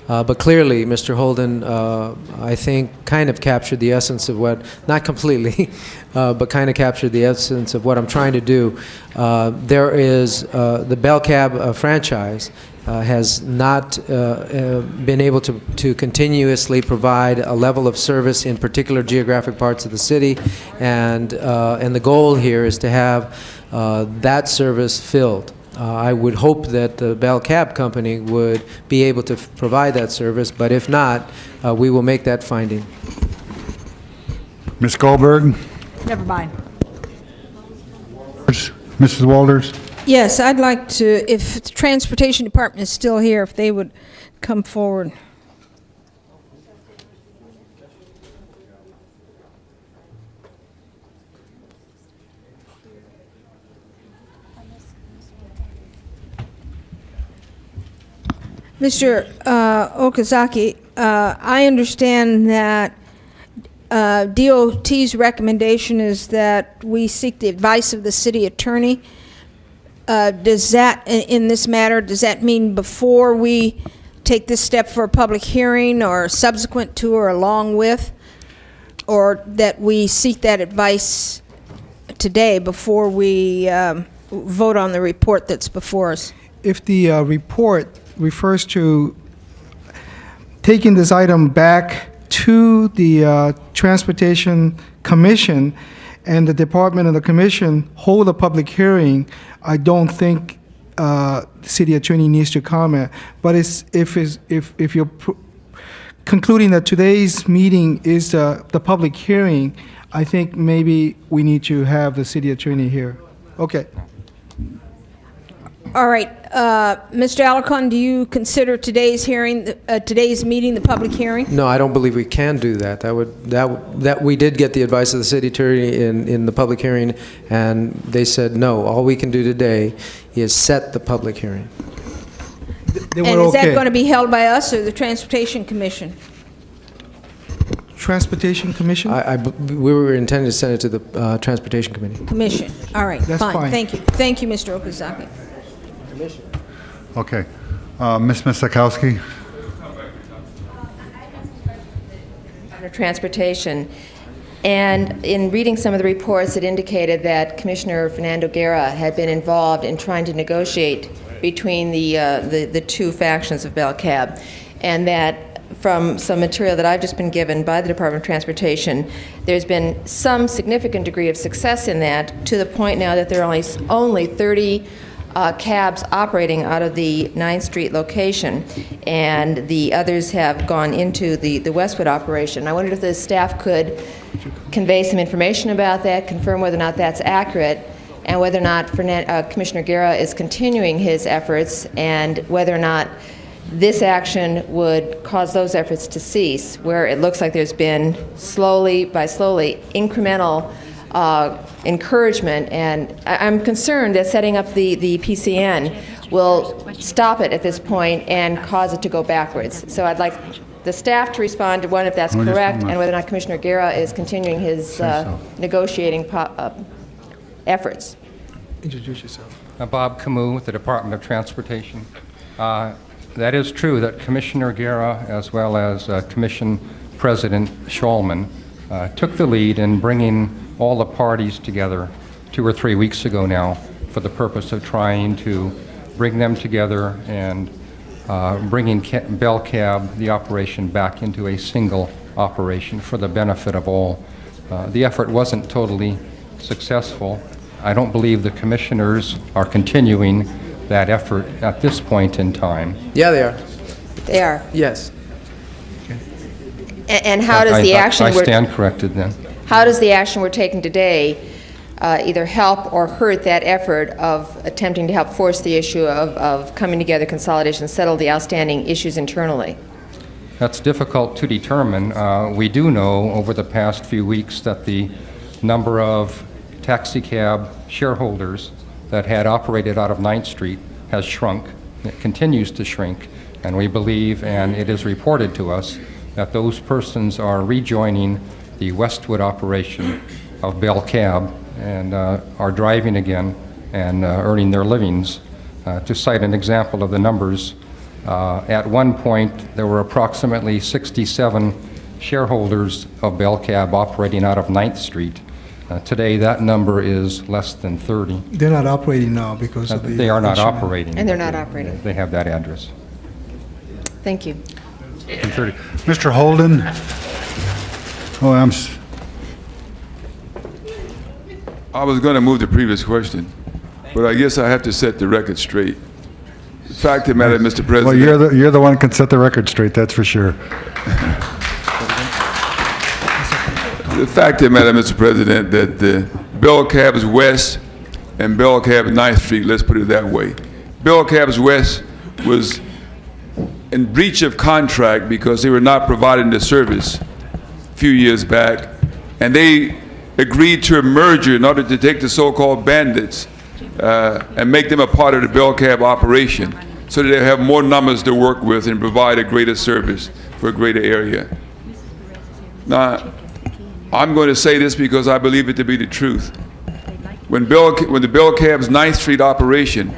But clearly, Mr. Holden, I think, kind of captured the essence of what, not completely, but kind of captured the essence of what I'm trying to do. There is the Bell Cab franchise has not been able to continuously provide a level of service in particular geographic parts of the city, and the goal here is to have that service filled. I would hope that the Bell Cab Company would be able to provide that service, but if not, we will make that finding. Ms. Goldberg? Never mind. Mrs. Walters? Yes, I'd like to, if the Transportation Department is still here, if they would come forward. Mr. Okazaki, I understand that DOT's recommendation is that we seek the advice of the city attorney. Does that, in this matter, does that mean before we take this step for a public hearing or subsequent to or along with, or that we seek that advice today before we vote on the report that's before us? If the report refers to taking this item back to the Transportation Commission and the department and the commission hold a public hearing, I don't think the city attorney needs to comment. But if you're concluding that today's meeting is the public hearing, I think maybe we need to have the city attorney here. Okay. All right, Mr. Alarcon, do you consider today's hearing, today's meeting, the public hearing? No, I don't believe we can do that. That we did get the advice of the city attorney in the public hearing, and they said no. All we can do today is set the public hearing. They were and is that okay. going to be held by us or the Transportation Commission? Transportation Commission? We were intending to send it to the Transportation Committee. Commission. All right, That's fine. Thank you. Thank you, Mr. Okazaki. Okay. Ms. Misakowski? Under transportation, And in reading some of the reports, it indicated that Commissioner Fernando Guerra had been involved in trying to negotiate between the two factions of BelCab, and that from some material that I've just been given by the Department of Transportation, there's been some significant degree of success in that, to the point now that there are only 30 cabs operating out of the 9th Street location, and the others have gone into the Westwood operation. I wondered if the staff could convey some information about that, confirm whether or not that's accurate, and whether or not Commissioner Guerra is continuing his efforts, and whether or not this action would cause those efforts to cease, where it looks like there's been slowly, incremental encouragement. And I'm concerned that setting up the PCN will stop it at this point and cause it to go backwards. So I'd like the staff to respond to one, if that's correct, and whether or not Commissioner Guerra is continuing his negotiating efforts. Introduce yourself. Bob Camus with the Department of Transportation. That is true that Commissioner Guerra, as well as Commission President Shulman, took the lead in bringing all the parties together 2 or 3 weeks ago now for the purpose of trying to bring them together and bringing BelCab, the operation, back into a single operation for the benefit of all. The effort wasn't totally successful. I don't believe the commissioners are continuing that effort at this point in time. Yeah, they are. They are. Yes. And how does the action I stand corrected then. How does the action we're taking today either help or hurt that effort of attempting to help force the issue of coming together, consolidation, settle the outstanding issues internally? That's difficult to determine. We do know over the past few weeks that the number of taxi cab shareholders that had operated out of 9th Street has shrunk. It continues to shrink, and we believe, and it is reported to us, that those persons are rejoining the Westwood operation of BelCab and are driving again and earning their livings. To cite an example of the numbers, at one point there were approximately 67 shareholders of BelCab operating out of 9th Street. Today that number is less than 30. They're not operating now because of the... They are not operating. And they're not operating. They have that address. Thank you. 30. Mr. Holden? Oh, I was going to move the previous question, but I guess I have to set the record straight. The fact of the matter, Mr. President... Well, you're the one who can set the record straight, that's for sure. The fact of the matter, Mr. President, that the BelCab's West and BelCab 9th Street, let's put it that way, BelCab's West was in breach of contract because they were not providing the service a few years back, and they agreed to a merger in order to take the so-called bandits and make them a part of the BelCab operation so that they have more numbers to work with and provide a greater service for a greater area. Now, I'm going to say this because I believe it to be the truth. When the BelCab's 9th Street operation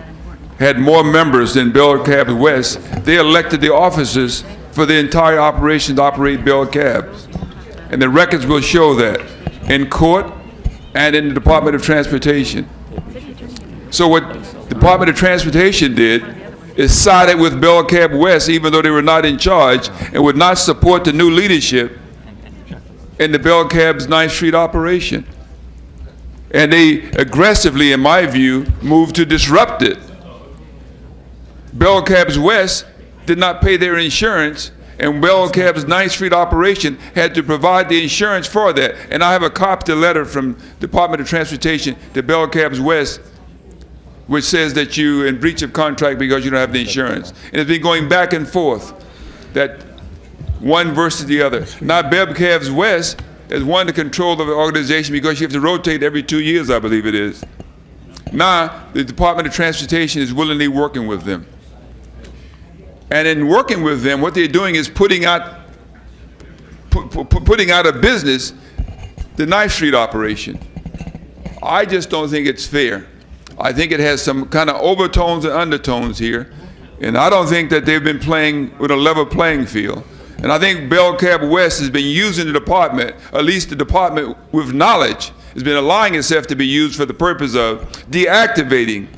had more members than BelCab West, they elected the officers for the entire operation to operate BelCab. And the records will show that in court and in the Department of Transportation. So what the Department of Transportation did is sided with BelCab West, even though they were not in charge, and would not support the new leadership in the BelCab's 9th Street operation. And they aggressively, in my view, moved to disrupt it. BelCab's West did not pay their insurance, and BelCab's 9th Street operation had to provide the insurance for that. And I have a copy of the letter from Department of Transportation to BelCab's West, which says that you're in breach of contract because you don't have the insurance. And it's been going back and forth, that one versus the other. Now BelCab's West has won the control of the organization because you have to rotate every 2 years, I believe it is. Now the Department of Transportation is willingly working with them. And in working with them, what they're doing is putting out of business the 9th Street operation. I just don't think it's fair. I think it has some kind of overtones and undertones here. And I don't think that they've been playing with a level playing field. And I think Bell Cab West has been using the department, at least the department with knowledge, has been allowing itself to be used for the purpose of deactivating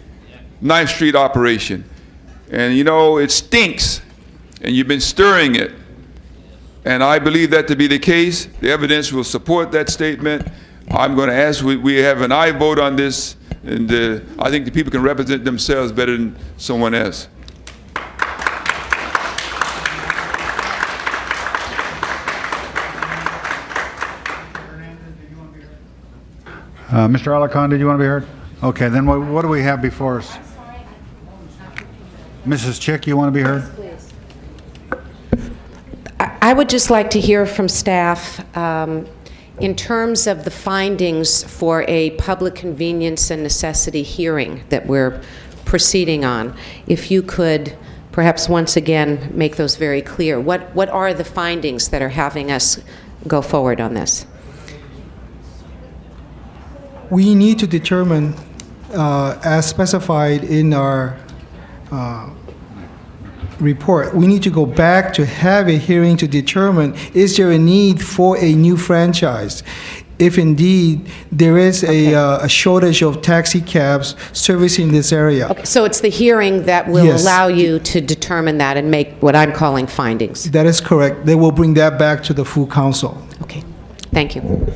9th Street operation. And you know, it stinks, and you've been stirring it. And I believe that to be the case. The evidence will support that statement. I'm going to ask, we have an aye vote on this, and I think the people can represent themselves better than someone else. Mr. Alarcon, did you want to be heard? Okay, then what do we have before us? Mrs. Chick, you want to be heard? I would just like to hear from staff in terms of the findings for a public convenience and necessity hearing that we're proceeding on. If you could perhaps once again make those very clear. What are the findings that are having us go forward on this? We need to determine, as specified in our report, we need to go back to have a hearing to determine, is there a need for a new franchise? If indeed there is a shortage of taxi cabs servicing this area. Okay, so it's the hearing that will Yes. allow you to determine that and make what I'm calling findings. That is correct. They will bring that back to the full council. Okay, thank you.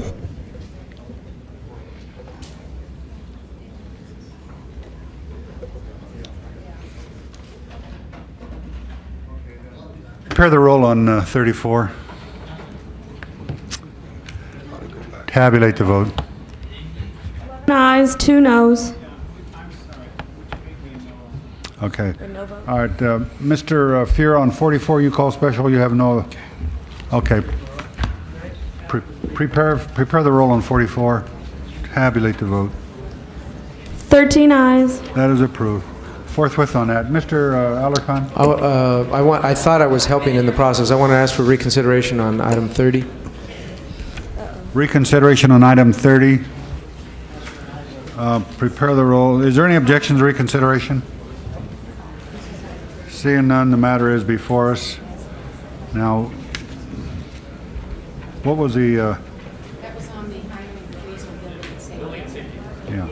Prepare the roll on 34. Tabulate the vote. 11 ayes, 2 noes. Okay. All right, Mr. Fuhrer, on 44, you call special, you have no... Okay. Prepare the roll on 44. Tabulate the vote. 13 ayes. That is approved. Forthwith on that. Mr. Alarcon? I thought I was helping in the process. I want to ask for reconsideration on item 30. Reconsideration on item 30. Prepare the roll. Is there any objection to reconsideration? Seeing none, the matter is before us. Now, what was the... That was on the item of reasonable safety. Yeah.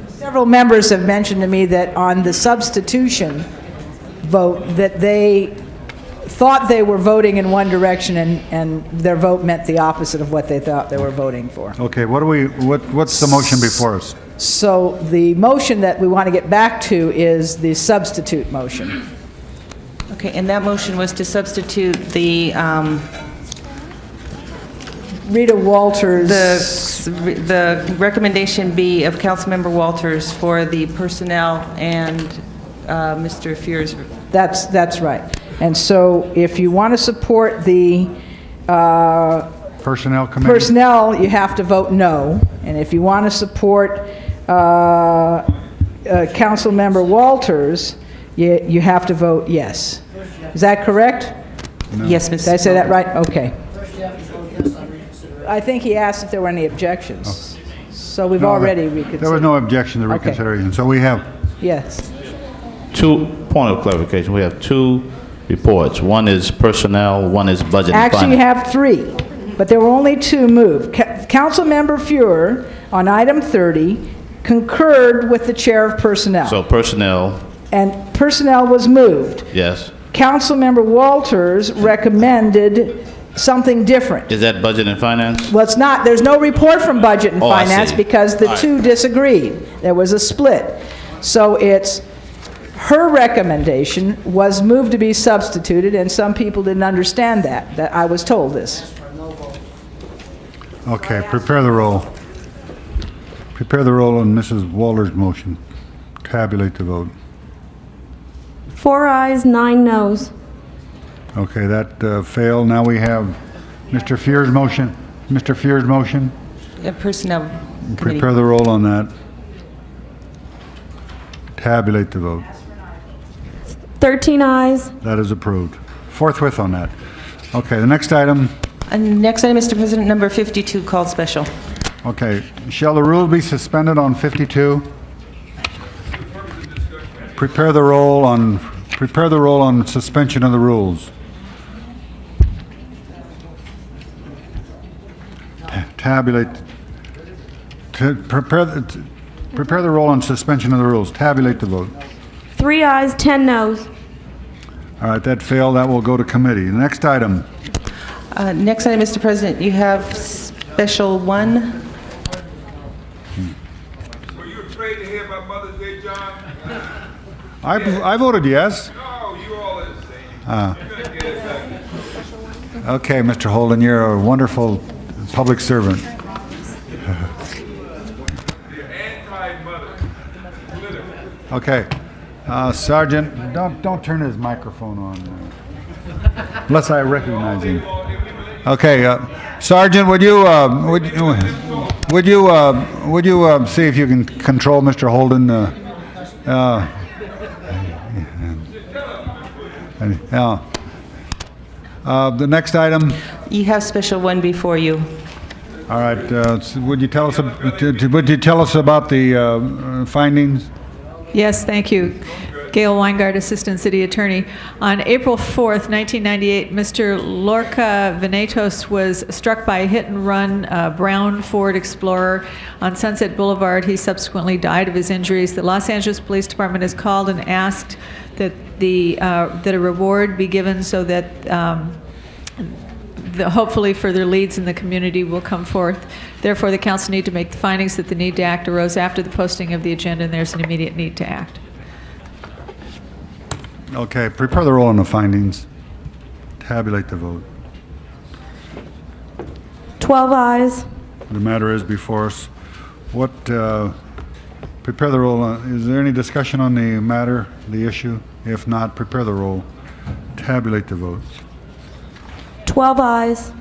Several members have mentioned to me that on the substitution vote, that they thought they were voting in one direction and their vote meant the opposite of what they thought they were voting for. Okay, what's the motion before us? So the motion that we want to get back to is the substitute motion. Okay, and that motion was to substitute the... Rita Walters. The recommendation B of Councilmember Walters for the personnel and Mr. Fuhr's. That's right. And so if you want to support the Personnel Committee? personnel, you have to vote no. And if you want to support Councilmember Walters, you have to vote yes. Is that correct? No. Yes, Ms. Did I say that right? Okay. I think he asked if there were any objections. So we've already reconsidered. There was no objection to reconsideration, so we have... Yes. Point of clarification, we have 2 reports. One is personnel, one is budget and Actually, you finance. have 3, but there were only 2 moved. Councilmember Fuhrer, on item 30, concurred with the chair of personnel. So personnel, And personnel was moved. yes. Councilmember Walters recommended something different. Is that budget and finance? Well, it's not, there's no report from Budget and Oh, I Finance see. because the All right. 2 disagreed. There was a split. So it's, her recommendation was moved to be substituted, and some people didn't understand that I was told this. Okay, prepare the roll. Prepare the roll on Mrs. Walters' motion. Tabulate the vote. 4 ayes, 9 noes. Okay, that failed. Now we have Mr. Fuhr's motion. Mr. Fuhr's motion. Personnel Committee. Prepare the roll on that. Tabulate the vote. 13 ayes. That is approved. Forthwith on that. Okay, the next item. Next item, Mr. President, number 52, called special. Okay, shall the rules be suspended on 52? Prepare the roll on suspension of the rules. tabulate, prepare the roll on suspension of the rules. Tabulate the vote. 3 ayes, 10 noes. All right, that failed. That will go to committee. The next item. Next item, Mr. President, you have Special 1. Were you afraid to hear about Mother's Day, John? I voted yes. No, you all are the same. Ah. You're going to get it back. Okay, Mr. Holden, you're a wonderful public servant. You're anti-mother. Okay, Sergeant, don't turn his microphone on, unless I recognize him. Okay, Sergeant, would you see if you can control Mr. Holden? The next item. You have Special 1 before you. All right. Would you tell us about the findings? Yes, thank you. Gail Weingart, Assistant City Attorney. On April 4th, 1998, Mr. Lorca Venetos was struck by a hit-and-run brown Ford Explorer on Sunset Boulevard. He subsequently died of his injuries. The Los Angeles Police Department has called and asked that that a reward be given so that hopefully further leads in the community will come forth. Therefore, the council need to make the findings that the need to act arose after the posting of the agenda, and there's an immediate need to act. Okay, prepare the roll on the findings. Tabulate the vote. 12 ayes. The matter is before us. Prepare the roll. Is there any discussion on the matter, the issue? If not, prepare the roll. Tabulate the vote. 12 ayes.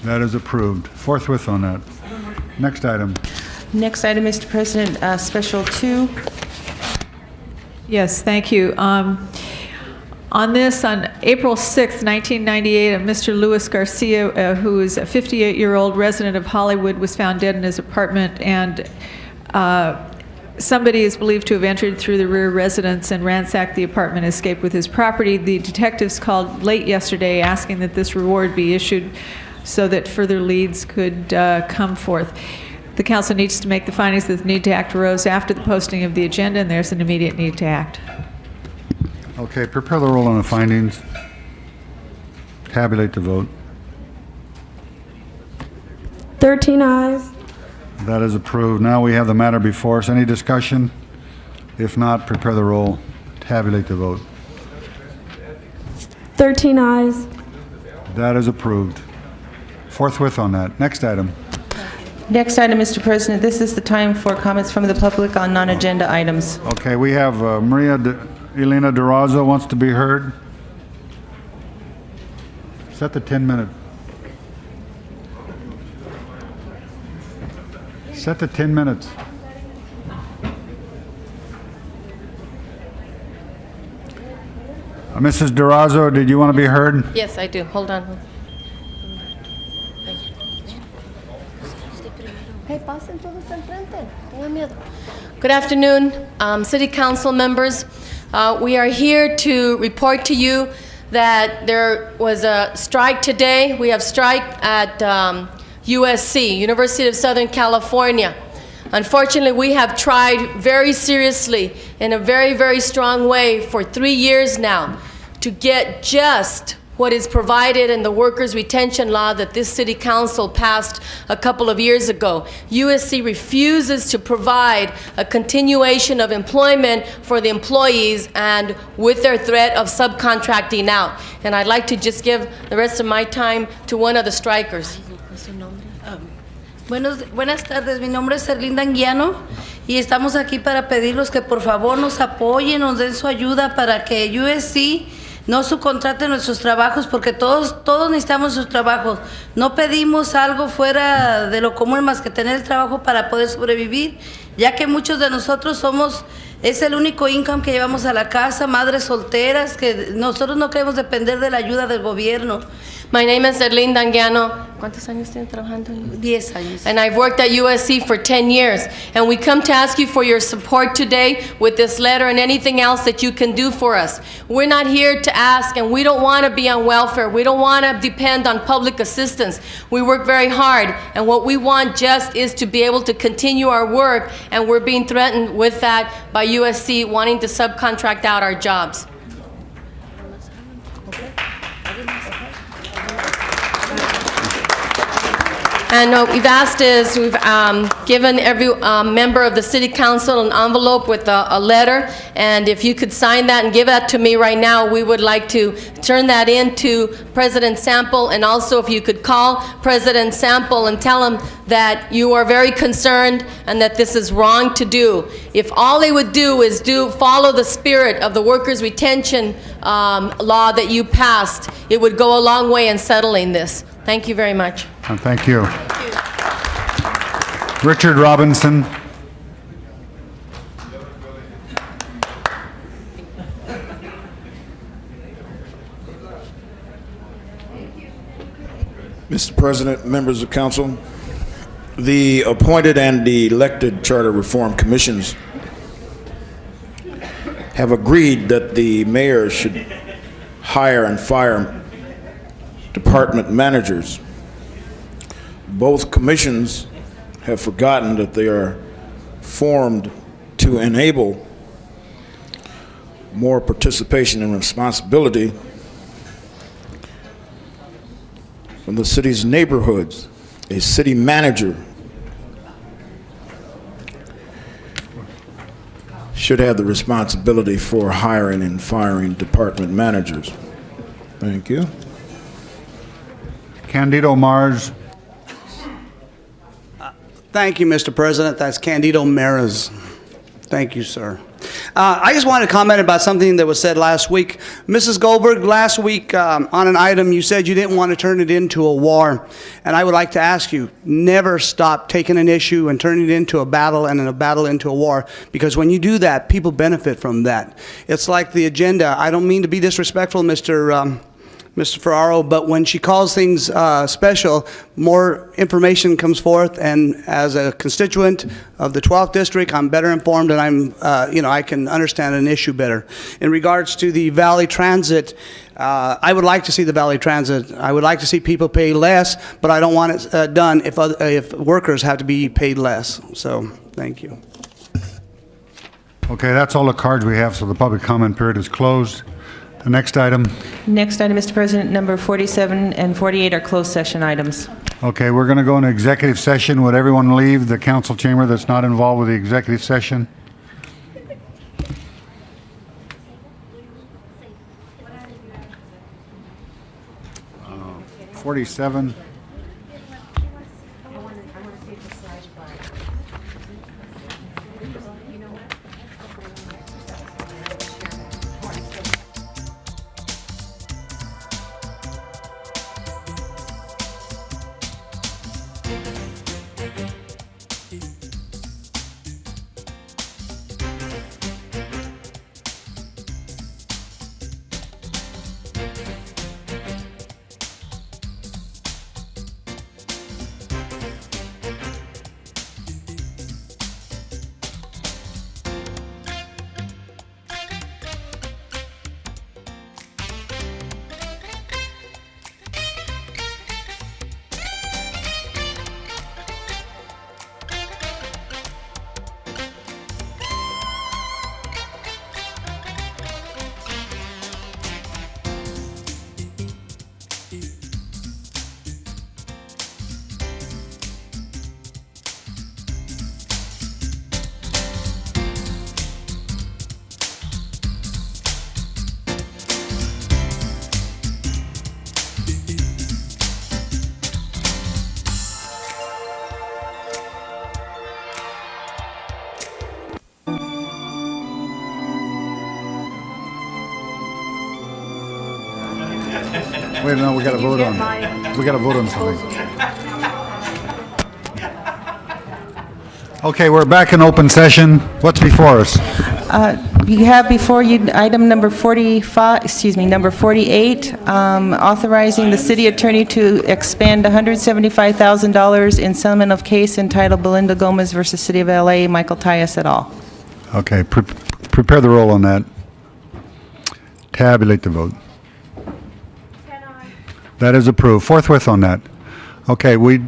That is approved. Forthwith on that. Next item. Next item, Mr. President, Special 2. Yes, thank you. On this, on April 6th, 1998, Mr. Luis Garcia, who is a 58-year-old resident of Hollywood, was found dead in his apartment, and somebody is believed to have entered through the rear residence and ransacked the apartment and escaped with his property. The detectives called late yesterday asking that this reward be issued so that further leads could come forth. The council needs to make the findings that the need to act arose after the posting of the agenda, and there's an immediate need to act. Okay, prepare the roll on the findings. Tabulate the vote. 13 ayes. That is approved. Now we have the matter before us. Any discussion? If not, prepare the roll. Tabulate the vote. 13 ayes. That is approved. Forthwith on that. Next item. Next item, Mr. President, this is the time for comments from the public on non-agenda items. Okay, we have Maria Elena Durazo wants to be heard. Set the 10-minute. Set the 10 minutes. Mrs. Durazo, did you want to be heard? Yes, I do. Hold on. Good afternoon, City Council members. We are here to report to you that there was a strike today. We have strike at USC, University of Southern California. Unfortunately, we have tried very seriously in a very, very strong way for 3 years now to get just what is provided in the workers' retention law that this city council passed a couple of years ago. USC refuses to provide a continuation of employment for the employees, and with their threat of subcontracting out. And I'd like to just give the rest of my time to one of the strikers. Buenas tardes, mi nombre es Erlinda Anguiano y estamos aquí para pedirlos que por favor nos apoyen, nos den su ayuda para que USC no subcontrate nuestros trabajos, porque todos necesitamos sus trabajos. No pedimos algo fuera de lo común más que tener el trabajo para poder sobrevivir, ya que muchos de nosotros es el único income que llevamos a la casa, madres solteras, que nosotros no queremos depender de la ayuda del gobierno. My name is Erlinda Anguiano. ¿Cuántos años tiene trabajando? 10 años. And I've worked at USC for 10 years. And we come to ask you for your support today with this letter and anything else that you can do for us. We're not here to ask, and we don't want to be on welfare. We don't want to depend on public assistance. We work very hard, and what we want just is to be able to continue our work, and we're being threatened with that by USC wanting to subcontract out our jobs. And what we've asked is, we've given every member of the city council an envelope with a letter, and if you could sign that and give that to me right now, we would like to turn that in to President Sample, and also if you could call President Sample and tell him that you are very concerned and that this is wrong to do. If all they would do is follow the spirit of the workers' retention law that you passed, it would go a long way in settling this. Thank you very much. Thank you. Richard Robinson. Mr. President, members of council, the appointed and the elected charter reform commissions have agreed that the mayor should hire and fire department managers. Both commissions have forgotten that they are formed to enable more participation and responsibility from the city's neighborhoods. A city manager should have the responsibility for hiring and firing department managers. Thank you. Candido Mars. Thank you, Mr. President. That's Candido Maras. Thank you, sir. I just wanted to comment about something that was said last week. Mrs. Goldberg, last week on an item you said you didn't want to turn it into a war. And I would like to ask you, never stop taking an issue and turning it into a battle and a battle into a war. Because when you do that, people benefit from that. It's like the agenda. I don't mean to be disrespectful, Mr. Ferraro, but when she calls things special, more information comes forth, and as a constituent of the 12th district, I'm better informed, and I can understand an issue better. In regards to the Valley Transit, I would like to see the Valley Transit. I would like to see people pay less, but I don't want it done if workers have to be paid less. So, thank you. Okay, that's all the cards we have, so the public comment period is closed. The next item. Next item, Mr. President, number 47 and 48 are closed session items. Okay, we're going to go into executive session. Would everyone leave the council chamber that's not involved with the executive session? Uh, 47. Wait, no, we got to vote on. We got to vote on something. Okay, we're back in open session. What's before us? You have before you item number 48, authorizing the city attorney to expend $175,000 in settlement of case entitled Belinda Gomez versus City of LA, Michael Tyus et al. Okay, prepare the roll on that. Tabulate the vote. That is approved. Forthwith on that. Okay, we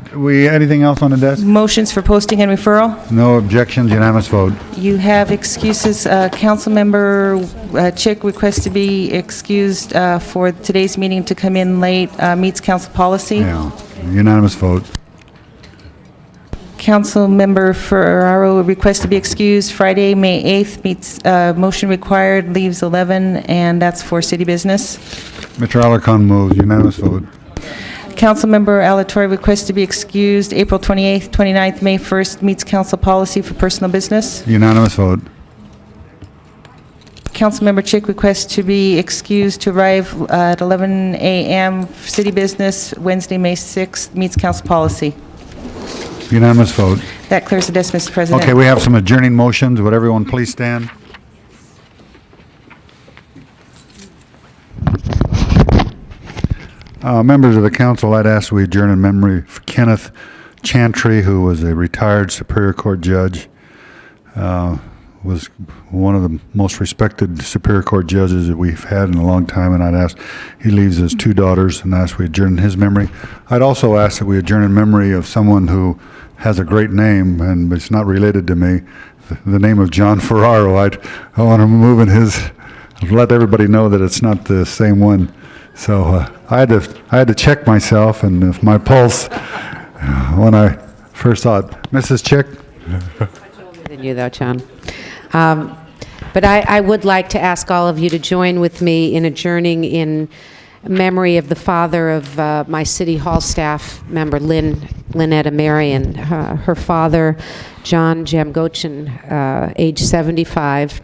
anything else on the desk? Motions for posting and referral. No objections, unanimous vote. You have excuses. Councilmember Chick requests to be excused for today's meeting to come in late, meets council policy. Yeah, unanimous vote. Councilmember Ferraro requests to be excused Friday, May 8th, meets, motion required, leaves 11, and that's for city business. Mr. Alarcon moves, unanimous vote. Councilmember Alatorre requests to be excused April 28th, 29th, May 1st, meets council policy for personal business. Unanimous vote. Councilmember Chick requests to be excused to arrive at 11 a.m. for city business Wednesday, May 6th, meets council policy. Unanimous vote. That clears the desk, Mr. President. Okay, we have some adjourning motions. Would everyone please stand? Members of the council, I'd ask we adjourn in memory of Kenneth Chantry, who was a retired Superior Court judge, was one of the most respected Superior Court judges that we've had in a long time, and I'd ask, he leaves his 2 daughters, and I ask we adjourn in his memory. I'd also ask that we adjourn in memory of someone who has a great name, and it's not related to me, the name of John Ferraro. I want to move in his, let everybody know that it's not the same one. So I had to check myself, and if my pulse, when I first thought, Mrs. Chick? Much older than you, though, John. But I would like to ask all of you to join with me in adjourning in memory of the father of my City Hall staff member, Lynetta Marion. Her father, John Jamgochin, age 75,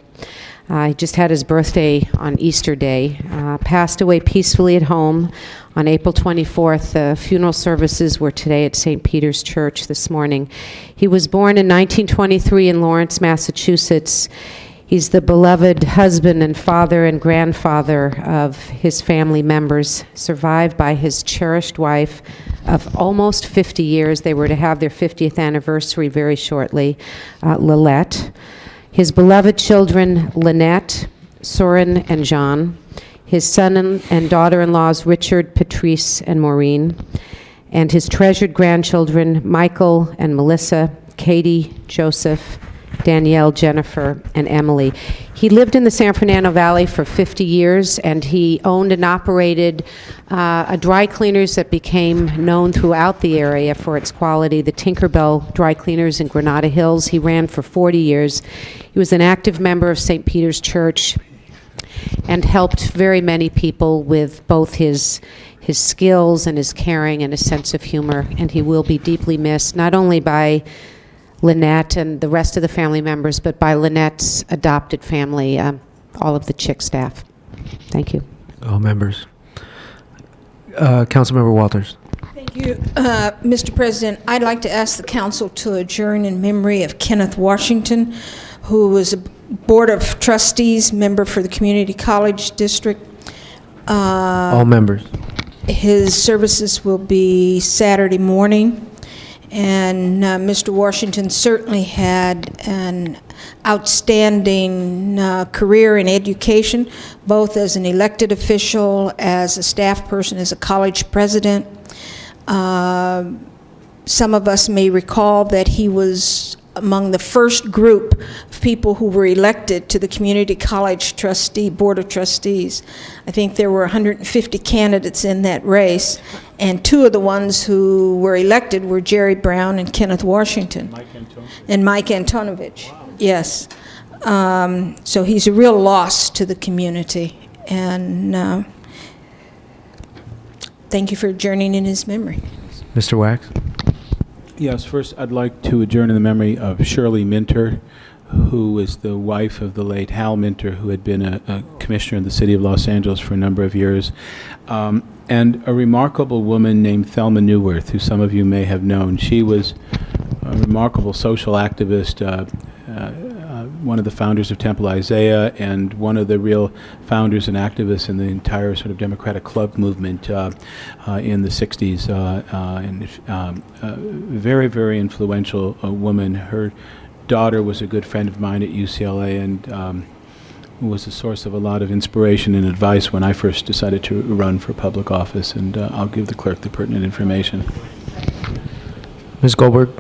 he just had his birthday on Easter Day, passed away peacefully at home on April 24th. The funeral services were today at St. Peter's Church this morning. He was born in 1923 in Lawrence, Massachusetts. He's the beloved husband and father and grandfather of his family members, survived by his cherished wife of almost 50 years. They were to have their 50th anniversary very shortly, Lillette. His beloved children, Lynette, Soren, and John. His son and daughter-in-laws, Richard, Patrice, and Maureen. And his treasured grandchildren, Michael and Melissa, Katie, Joseph, Danielle, Jennifer, and Emily. He lived in the San Fernando Valley for 50 years, and he owned and operated a dry cleaners that became known throughout the area for its quality, the Tinkerbell Dry Cleaners in Granada Hills. He ran for 40 years. He was an active member of St. Peter's Church and helped very many people with both his skills and his caring and his sense of humor, and he will be deeply missed, not only by Lynette and the rest of the family members, but by Lynette's adopted family, all of the Chick staff. Thank you. All members. Councilmember Walters. Thank you, Mr. President. I'd like to ask the council to adjourn in memory of Kenneth Washington, who was a Board of Trustees member for the Community College District. All members. His services will be Saturday morning. And Mr. Washington certainly had an outstanding career in education, both as an elected official, as a staff person, as a college president. Some of us may recall that he was among the first group of people who were elected to the Community College Board of Trustees. I think there were 150 candidates in that race, and 2 of the ones who were elected were Jerry Brown and Kenneth Washington. And Mike Antonovich. Wow. Yes. So he's a real loss to the community, and thank you for adjourning in his memory. Mr. Wax. Yes, first I'd like to adjourn in the memory of Shirley Minter, who is the wife of the late Hal Minter, who had been a commissioner in the city of Los Angeles for a number of years, and a remarkable woman named Thelma Neuwirth, who some of you may have known. She was a remarkable social activist, one of the founders of Temple Isaiah and one of the real founders and activists in the entire sort of Democratic Club movement in the 60s. Very, very influential woman. Her daughter was a good friend of mine at UCLA and was a source of a lot of inspiration and advice when I first decided to run for public office, and I'll give the clerk the pertinent information. Ms. Goldberg?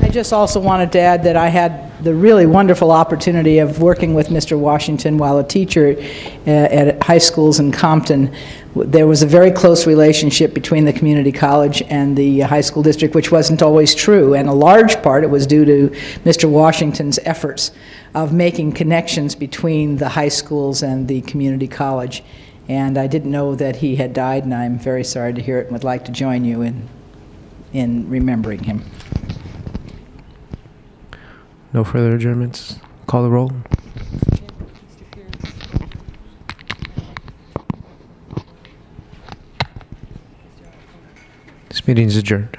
I just also wanted to add that I had the really wonderful opportunity of working with Mr. Washington while a teacher at high schools in Compton. There was a very close relationship between the community college and the high school district, which wasn't always true, and a large part it was due to Mr. Washington's efforts of making connections between the high schools and the community college. And I didn't know that he had died, and I'm very sorry to hear it and would like to join you in remembering him. No further adjournments. Call the roll. This meeting is adjourned.